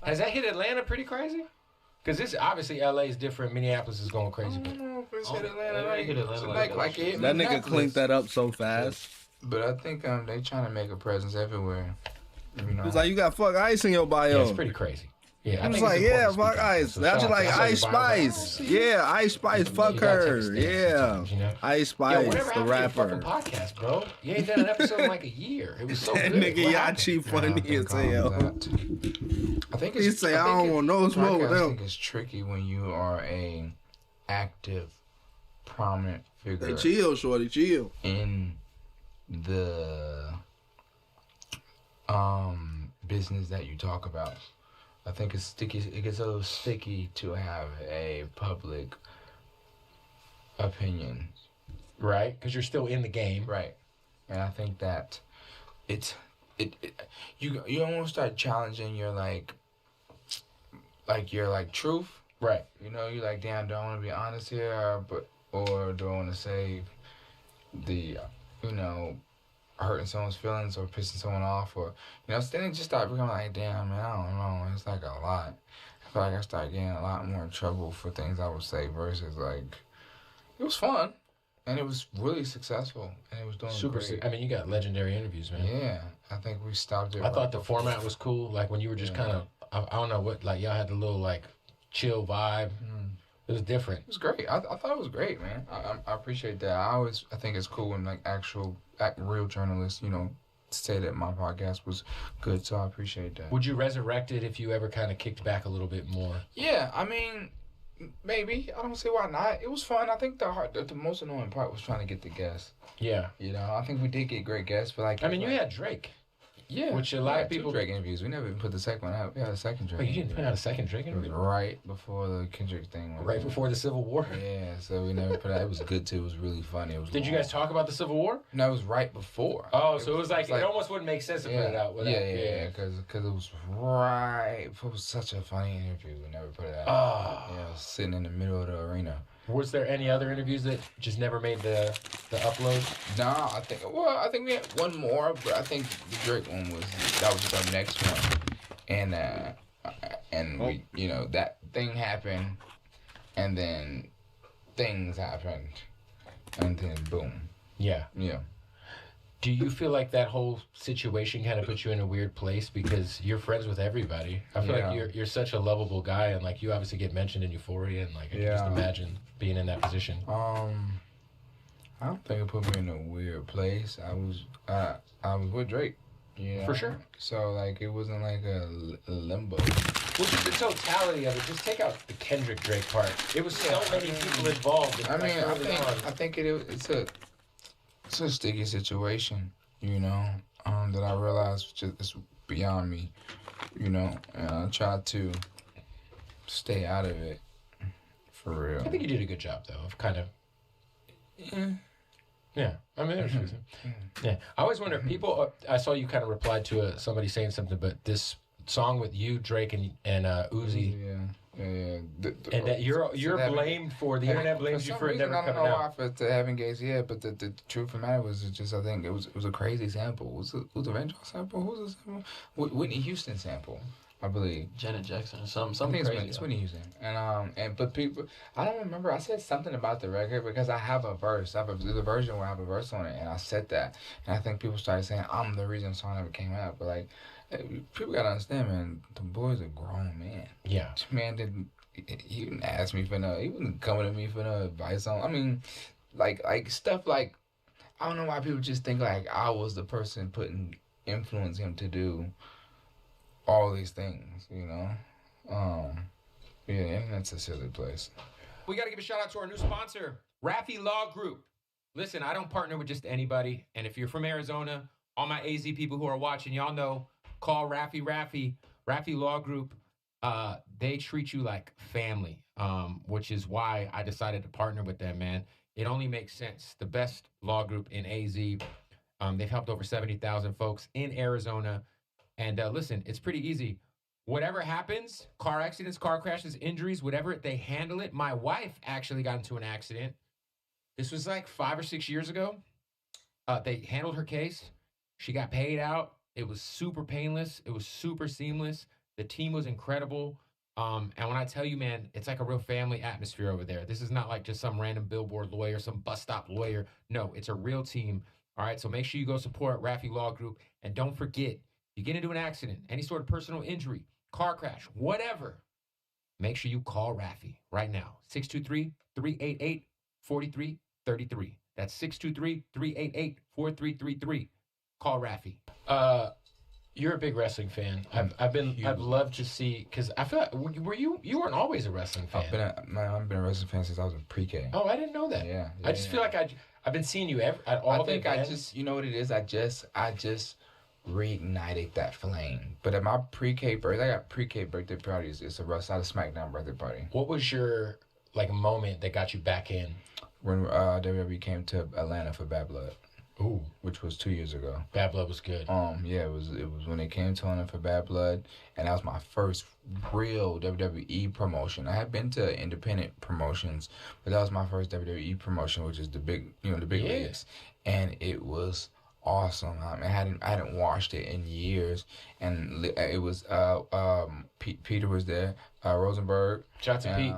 Has that hit Atlanta pretty crazy? Because this obviously LA is different. Minneapolis is going crazy. I don't know if it's hit Atlanta like it. That nigga clinked that up so fast. But I think they trying to make a presence everywhere. You know? He was like, you got fuck ice in your bio. Yeah, it's pretty crazy. Yeah, I was like, yeah, fuck Ice. Now you like Ice Spice. Yeah, Ice Spice, fuck her. Yeah. Ice Spice, the rapper. Podcast, bro. You ain't done an episode in like a year. It was so good. Nigga, Yachi funny as hell. I think He say, I don't want no smoke with I them. think it's tricky when you are a active, prominent figure. Hey, chill, shorty, chill. In the business that you talk about. I think it's sticky. It gets a little sticky to have a public opinion, right? Because you're still in the game, right? And I think that you almost start challenging your your truth, right? You know, you like, damn, do I want to be honest here, or do I want to say the hurting someone's feelings or pissing someone off, or then it just start becoming like, damn, man, I don't know, it's like a lot. I feel like I start getting a lot more in trouble for things I would say versus like, it was fun and it was really successful and it was doing super great. I mean, you got legendary interviews, man. Yeah, I think we stopped it. I thought the format was cool, like when you were just kind of, I don't know what, like y'all had the little like chill vibe. It was different. It was great. I thought it was great, man. I appreciate that. I think it's cool when like real journalists, say that my podcast was good. So I appreciate that. Would you resurrect it if you ever kind of kicked back a little bit more? Yeah, I mean, maybe. I don't see why not. It was fun. I think the most annoying part was trying to get the guests. Yeah. I think we did get great guests, but like. I mean, you had Drake. Yeah, which a lot of people. Drake interviews. We never even put the second one out. We had a second Drake. Oh, you didn't put out a second Drake interview? It was right before the Kendrick thing. Right before the Civil War. Yeah, so we never put it out. It was good too. It was really funny. It was. Did you guys talk about the Civil War? No, it was right before. Oh, so it was like it almost wouldn't make sense to put it out. Yeah, because it was right. It was such a funny interview. We never put it out. Oh. Yeah, I was sitting in the middle of the arena. Was there any other interviews that just never made the upload? Nah, I think we had one more, but I think the Drake one was our next one, and we that thing happened, and then things happened, and then boom. Yeah. Yeah. Do you feel like that whole situation kind of puts you in a weird place because you're friends with everybody? I feel like you're such a lovable guy, and like you obviously get mentioned in Euphoria, and like I can just imagine being in that position. I don't think it put me in a weird place. I was with Drake. Yeah. For sure. So like it wasn't like a limbo. Well, just the totality of it. Just take out the Kendrick Drake part. It was so many people involved. I think it's a sticky situation, that I realized it's beyond me, and I try to stay out of it, for real. I think you did a good job, though, of kind of... Yeah, I mean, there's yeah. I always wonder, people, I saw you kind of replied to somebody saying something, but this song with you, Drake, and Uzi... Yeah. And that you're blamed for, the internet blames you for it never coming out. I don't know why for having gays, but the truth of the matter was just, I think it was a crazy sample. Was it the Van Gogh sample? Who was the sample? Whitney Houston sample, I believe. Janet Jackson or something crazy. It's Whitney Houston. But people, I don't remember, I said something about the record because I have a verse. There's a version where I have a verse on it, and I said that. And I think people started saying, I'm the reason the song never came out. But like, people gotta understand, man, the boy's a grown man. Yeah. Man he didn't ask me for he wasn't coming to me for no advice on, I mean, like stuff like, I don't know why people just think like I was the person influencing him to do all these things, Yeah, internet's a silly place. We gotta give a shout out to our new sponsor, Rafi Law Group. Listen, I don't partner with just anybody, and if you're from Arizona, all my AZ people who are watching, y'all know call Rafi Law Group. They treat you like family, which is why I decided to partner with them, man. It only makes sense. The best law group in AZ. They've helped over 70,000 folks in Arizona. And listen, it's pretty easy. Whatever happens, car accidents, car crashes, injuries, whatever, they handle it. My wife actually got into an accident. This was like 5 or 6 years ago. They handled her case. She got paid out. It was super painless. It was super seamless. The team was incredible. And when I tell you, man, it's like a real family atmosphere over there. This is not like just some random billboard lawyer, some bus stop lawyer. No, it's a real team. All right, so make sure you go support Rafi Law Group. And don't forget, you get into an accident, any sort of personal injury, car crash, whatever, make sure you call Rafi right now. 623-388-4333. That's 623-388-4333. Call Rafi. You're a big wrestling fan. I've loved to see, because I feel like you weren't always a wrestling fan. I've been a wrestling fan since I was in pre-K. Oh, I didn't know that. Yeah. I just feel like I've been seeing you at all the events. You know what it is? I just reignited that flame. But at my pre-K birthday, I got pre-K birthday parties. It's not a SmackDown birthday party. What was your moment that got you back in? When WWE came to Atlanta for Bad Blood. Ooh, which was 2 years ago. Bad Blood was good. Yeah, it was when they came to Atlanta for Bad Blood, and that was my first real WWE promotion. I had been to independent promotions, but that was my first WWE promotion, which is the big leagues, and it was awesome. I hadn't watched it in years, and it was Peter was there, Rosenberg, Johnson Pete,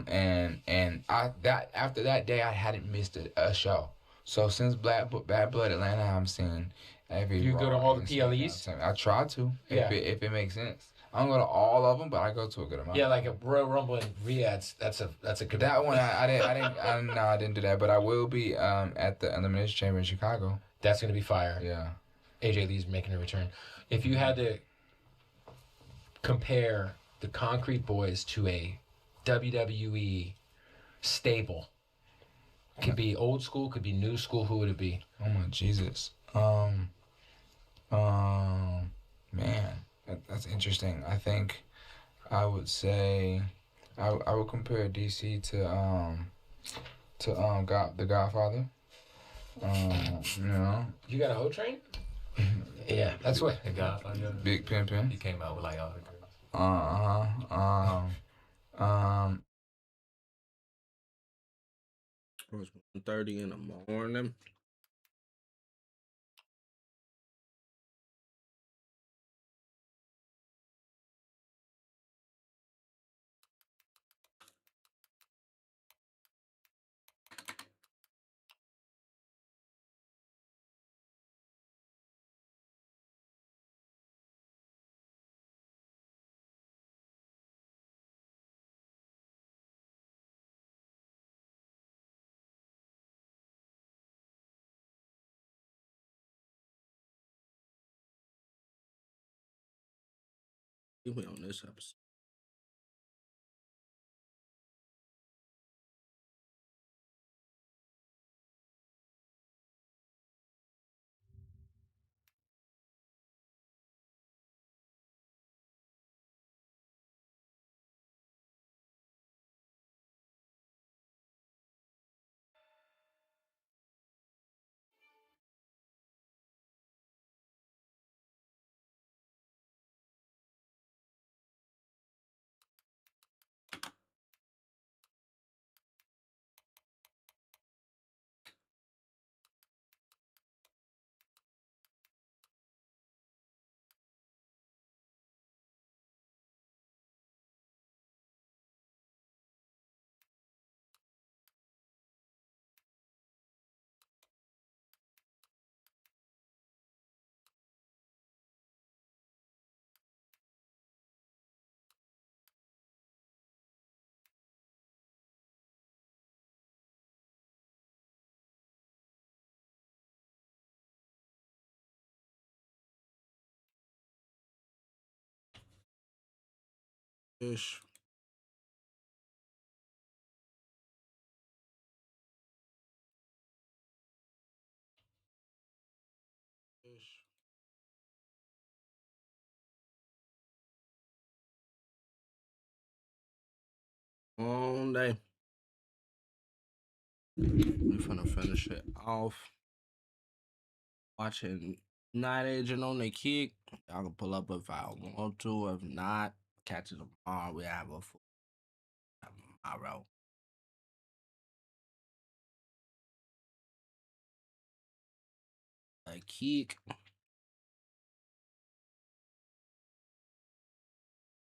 and after that day I hadn't missed a show. So since Bad Blood Atlanta, I'm seeing every. You go to all the PLEs? I try to, if it makes sense. I don't go to all of them, but I go to a good amount. Yeah, like a Royal Rumble in Riyadh. That's a good. That one I didn't do that, but I will be at the Elimination Chamber in Chicago. That's gonna be fire. Yeah. AJ Lee's making a return. If you had to compare the Concrete Boys to a WWE stable. Could be old school, could be new school. Who would it be? Oh my Jesus. Man, that's interesting. I think I would say I would compare DC to The Godfather. You know. You got a hoe train? Yeah, that's what. The Godfather. Big Pimpin'. He came out with like all the girls. It was 1:30 in the morning. You went on this episode. Ish. Long day. We finna finish it off. Watching Night Agent on the kick. Y'all can pull up if I want to. If not, catch it tomorrow. We have a full tomorrow. A kick.